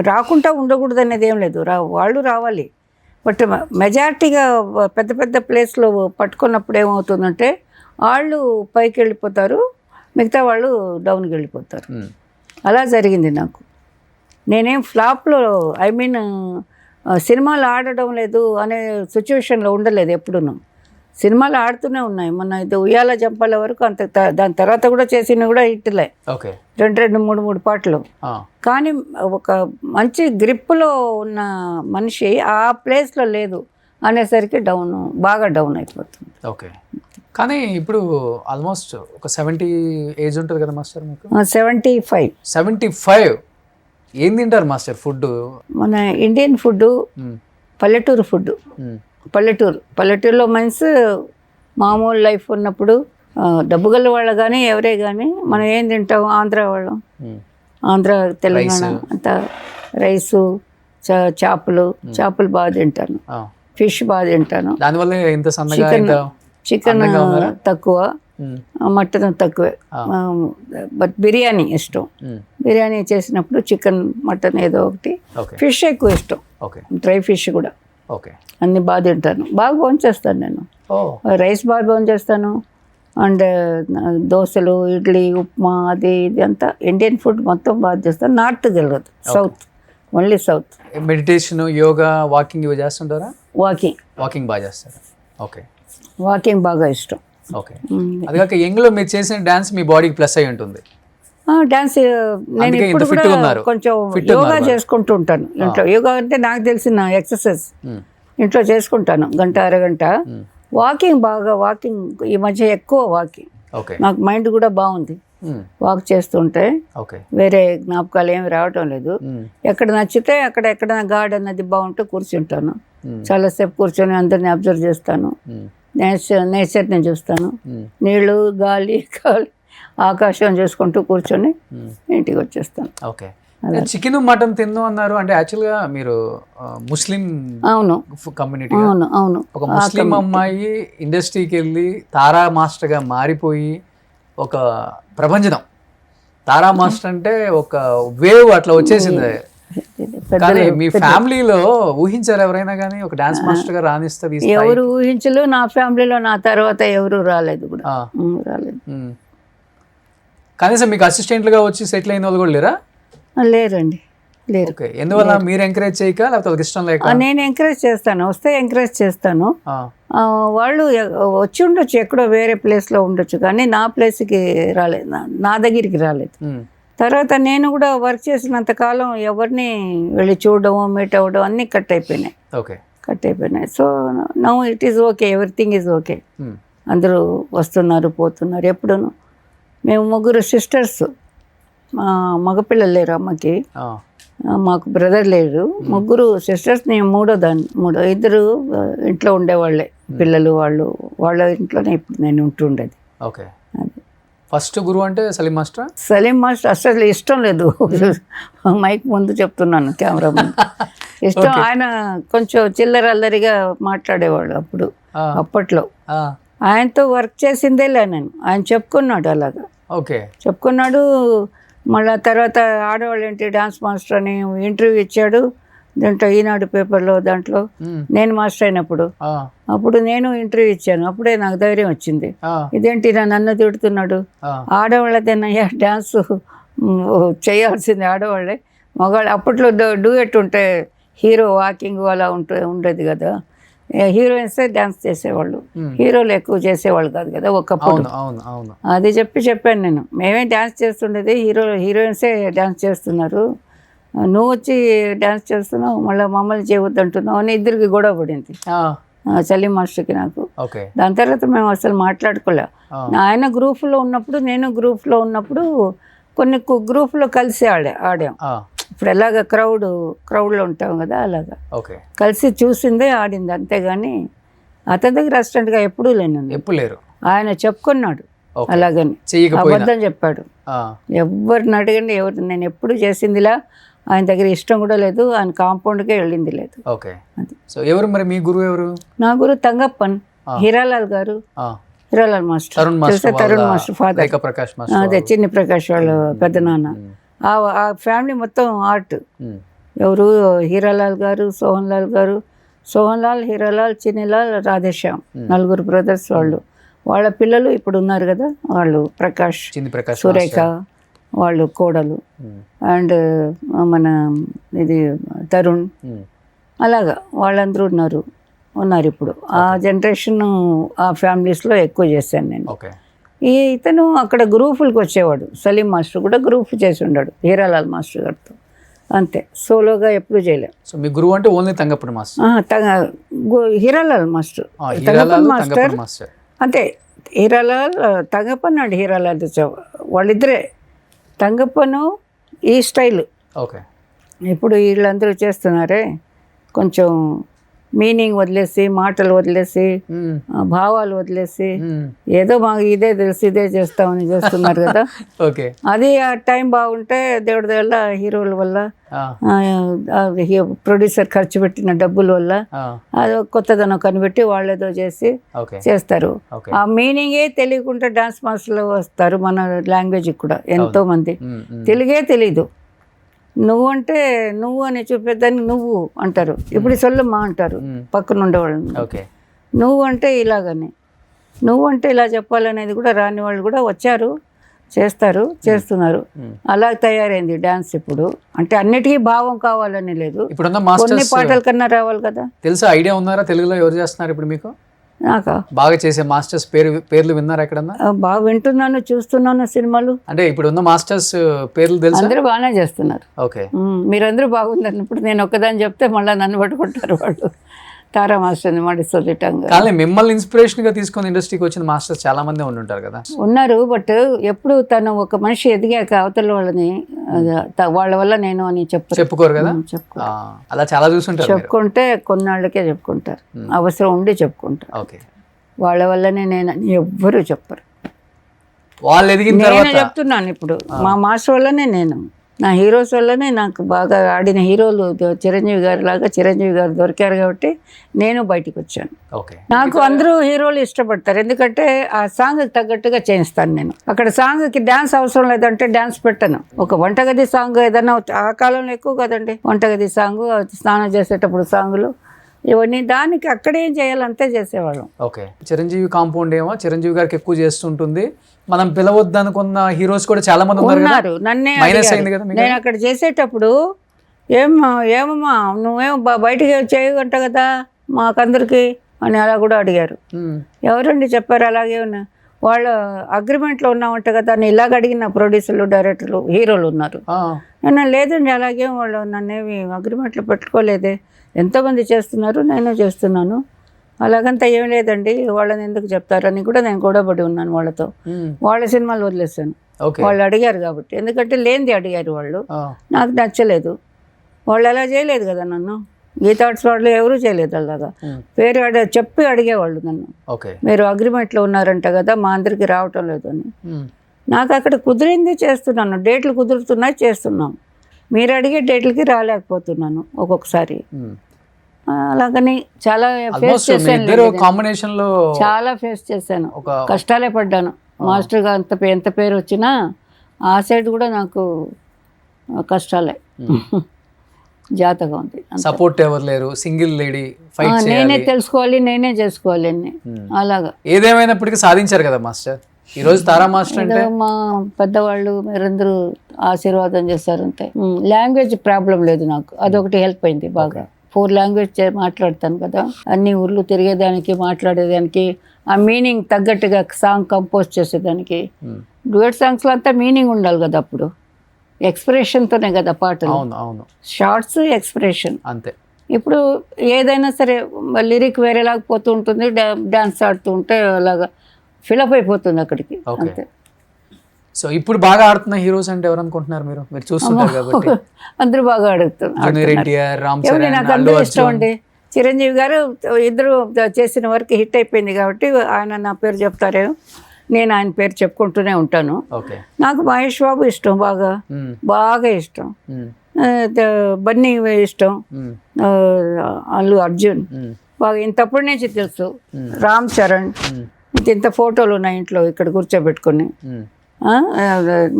రాకుండా ఉండకూడదు అనేది ఏం లేదు, వాళ్ళు రావాలి. బట్ మెజారిటీగా పెద్ద పెద్ద ప్లేస్లో పట్టుకున్నప్పుడు ఏమవుతుందంటే వాళ్ళు పైకి వెళ్ళిపోతారు, మిగతా వాళ్ళు డౌన్కి వెళ్ళిపోతారు. అలా జరిగింది నాకు. నేనేం ఫ్లాప్లో సినిమాలు ఆడడం లేదు అనే సిచ్యువేషన్లో ఉండలేదు ఎప్పుడూ. సినిమాలు ఆడుతూనే ఉన్నాయి. మొన్న ఇది ఉయ్యాల జంపాల వరకు అంత, దాని తర్వాత కూడా చేసినవి కూడా హిట్లే, 2 3 పాటలు. కానీ ఒక మంచి గ్రిప్లో ఉన్న మనిషి ఆ ప్లేస్లో లేదు అనేసరికి బాగా డౌన్ అయిపోతుంది. ఓకే, కానీ ఇప్పుడు ఆల్మోస్ట్ ఒక 70 ఏజ్ ఉంటుంది కదా మాస్టర్ మీకు? 75. ఏం తింటారు మాస్టర్ ఫుడ్? మన ఇండియన్ ఫుడ్, పల్లెటూరు ఫుడ్. పల్లెటూరులో మీన్స్ మామూలు లైఫ్ ఉన్నప్పుడు డబ్బు గల వాళ్ళు కానీ ఎవరే కానీ మనం ఏం తింటాం, ఆంధ్ర వాళ్ళం, ఆంధ్ర తెలంగాణ అంతా రైసు, చేపలు బాగా తింటాను, ఫిష్ బాగా తింటాను. దానివల్ల ఇంత సన్నగా చికెన్ తక్కువ, మటన్ తక్కువే. బట్ బిర్యానీ ఇష్టం. బిర్యానీ చేసినప్పుడు చికెన్, మటన్ ఏదో ఒకటి. ఫిష్ ఎక్కువ ఇష్టం, డ్రై ఫిష్ కూడా. అన్ని బాగా తింటాను, బాగా భోంచేస్తాను నేను. రైస్ బాగా భోంచేస్తాను, అండ్ దోశలు, ఇడ్లీ, ఉప్మా, అది ఇది అంతా ఇండియన్ ఫుడ్ మొత్తం బాగా చేస్తాను. నార్త్కి వెళ్ళదు, south, only south. Meditation, yoga, walking ఇవి చేస్తుంటారా? వాకింగ్ బాగా చేస్తారు. వాకింగ్ బాగా ఇష్టం. అది కాక యంగ్లో మీరు చేసిన డాన్స్ మీ బాడీకి ప్లస్ అయి ఉంటుంది. డాన్స్ నేను ఇప్పుడు కూడా కొంచెం యోగా చేసుకుంటూ ఉంటాను ఇంట్లో. యోగా అంటే నాకు తెలిసిన ఎక్సర్సైజ్ ఇంట్లో చేసుకుంటాను, గంట అరగంట. వాకింగ్ ఈ మధ్య ఎక్కువ వాకింగ్. నాకు మైండ్ కూడా బాగుంది వాక్ చేస్తుంటే. వేరే జ్ఞాపకాలు ఏమి రావటం లేదు. ఎక్కడ నచ్చితే అక్కడ, ఎక్కడ గార్డెన్ అది బాగుంటే కూర్చుంటాను. చాలాసేపు కూర్చొని అందరిని అబ్జర్వ్ చేస్తాను, నేచర్ని చూస్తాను, నీళ్ళు, గాలి, ఆకాశం చూసుకుంటూ కూర్చొని ఇంటికి వచ్చేస్తాను. చికెన్, మటన్ తిందాం అన్నారు అంటే యాక్చువల్గా మీరు ముస్లిం కమ్యూనిటీ. అవును. ఒక ముస్లిం అమ్మాయి ఇండస్ట్రీకి వెళ్ళి తారా మాస్టర్గా మారిపోయి ఒక ప్రపంచం, తారా మాస్టర్ అంటే ఒక వేవ్ అట్లా వచ్చేసింది. కానీ మీ ఫ్యామిలీలో ఊహించారు ఎవరైనా కానీ ఒక డాన్స్ మాస్టర్ గా రాణిస్తుంది? ఎవరు ఊహించలు. నా ఫ్యామిలీలో నా తర్వాత ఎవరు రాలేదు కూడా, రాలేదు. కనీసం మీకు అసిస్టెంట్లుగా వచ్చి సెటిల్ అయిన వాళ్ళు కూడా లేరా? లేరండి, లేరు. ఎందువల్ల? మీరు ఎంకరేజ్ చేయక లేకపోతే ఇష్టం లేక? నేను ఎంకరేజ్ చేస్తాను, వస్తే ఎంకరేజ్ చేస్తాను. వాళ్ళు వచ్చి ఉండొచ్చు, ఎక్కడో వేరే ప్లేస్లో ఉండొచ్చు, కానీ నా ప్లేస్కి రాలేదు, నా దగ్గరికి రాలేదు. తర్వాత నేను కూడా వర్క్ చేసినంత కాలం ఎవరిని వెళ్ళి చూడడం, మీట్ అవ్వడం అన్నీ కట్ అయిపోయినాయి. So now it is okay, everything is okay. అందరూ వస్తున్నారు, పోతున్నారు. ఎప్పుడూను మేము 3 సిస్టర్స్, మగపిల్లలు లేరు అమ్మకి, మాకు బ్రదర్ లేరు. 3 సిస్టర్స్, నేను 2 ఇంట్లో ఉండేవాళ్ళే, పిల్లలు వాళ్ళ ఇంట్లోనే ఇప్పుడు నేను ఉంటుండేది. ఫస్ట్ గురువు అంటే సలీం మాస్టర్ అసలు ఇష్టం లేదు, మైక్ ముందు చెప్తున్నాను, కెమెరా ముందు ఇష్టం. ఆయన కొంచెం చిల్లర అల్లరిగా మాట్లాడేవాడు అప్పట్లో. ఆయనతో వర్క్ చేసిందేలే నేను. ఆయన చెప్పుకున్నాడు అలాగా, చెప్పుకున్నాడు. మళ్ళీ తర్వాత ఆడవాళ్ళు ఏంటి డాన్స్ మాస్టర్ అని ఇంటర్వ్యూ ఇచ్చాడు. దాంట్లో ఈనాడు పేపర్లో దాంట్లో నేను మాస్టర్ అయినప్పుడు అప్పుడు నేను ఇంటర్వ్యూ ఇచ్చాను. అప్పుడే నాకు ధైర్యం వచ్చింది. ఇదేంటి నన్ను తిడుతున్నాడు, ఆడవాళ్ళదేనయ్యా డ్యాన్స్ చేయాల్సింది ఆడవాళ్ళే, మగవాళ్ళు అప్పట్లో డూయట్ ఉంటే హీరో వాకింగ్ అలా ఉండేది కదా, హీరోయిన్సే డ్యాన్స్ చేసేవాళ్ళు, హీరోలు ఎక్కువ చేసేవాళ్ళు కాదు కదా ఒకప్పుడు. అది చెప్పాను నేను. మేమే డ్యాన్స్ చేస్తుండేది, హీరోయిన్సే డ్యాన్స్ చేస్తున్నారు, నువ్వు వచ్చి డ్యాన్స్ చేస్తున్నావు, మళ్ళీ మమ్మల్ని చేయవద్దంటున్నావు అని ఇద్దరికి గొడవ పడింది సలీం మాస్టర్కి నాకు. దాని తర్వాత మేము అసలు మాట్లాడుకోలే. ఆయన గ్రూప్లో ఉన్నప్పుడు నేను గ్రూప్లో ఉన్నప్పుడు కొన్ని గ్రూప్లో కలిసి ఆడాం. ఇప్పుడు ఎలాగ క్రౌడ్లో ఉంటాం కదా అలాగా కలిసి చూసిందే ఆడింది, అంతేగాని అతని దగ్గర అసిస్టెంట్గా ఎప్పుడూ లేరు. ఆయన చెప్పుకున్నాడు అలాగని, అబద్ధం చెప్పాడు. ఎవరిని అడగండి, నేను ఎప్పుడు చేసిందిలా ఆయన దగ్గర ఇష్టం కూడా లేదు, ఆయన కాంపౌండ్కే వెళ్ళింది లేదు. ఎవరు మరి మీ గురువు ఎవరు? నా గురువు తంగప్పన్, హీరాలాల్ గారు, Hiralal master, Tarun master father, అదే చిన్ని ప్రకాష్ వాళ్ళ పెద్ద నాన్న. ఆ ఫ్యామిలీ మొత్తం ఆర్ట్. ఎవరు? హీరాలాల్ గారు, సోహన్ లాల్, హీరాలాల్, చిన్నిలాల్, రాధేశ్యామ్, 4 బ్రదర్స్ వాళ్ళు. వాళ్ళ పిల్లలు ఇప్పుడు ఉన్నారు కదా, వాళ్ళు ప్రకాష్, సురేఖ వాళ్ళు కోడలు, అండ్ మన ఇది తరుణ్, అలాగా వాళ్ళందరూ ఉన్నారు ఇప్పుడు. ఆ జనరేషన్ ఆ ఫ్యామిలీస్లో ఎక్కువ చేశాను నేను. ఇతను అక్కడ గ్రూపులకు వచ్చేవాడు. సలీం మాస్టర్ కూడా గ్రూప్ చేసి ఉన్నాడు హీరాలాల్ మాస్టర్ గారితో, అంతే. సోలోగా ఎప్పుడు చేయలేదు. సో మీ గురువు అంటే ఓన్లీ తంగప్పని మాస్టర్? హీరాలాల్ మాస్టర్, మాస్టర్ అంతే. హీరాలాల్ తంగప్పన్ అండ్ హీరాలాల్ వాళ్ళిద్దరే. తంగప్పను ఈ స్టైల్ ఇప్పుడు వీళ్ళందరూ చేస్తున్నారే, కొంచెం మీనింగ్ వదిలేసి, మాటలు వదిలేసి, భావాలు వదిలేసి, ఏదో మాకు ఇదే తెలుసు ఇదే చేస్తామని చేస్తున్నారు కదా. అది ఆ టైం బాగుంటే దేవుడి వల్ల, హీరోల వల్ల, ప్రొడ్యూసర్ ఖర్చు పెట్టిన డబ్బుల వల్ల అది కొత్తదనం కనిపెట్టి వాళ్ళు ఏదో చేస్తారు. ఆ మీనింగే తెలియకుండా డాన్స్ మాస్టర్లు వస్తారు మన లాంగ్వేజ్ కూడా ఎంతో మంది. తెలుగే తెలీదు. నువ్వు అంటే నువ్వు అని చూపేదాన్ని నువ్వు అంటారు, ఇప్పుడు సొల్లమ్మా అంటారు పక్కన ఉండేవాళ్ళని. నువ్వు అంటే ఇలాగని, నువ్వు అంటే ఇలా చెప్పాలనేది కూడా రాని వాళ్ళు కూడా వచ్చారు, చేస్తున్నారు. అలా తయారైంది డాన్స్ ఇప్పుడు. అంటే అన్నిటికీ భావం కావాలని లేదు, కొన్ని పాటల కన్నా రావాలి కదా. తెలుసా, ఐడియా ఉన్నారా తెలుగులో ఎవరు చేస్తున్నారు ఇప్పుడు మీకు? నాకా బాగా చేసే మాస్టర్స్ పేర్లు విన్నారా ఎక్కడన్నా? బాగా వింటున్నాను, చూస్తున్నాను సినిమాలు. అంటే ఇప్పుడు ఉన్న మాస్టర్స్ పేర్లు తెలుసు? అందరూ బాగానే చేస్తున్నారు. మీరందరూ బాగుందన్నప్పుడు నేను ఒక్కదాన్ని చెప్తే మళ్ళీ నన్ను పట్టుకుంటారు వాళ్ళు. తారా మాస్టర్ మాడి సొల్లిటంగా. కానీ మిమ్మల్ని ఇన్స్పిరేషన్ గా తీసుకొని ఇండస్ట్రీకి వచ్చిన మాస్టర్స్ చాలా మంది ఉంటుంటారు కదా. ఉన్నారు, బట్ ఎప్పుడు తను ఒక మనిషి ఎదిగాక అవతల వాళ్ళని వాళ్ళ వల్ల నేను అని చెప్పుకోరు కదా. అలా చాలా చూసుంటారు. చెప్పుకుంటే కొన్నాళ్ళకే చెప్పుకుంటారు, అవసరం ఉండి చెప్పుకుంటారు. వాళ్ళ వల్లనే నేను ఎవ్వరూ చెప్పరు. వాళ్ళు ఎదిగిన నేను చెప్తున్నాను ఇప్పుడు, మా మాస్టర్ వల్లనే నేను, నా హీరోస్ వల్లనే నాకు బాగా ఆడిన హీరోలు చిరంజీవి గారు లాగా చిరంజీవి గారు దొరికారు కాబట్టి నేను బయటకు వచ్చాను. నాకు అందరూ హీరోలు ఇష్టపడతారు, ఎందుకంటే ఆ సాంగ్కి తగ్గట్టుగా చేయిస్తాను నేను. అక్కడ సాంగ్కి డ్యాన్స్ అవసరం లేదంటే డ్యాన్స్ పెట్టను. ఒక వంటగది సాంగ్ ఏదైనా, ఆ కాలంలో ఎక్కువ కదండి వంటగది సాంగ్, స్నానం చేసేటప్పుడు సాంగులు, ఇవన్నీ దానికి అక్కడేం చేయాలంతే చేసేవాళ్ళం. చిరంజీవి కాంపౌండ్ ఏమో చిరంజీవి గారికి ఎక్కువ చేస్తుంటుంది, మనం పిలవద్దు అనుకున్న హీరోస్ కూడా చాలా మంది ఉన్నారు. నన్నే నేను అక్కడ చేసేటప్పుడు ఏమమ్మా నువ్వేమో బయటికి చేయగంట కదా మాకందరికి అని అలా కూడా అడిగారు. ఎవరండి చెప్పారు అలాగే ఉన్నా, వాళ్ళు అగ్రిమెంట్లో ఉన్నామంట కదా అని ఇలాగ అడిగిన ప్రొడ్యూసర్లు, డైరెక్టర్లు, హీరోలు ఉన్నారు. నేను లేదండి అలాగే వాళ్ళు నన్నేమి అగ్రిమెంట్లో పెట్టుకోలేదే, ఎంతోమంది చేస్తున్నారు నేను చేస్తున్నాను, అలాగంతా ఏం లేదండి వాళ్ళని ఎందుకు చెప్తారని కూడా నేను గొడవపడి ఉన్నాను వాళ్ళతో. వాళ్ళ సినిమాలు వదిలేసాను, వాళ్ళు అడిగారు కాబట్టి. ఎందుకంటే లేనిది అడిగారు వాళ్ళు, నాకు నచ్చలేదు. వాళ్ళు అలా చేయలేదు కదా నన్ను, గీతా ఆర్ట్స్ వాళ్ళు ఎవరూ చేయలేదు అలాగా. పేరు చెప్పి అడిగేవాళ్ళు నన్ను, మీరు అగ్రిమెంట్లో ఉన్నారంట కదా మా అందరికి రావటం లేదు అని. నాకు అక్కడ కుదిరింది చేస్తున్నాను, డేట్లు కుదురుతున్నాయి చేస్తున్నాం, మీరు అడిగే డేట్లకి రాలేకపోతున్నాను ఒక్కొక్కసారి. అలాగని చాలా ఫేస్ చేశాను, చాలా ఫేస్ చేశాను, కష్టాలే పడ్డాను. మాస్టర్గా ఎంత పేరు వచ్చినా ఆ సైడ్ కూడా నాకు కష్టాలే. జాతకం ఉంది అంతే. సపోర్ట్ ఎవరు లేరు, సింగిల్ లేడీ ఫైట్ నేనే చేయాలి. తెలుసుకోవాలి, నేనే చేసుకోవాలి అన్ని అలాగా. ఏదేమైనప్పటికీ సాధించారు కదా మాస్టర్. ఈ రోజు తారా మాస్టర్ అంటే ఏదో మా పెద్దవాళ్ళు మీరందరూ ఆశీర్వాదం చేశారు అంతే. లాంగ్వేజ్ ప్రాబ్లం లేదు నాకు, అదొకటి హెల్ప్ అయింది బాగా. 4 లాంగ్వేజ్ మాట్లాడతాను కదా, అన్ని ఊర్లు తిరిగేదానికి, మాట్లాడేదానికి, ఆ మీనింగ్ తగ్గట్టుగా సాంగ్ కంపోజ్ చేసేదానికి. డ్యూయట్ సాంగ్స్లో అంతా మీనింగ్ ఉండాలి కదా, అప్పుడు ఎక్స్ప్రెషన్తోనే కదా పాటలు. అవును అవును షార్ట్స్ ఎక్స్ప్రెషన్ అంతే. ఇప్పుడు ఏదైనా సరే లిరిక్ వేరేలాగా పోతూ ఉంటుంది, డాన్స్ ఆడుతూ ఉంటే అలాగా ఫిలప్ అయిపోతుంది అక్కడికి Okay. అంతే. సో ఇప్పుడు బాగా ఆడుతున్న హీరోస్ అంటే ఎవరు అనుకుంటున్నారు మీరు? మీరు చూస్తుంటారు కాబట్టి. అందరూ బాగా జూనియర్ ఎన్టీఆర్, రామ్ ఎవరి చరణ్, నాకు అల్లు అందరూ ఇష్టం అర్జున్. అండి. చిరంజీవి గారు ఇద్దరు చేసిన వర్క్ హిట్ అయిపోయింది కాబట్టి ఆయన నా పేరు చెప్తారే, నేను ఆయన పేరు చెప్పుకుంటూనే ఉంటాను. ఓకే. నాకు మహేష్ బాబు ఇష్టం, బాగా బాగా ఇష్టం. బన్నీ ఇష్టం, అల్లు అర్జున్ బాగా ఇంతప్పటి నుంచి తెలుసు. రామ్ చరణ్, ఇంత ఫోటోలు ఉన్నాయి ఇంట్లో ఇక్కడ కూర్చోబెట్టుకుని.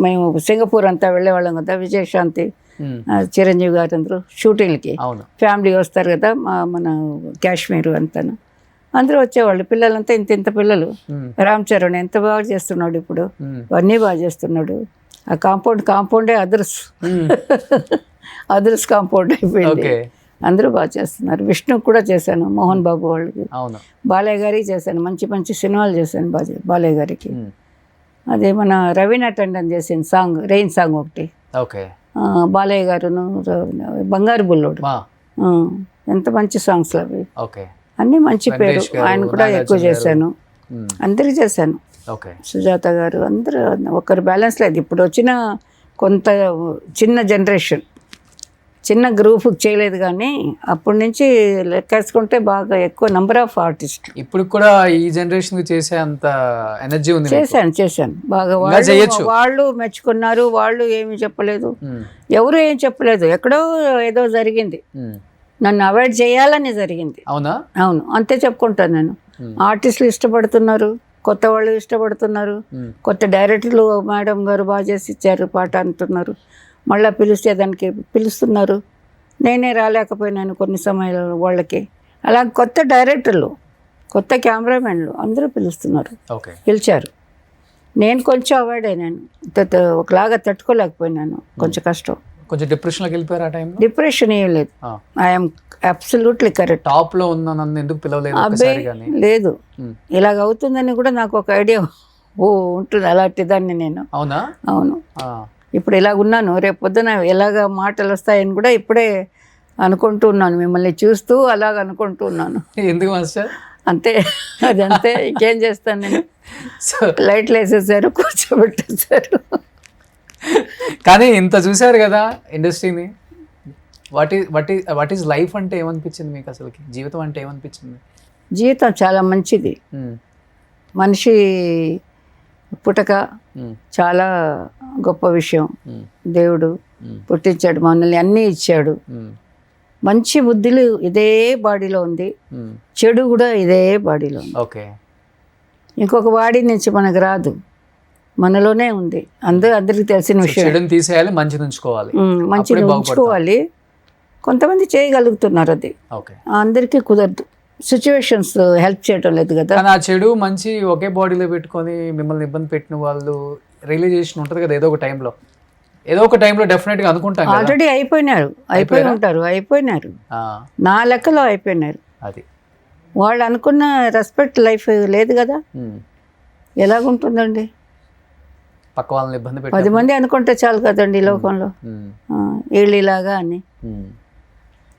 మేము సింగపూర్ అంతా వెళ్ళేవాళ్ళం కదా, విజయశాంతి, చిరంజీవి గారు అందరూ షూటింగ్కి ఫ్యామిలీ వస్తారు కదా, మన కాశ్మీర్ అంతాను అందరూ వచ్చేవాళ్ళు. పిల్లలంతా ఇంత పిల్లలు. రామ్ చరణ్ ఎంత బాగా చేస్తున్నాడు ఇప్పుడు, అన్నీ బాగా చేస్తున్నాడు. ఆ కాంపౌండే అదర్స్ కాంపౌండ్ అయిపోయింది. అందరూ బాగా చేస్తున్నారు. విష్ణు కూడా చేశాను, మోహన్ బాబు వాళ్ళకి. బాలయ్య గారికి చేశాను, మంచి మంచి సినిమాలు చేశాను బాలయ్య గారికి. అదే మన రవీనా టండన్ చేసిన సాంగ్, రెయిన్ సాంగ్ ఒకటి. బాలయ్య గారును బంగారు బుల్లోడు, ఎంత మంచి సాంగ్స్ అవి. అన్నీ మంచి పేరు. ఆయన కూడా ఎక్కువ చేశాను, అందరికి చేశాను. సుజాత గారు, అందరూ ఒకరు బ్యాలెన్స్ లేదు. ఇప్పుడు వచ్చిన కొంత చిన్న జనరేషన్, చిన్న గ్రూప్ చేయలేదు, కానీ అప్పటి నుంచి లెక్కేసుకుంటే బాగా ఎక్కువ నంబర్ ఆఫ్ ఆర్టిస్ట్. ఇప్పుడు కూడా ఈ జనరేషన్ చేసే అంత ఎనర్జీ ఉంది. చేశాను బాగా. వాళ్ళు మెచ్చుకున్నారు, వాళ్ళు ఏమి చెప్పలేదు, ఎవరు ఏం చెప్పలేదు. ఎక్కడో ఏదో జరిగింది, నన్ను అవాయిడ్ చేయాలని జరిగింది. అవును, అంతే చెప్పుకుంటాను నేను. ఆర్టిస్టులు ఇష్టపడుతున్నారు, కొత్త వాళ్ళు ఇష్టపడుతున్నారు, కొత్త డైరెక్టర్లు మేడం గారు బాగా చేసి ఇచ్చారు పాట అంటున్నారు, మళ్ళీ పిలిస్తే దానికి పిలుస్తున్నారు. నేనే రాలేకపోయినాను కొన్ని సమయాల్లో వాళ్ళకి. అలా కొత్త డైరెక్టర్లు, కొత్త కెమెరామెన్లు అందరూ పిలుస్తున్నారు, పిలిచారు. నేను కొంచెం అవాయిడ్ అయినాను, ఒకలాగా తట్టుకోలేకపోయినాను, కొంచెం కష్టం. కొంచెం డిప్రెషన్లోకి వెళ్ళిపోయారు ఆ టైంలో? డిప్రెషన్ ఏం లేదు, ఐఎమ్ అబ్సల్యూట్లీ కరెక్ట్. టాప్లో ఉన్న నన్ను ఎందుకు పిలవలేదు? అబ్బాయి లేదు, ఇలాగ అవుతుందని కూడా నాకు ఒక ఐడియా ఉంటుంది, అలాంటి దాన్ని నేను. అవును, ఇప్పుడు ఇలాగ ఉన్నాను, రేపు పొద్దున ఎలాగ మాటలు వస్తాయని కూడా ఇప్పుడే అనుకుంటూ ఉన్నాను, మిమ్మల్ని చూస్తూ అలాగ అనుకుంటూ ఉన్నాను. ఎందుకు మాస్టర్? అంతే, అది అంతే, ఇంకేం చేస్తాను నేను. లైట్లు వేసేసారు, కూర్చోబెట్టేశారు. కానీ ఇంత చూశారు కదా ఇండస్ట్రీని, వాట్ ఈస్ లైఫ్ అంటే ఏమనిపించింది మీకు? అసలుకి జీవితం అంటే ఏమనిపించింది? జీవితం చాలా మంచిది. మనిషి పుట్టక చాలా గొప్ప విషయం. దేవుడు పుట్టించాడు, మనల్ని అన్నీ ఇచ్చాడు. మంచి బుద్ధులు ఇదే బాడీలో ఉంది, చెడు కూడా ఇదే బాడీలో ఉంది. ఇంకొక బాడీ నుంచి మనకు రాదు, మనలోనే ఉంది. అందరికి తెలిసిన విషయం. తీసేయాలి, మంచిని ఉంచుకోవాలి, మంచిని ఉంచుకోవాలి. కొంతమంది చేయగలుగుతున్నారు, అది అందరికీ కుదరదు. సిచ్యువేషన్స్ హెల్ప్ చేయటం లేదు కదా. ఆ చెడు మంచి ఒకే బాడీలో పెట్టుకొని మిమ్మల్ని ఇబ్బంది పెట్టిన వాళ్ళు రియలైజేషన్ ఉంటుంది కదా ఏదో ఒక టైంలో డెఫినెట్గా అనుకుంటాం. ఆల్రెడీ అయిపోయినారు, నా లెక్కలో అయిపోయినారు. అది వాళ్ళు అనుకున్న రెస్పెక్ట్ లైఫ్ లేదు కదా. ఎలాగుంటుందండి? పక్క వాళ్ళని ఇబ్బంది పెట్టి 10 మంది అనుకుంటే చాలు కదండి ఈ లోకంలో, వీళ్ళు ఇలాగా అని.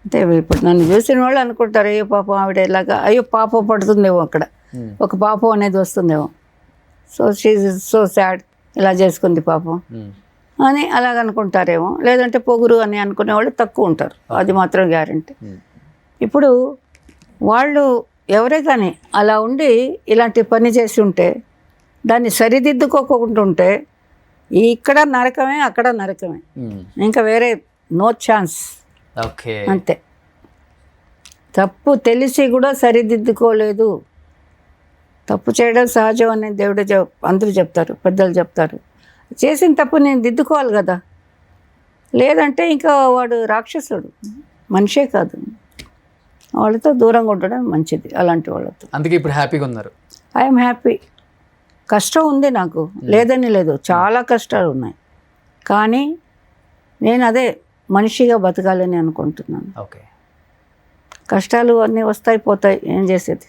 అంటే ఇప్పుడు నన్ను చూసిన వాళ్ళు అనుకుంటారు, అయ్యో పాపం ఆవిడ ఇలాగా, అయ్యో పాపం పడుతుందేమో, అక్కడ ఒక పాపం అనేది వస్తుందేమో, సో సాడ్, ఇలా చేసుకుంది పాపం అని అలాగ అనుకుంటారేమో. లేదంటే పొగురు అని అనుకునే వాళ్ళు తక్కువ ఉంటారు, అది మాత్రం గ్యారంటీ. ఇప్పుడు వాళ్ళు ఎవరే కానీ అలా ఉండి ఇలాంటి పని చేసి ఉంటే, దాన్ని సరిదిద్దుకోకుంటుంటే ఇక్కడ నరకమే, అక్కడ నరకమే, ఇంకా వేరే నో ఛాన్స్. అంతే. తప్పు తెలిసి కూడా సరిదిద్దుకోలేదు. తప్పు చేయడం సహజం అని దేవుడు అందరూ చెప్తారు, పెద్దలు చెప్తారు. చేసిన తప్పు నేను దిద్దుకోవాలి కదా, లేదంటే ఇంకా వాడు రాక్షసుడు. మనిషే కాదు, వాళ్ళతో దూరంగా ఉండడం మంచిది. అలాంటి వాళ్ళతో అందుకే ఇప్పుడు హ్యాపీగా ఉన్నారు. I'm happy. కష్టం ఉంది నాకు, లేదని లేదు, చాలా కష్టాలు ఉన్నాయి. కానీ నేను అదే మనిషిగా బతకాలని అనుకుంటున్నాను. ఓకే. కష్టాలు అన్నీ వస్తాయి పోతాయి, ఏం చేసేది.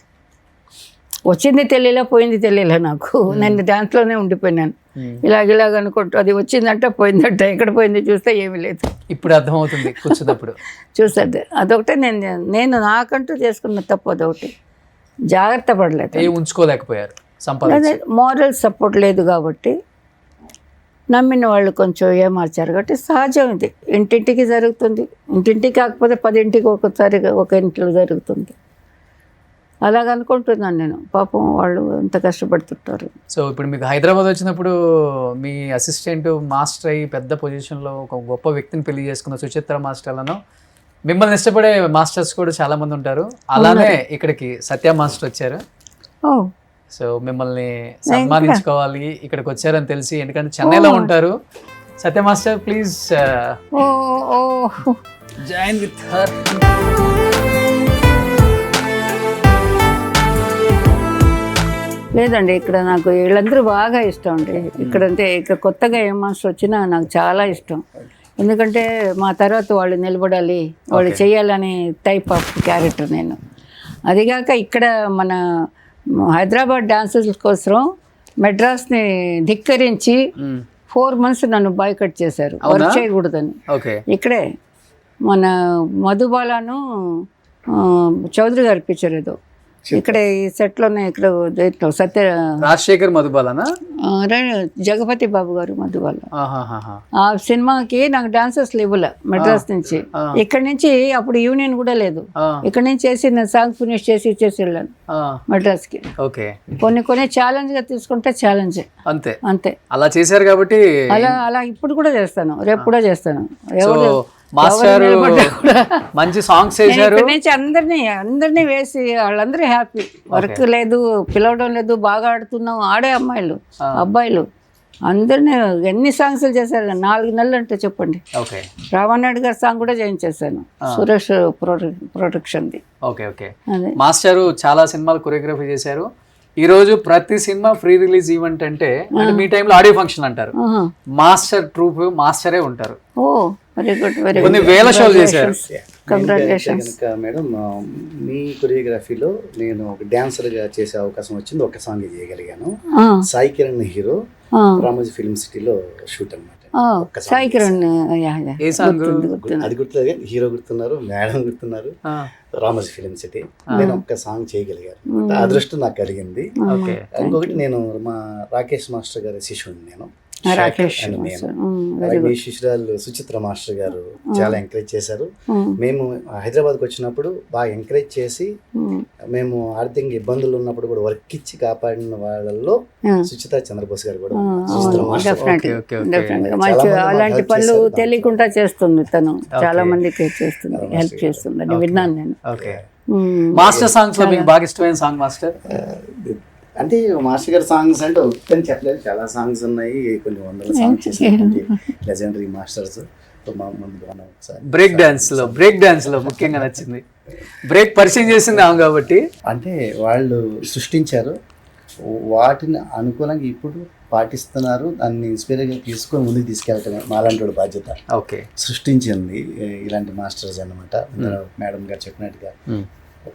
వచ్చింది తెలియలే, పోయింది తెలియలే నాకు. నేను దాంట్లోనే ఉండిపోయినాను. ఇలాగ అనుకుంటూ అది వచ్చిందంట పోయిందంట, ఎక్కడ పోయింది చూస్తే ఏమీ లేదు. ఇప్పుడు అర్థమవుతుంది కూర్చున్నప్పుడు. చూసేది అదొకటే. నేను నాకంటూ చేసుకున్న తప్పు అదొకటి. జాగ్రత్త పడలేదు, ఉంచుకోలేకపోయారు సంపాదన. అదే మారల్ సపోర్ట్ లేదు కాబట్టి నమ్మిన వాళ్ళు కొంచెం ఏమార్చారు కాబట్టి సహజం ఇది. ఇంటింటికి జరుగుతుంది. ఇంటింటికి కాకపోతే 10 ఇంటికి ఒకసారి ఒక ఇంట్లో జరుగుతుంది. అలాగనుకుంటున్నాను నేను. పాపం వాళ్ళు ఎంత కష్టపడుతుంటారు. సో ఇప్పుడు మీకు హైదరాబాద్ వచ్చినప్పుడు మీ అసిస్టెంట్ మాస్టర్ అయ్యి పెద్ద పొజిషన్లో ఒక గొప్ప వ్యక్తిని పెళ్లి చేసుకున్న సుచిత్ర మాస్టర్లను, మిమ్మల్ని ఇష్టపడే మాస్టర్స్ కూడా చాలా మంది ఉంటారు. అలానే ఇక్కడికి సత్య మాస్టర్ వచ్చారు. ఓ, సో మిమ్మల్ని సన్మానించుకోవాలి ఇక్కడికి వచ్చారని తెలిసి, ఎందుకంటే చెన్నైలో ఉంటారు. Satya master please oh, oh, join with her. లేదండి, ఇక్కడ నాకు వీళ్ళందరూ బాగా ఇష్టం అండి. ఇక్కడంటే ఇక్కడ కొత్తగా ఏ మాస్టర్ వచ్చినా నాకు చాలా ఇష్టం. ఎందుకంటే మా తర్వాత వాళ్ళు నిలబడాలి, వాళ్ళు చేయాలనే టైప్ ఆఫ్ క్యారెక్టర్ నేను. అదిగాక ఇక్కడ మన హైదరాబాద్ డాన్సర్స్ కోసం మెడ్రాస్ని ధిక్కరించి 4 months నన్ను బాయ్కట్ చేశారు, వర్క్ చేయకూడదని. ఇక్కడే మన మధుబాలను చౌదరి గారి పిక్చర్ ఏదో ఇక్కడ ఈ సెట్లోనే, ఇక్కడ దీంట్లో సత్య రాజశేఖర్ మధుబాలనా, జగపతి బాబు గారు మధుబాల. ఆ సినిమాకి నాకు డాన్సర్స్ ఇవ్వలే మెడ్రాస్ నుంచి. ఇక్కడి నుంచి అప్పుడు యూనియన్ కూడా లేదు. ఇక్కడ నుంచి చేసి నేను సాంగ్ ఫినిష్ చేసి ఇచ్చేసి వెళ్ళాను మెడ్రాస్కి. కొన్ని ఛాలెంజ్ గా తీసుకుంటే ఛాలెంజే, అంతే అంతే. అలా చేశారు కాబట్టి అలా ఇప్పుడు కూడా చేస్తాను, రేపు కూడా చేస్తాను. మాస్టర్ మంచి సాంగ్స్ చేశారు. నుంచి అందరినీ వేసి వాళ్ళందరూ హ్యాపీ. వర్క్ లేదు, పిలవడం లేదు, బాగా ఆడుతున్నాం. ఆడే అమ్మాయిలు అబ్బాయిలు అందరినీ ఎన్ని సాంగ్స్ చేశారు. 4 నెలలు అంటే చెప్పండి. రామానాయుడు గారి సాంగ్ కూడా చేయించేసాను, సురేష్ ప్రొడక్షన్ది. మాస్టర్ చాలా సినిమాలు కొరియోగ్రఫీ చేశారు. ఈ రోజు ప్రతి సినిమా ఫ్రీ రిలీజ్ ఈవెంట్ అంటే మీ టైంలో ఆడియో ఫంక్షన్ అంటారు. మాస్టర్ ట్రూప్ మాస్టరే ఉంటారు. ఓ వెరీ గుడ్, వెరీ కొన్ని వేల షోలు చేశారు. Congratulations madam. మీ కొరియోగ్రఫీలో నేను ఒక డాన్సర్గా చేసే అవకాశం వచ్చింది. ఒక సాంగ్ చేయగలిగాను. సాయి కిరణ్ హీరో, రామోజీ ఫిల్మ్ సిటీలో షూట్ అనమాట. సాయి కిరణ్ అది గుర్తులేదు, హీరో గుర్తున్నారు, మేడం గుర్తున్నారు, రామోజీ ఫిల్మ్ సిటీ. నేను ఒక్క సాంగ్ చేయగలిగాను, అదృష్టం నాకు కలిగింది. ఇంకొకటి, నేను మా రాకేష్ మాస్టర్ గారి శిష్యుడిని. నేను మీ శిష్యురాలు సుచిత్ర మాస్టర్ గారు చాలా ఎంకరేజ్ చేశారు. మేము హైదరాబాద్కి వచ్చినప్పుడు బాగా ఎంకరేజ్ చేసి, మేము ఆర్థిక ఇబ్బందులు ఉన్నప్పుడు కూడా వర్క్ ఇచ్చి కాపాడిన వాళ్ళల్లో సుచిత్ర చంద్రబోస్ గారు కూడా. అలాంటి పనులు తెలియకుండా చేస్తుంది తను, చాలా మందికి చేస్తుంది, హెల్ప్ చేస్తుంది అని విన్నాను నేను. మాస్టర్ సాంగ్స్ లో మీకు బాగా ఇష్టమైన సాంగ్ మాస్టర్ అంటే? మాస్టర్ గారి సాంగ్స్ అంటే ఒక్కని చెప్పలేదు, చాలా సాంగ్స్ ఉన్నాయి, కొన్ని వందల songs legendary masters. Break dance లో ముఖ్యంగా నచ్చింది, బ్రేక్ పరిచయం చేసింది ఆమె కాబట్టి. అంటే వాళ్ళు సృష్టించారు, వాటిని అనుకూలంగా ఇప్పుడు పాటిస్తున్నారు, దాన్ని ఇన్స్పైర్గా తీసుకొని ముందుకు తీసుకెళ్ళటమే మాలాంటి బాధ్యత. సృష్టించింది ఇలాంటి మాస్టర్స్ అన్నమాట. మేడం గారు చెప్పినట్టుగా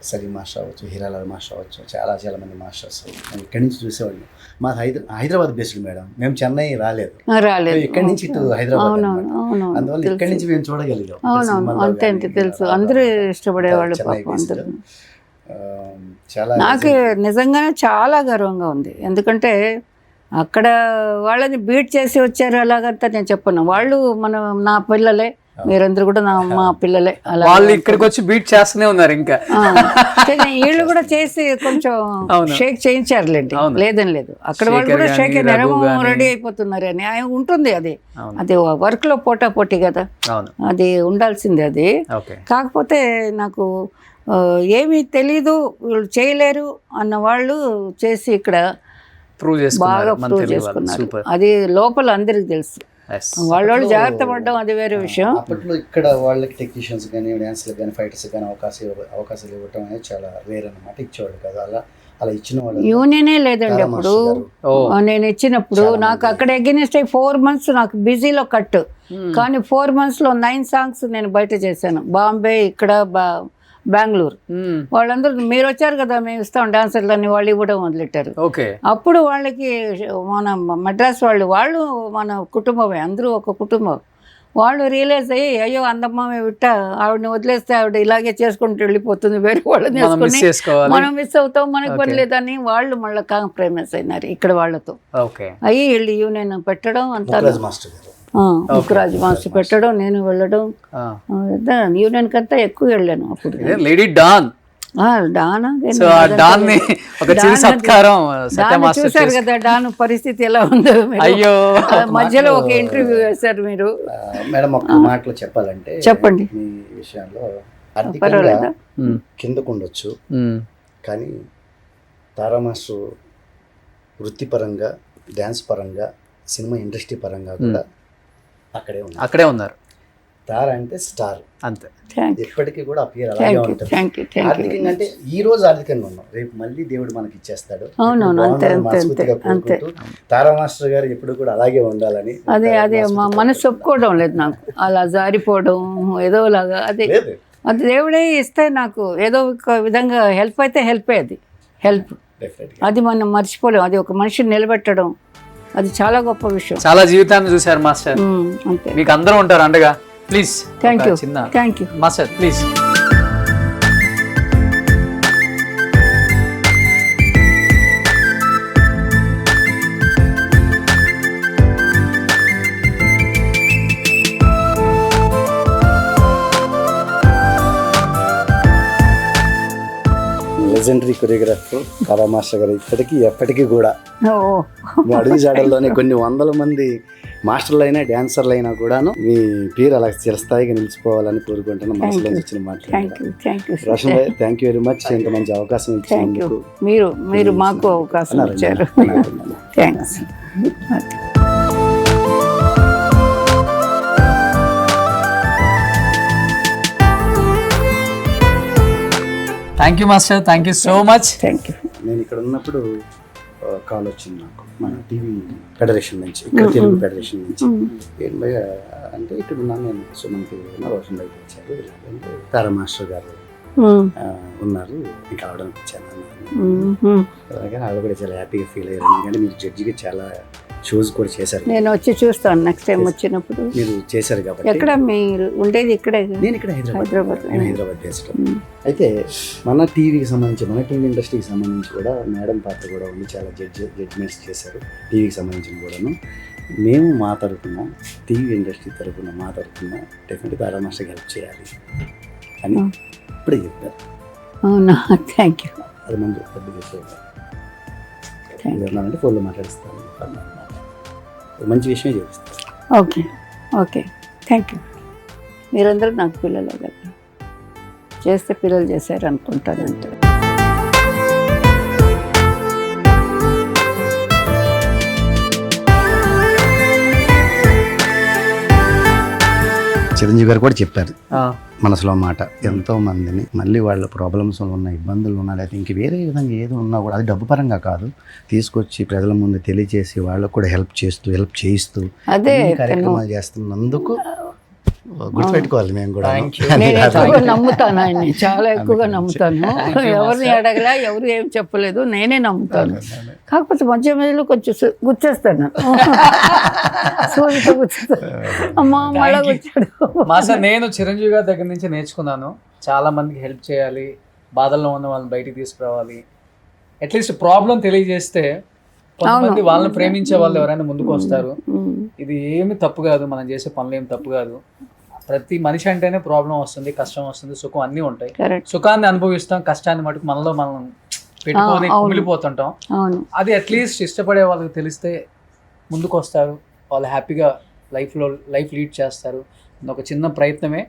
సలీం మాస్టర్ అవ్వచ్చు, హీరాలాల్ మాస్టర్ అవ్వచ్చు, చాలా మంది మాస్టర్స్ మేము ఇక్కడి నుంచి చూసేవాళ్ళం. మా హైదరాబాద్ బేస్డ్ మేడం, మేము చెన్నై రాలేదు, ఇక్కడి నుంచి ఇటు హైదరాబాద్. అందువల్ల ఇక్కడి నుంచి మేము చూడగలిగాం. అంతే తెలుసు, అందరూ ఇష్టపడేవాళ్ళు. చాలా నాకు నిజంగానే చాలా గర్వంగా ఉంది. ఎందుకంటే అక్కడ వాళ్ళని బీట్ చేసి వచ్చారు అలాగంతా నేను చెప్పను. వాళ్ళు నా పిల్లలే, మీరందరూ కూడా మా పిల్లలే. అలా వాళ్ళు ఇక్కడికి వచ్చి బీట్ చేస్తూనే ఉన్నారు. ఇంకా వీళ్ళు కూడా చేసి కొంచెం షేక్ చేయించారులేండి, లేదని లేదు. అక్కడ వాళ్ళు కూడా షేక్ రెడీ అయిపోతున్నారు అని ఉంటుంది. అది వర్క్ లో పోటీ కదా, అది ఉండాల్సిందే. అది కాకపోతే నాకు ఏమీ తెలీదు, వీళ్ళు చేయలేరు అన్న వాళ్ళు చేసి ఇక్కడ బాగా ప్రూవ్ చేసుకున్నారు. అది లోపల అందరికి తెలుసు. వాళ్ళు జాగ్రత్త పడడం అది వేరే విషయం. అప్పట్లో ఇక్కడ వాళ్ళకి టెక్నీషియన్స్ కానీ డాన్స్లకు కానీ ఫైటర్స్ కానీ అవకాశాలు ఇవ్వటం అనేది చాలా రేర్ అన్నమాట. ఇచ్చేవాళ్ళు కాదు. అలా ఇచ్చిన వాళ్ళు యూనియనే లేదండి అప్పుడు. నేను ఇచ్చినప్పుడు నాకు అక్కడ ఎగెనిస్ట్ 4 months నాకు బిజీలో కట్, కానీ 4 monthsలో 9 songs నేను బయట చేశాను. బాంబే, ఇక్కడ బెంగళూరు. వాళ్ళందరూ మీరు వచ్చారు కదా మేము ఇస్తాం డాన్సర్లని వాళ్ళు ఇవ్వడం మొదలెట్టారు. అప్పుడు వాళ్ళకి మన మద్రాస్ వాళ్ళు మన కుటుంబమే, అందరూ ఒక కుటుంబం. వాళ్ళు రియలైజ్ అయ్యి అయ్యో అందమ్మ విట్ట ఆవిడని వదిలేస్తే ఆవిడ ఇలాగే చేసుకుంటూ వెళ్ళిపోతుంది, వేరే వాళ్ళని వేసుకుని మనం మిస్ అవుతాం, మనకు పని లేదని వాళ్ళు మళ్ళీ కాంప్రమైజ్ అయినారు ఇక్కడ వాళ్ళతో. అయ్యి వీళ్ళు యూనియన్ పెట్టడం అంతా, ముక్కురాజు మాస్టర్ పెట్టడం, నేను వెళ్ళడం, యూనియన్ కంతా ఎక్కువ వెళ్ళాను అప్పుడు. లేడీ డాన్ చూసారు కదా డాన్ పరిస్థితి ఎలా ఉందో. అయ్యో మధ్యలో ఒక ఇంటర్వ్యూ వేశారు మీరు. మేడం ఒక మాటలో చెప్పాలంటే చెప్పండి. ఈ విషయంలో ఆర్థికంగా కిందకు ఉండొచ్చు, కానీ తారా మాస్టర్ వృత్తిపరంగా, డ్యాన్స్ పరంగా, సినిమా ఇండస్ట్రీ పరంగా కూడా అక్కడే ఉన్నారు. తారా అంటే స్టార్ అంతే, ఎప్పటికీ కూడా ఆ పేరు అలాగే ఉంటుంది. ఆర్థికంగా అంటే ఈ రోజు ఆర్థికంగా ఉన్నాం, రేపు మళ్ళీ దేవుడు మనకి ఇచ్చేస్తాడు. తారా మాస్టర్ గారు ఎప్పుడు కూడా అలాగే ఉండాలని అదే మా మనసు ఒప్పుకోవడం లేదు నాకు, అలా జారిపోవడం ఏదో లాగా. అది దేవుడే ఇస్తే నాకు ఏదో ఒక విధంగా హెల్ప్ అయితే హెల్ప్ అది మనం మర్చిపోలేం. అది ఒక మనిషిని నిలబెట్టడం అది చాలా గొప్ప విషయం. చాలా జీవితాన్ని చూశారు మాస్టర్, అంతే. మీకు అందరూ ఉంటారు అండగా. Please thank you master, please. Legendary choreographer Tara master గారు ఎప్పటికీ కూడా మీ అడుగు జాడల్లోనే కొన్ని వందల మంది మాస్టర్లు అయినా డాన్సర్లు అయినా కూడాను మీ పేరు అలా చిరస్థాయిగా నిలిచిపోవాలని కోరుకుంటున్నాను. మనసులో వచ్చిన మాట రోషన్ భాయ్, థ్యాంక్ యూ వెరీ మచ్. ఇంత మంచి అవకాశం ఇచ్చినందుకు. మీరు మాకు అవకాశం ఇచ్చారు. Thanks. Thank you master, thank you so much. నేను ఇక్కడ ఉన్నప్పుడు కాల్ వచ్చింది నాకు మన టీవీ ఫెడరేషన్ నుంచి, ఇక్కడ తెలుగు ఫెడరేషన్ నుంచి. ఏం భయ అంటే ఇక్కడ ఉన్నాను నేను, సుమన్ టీవీ రోషన్ బయట వచ్చారు, తారా మాస్టర్ గారు ఉన్నారు, మీకు రావడానికి వచ్చాను. అలాగే ఆవిడ కూడా చాలా హ్యాపీగా ఫీల్ అయ్యారు, ఎందుకంటే మీరు జడ్జిగా చాలా షోస్ కూడా చేశారు. నేను వచ్చి చూస్తాను నెక్స్ట్ టైం వచ్చినప్పుడు. మీరు చేశారు కాబట్టి. ఎక్కడ మీరు ఉండేది? ఇక్కడే. నేను ఇక్కడ హైదరాబాద్ చేస్తాం. అయితే మన టీవీకి సంబంధించి, మన టీవీ ఇండస్ట్రీకి సంబంధించి కూడా మేడం పాత్ర కూడా ఉంది, చాలా జడ్జిమెంట్స్ చేశారు టీవీకి సంబంధించిన కూడాను. మేము మా తరఫున, టీవీ ఇండస్ట్రీ తరఫున మా తరఫున డెఫినెట్గా తారా మాస్టర్కి హెల్ప్ చేయాలి అని ఇప్పుడే చెప్పారు. అవునా? Thank you. అది మంచి పెద్ద విషయం. ఏమన్నానంటే ఫోన్లో మాట్లాడిస్తాను, మంచి విషయమే చేపిస్తాను. Okay thank you. మీరందరూ నాకు పిల్లలు కదా, చేస్తే పిల్లలు చేశారు అనుకుంటాను. అంటే చిరంజీవి గారు కూడా చెప్పారు మనసులో మాట, ఎంతో మందిని మళ్ళీ వాళ్ళ ప్రాబ్లమ్స్ ఉన్న, ఇబ్బందులు ఉన్నా, లేకపోతే ఇంక వేరే విధంగా ఏదో ఉన్నా కూడా అది డబ్బు పరంగా కాదు, తీసుకొచ్చి ప్రజల ముందు తెలియజేసి వాళ్ళకు కూడా హెల్ప్ చేయిస్తూ కార్యక్రమాలు చేస్తున్నందుకు గుర్తుపెట్టుకోవాలి. మేము కూడా నమ్ముతాను ఆయన్ని, చాలా ఎక్కువగా నమ్ముతాను. ఎవరిని అడగలా, ఎవరు ఏం చెప్పలేదు, నేనే నమ్ముతాను. కాకపోతే మధ్య మధ్యలో కొంచెం గుచ్చేస్తాను, అమ్మా మళ్ళా గుచ్చాడు. మాస్టర్, నేను చిరంజీవి గారి దగ్గర నుంచి నేర్చుకున్నాను, చాలా మందికి హెల్ప్ చేయాలి, బాధల్లో ఉన్న వాళ్ళని బయటికి తీసుకురావాలి, అట్లీస్ట్ ప్రాబ్లం తెలియజేస్తే కొంతమంది వాళ్ళని ప్రేమించే వాళ్ళు ఎవరైనా ముందుకు వస్తారు. ఇది ఏమి తప్పు కాదు, మనం చేసే పనులు ఏమి తప్పు కాదు. ప్రతి మనిషి అంటేనే ప్రాబ్లం వస్తుంది, కష్టం వస్తుంది, సుఖం అన్నీ ఉంటాయి. సుఖాన్ని అనుభవిస్తాం, కష్టాన్ని మటుకు మనలో మనం పెట్టుకొని కుమిలిపోతుంటాం. అది అట్లీస్ట్ ఇష్టపడే వాళ్ళకి తెలిస్తే ముందుకు వస్తారు, వాళ్ళు హ్యాపీగా లైఫ్ లీడ్ చేస్తారు. ఒక చిన్న ప్రయత్నమే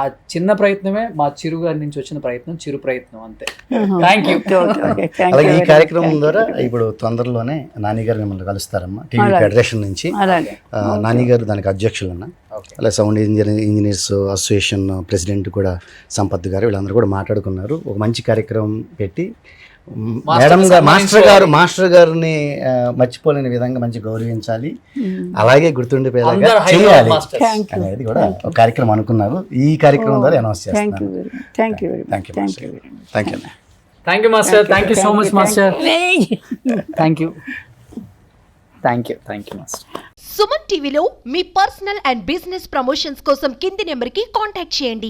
ఆ చిన్న ప్రయత్నమే మా చిరు గారి నుంచి వచ్చిన ప్రయత్నం, చిరు ప్రయత్నం అంతే. Thank you. అలాగే ఈ కార్యక్రమం ద్వారా ఇప్పుడు తొందరలోనే నాని గారు మిమ్మల్ని కలుస్తారమ్మా టీవీ ఫెడరేషన్ నుంచి. అలాగే నాని గారు దానికి అధ్యక్షులు అన్న, అలాగే సౌండ్ ఇంజనీర్స్ అసోసియేషన్ ప్రెసిడెంట్ కూడా సంపత్ గారు, వీళ్ళందరూ కూడా మాట్లాడుకున్నారు. ఒక మంచి కార్యక్రమం పెట్టి మేడం గారు మాస్టర్ గారిని మర్చిపోలేని విధంగా మంచి గౌరవించాలి, అలాగే గుర్తుండిపోయేలాగా చేయాలి అనేది కూడా ఒక కార్యక్రమం అనుకున్నారు. ఈ కార్యక్రమం ద్వారా అనౌన్స్ చేస్తాను. Thank you thank you master. Thank you so much master. Thank you master. Suman టీవీలో మీ పర్సనల్ అండ్ బిజినెస్ ప్రమోషన్స్ కోసం కింది నెంబర్కి కాంటాక్ట్ చేయండి.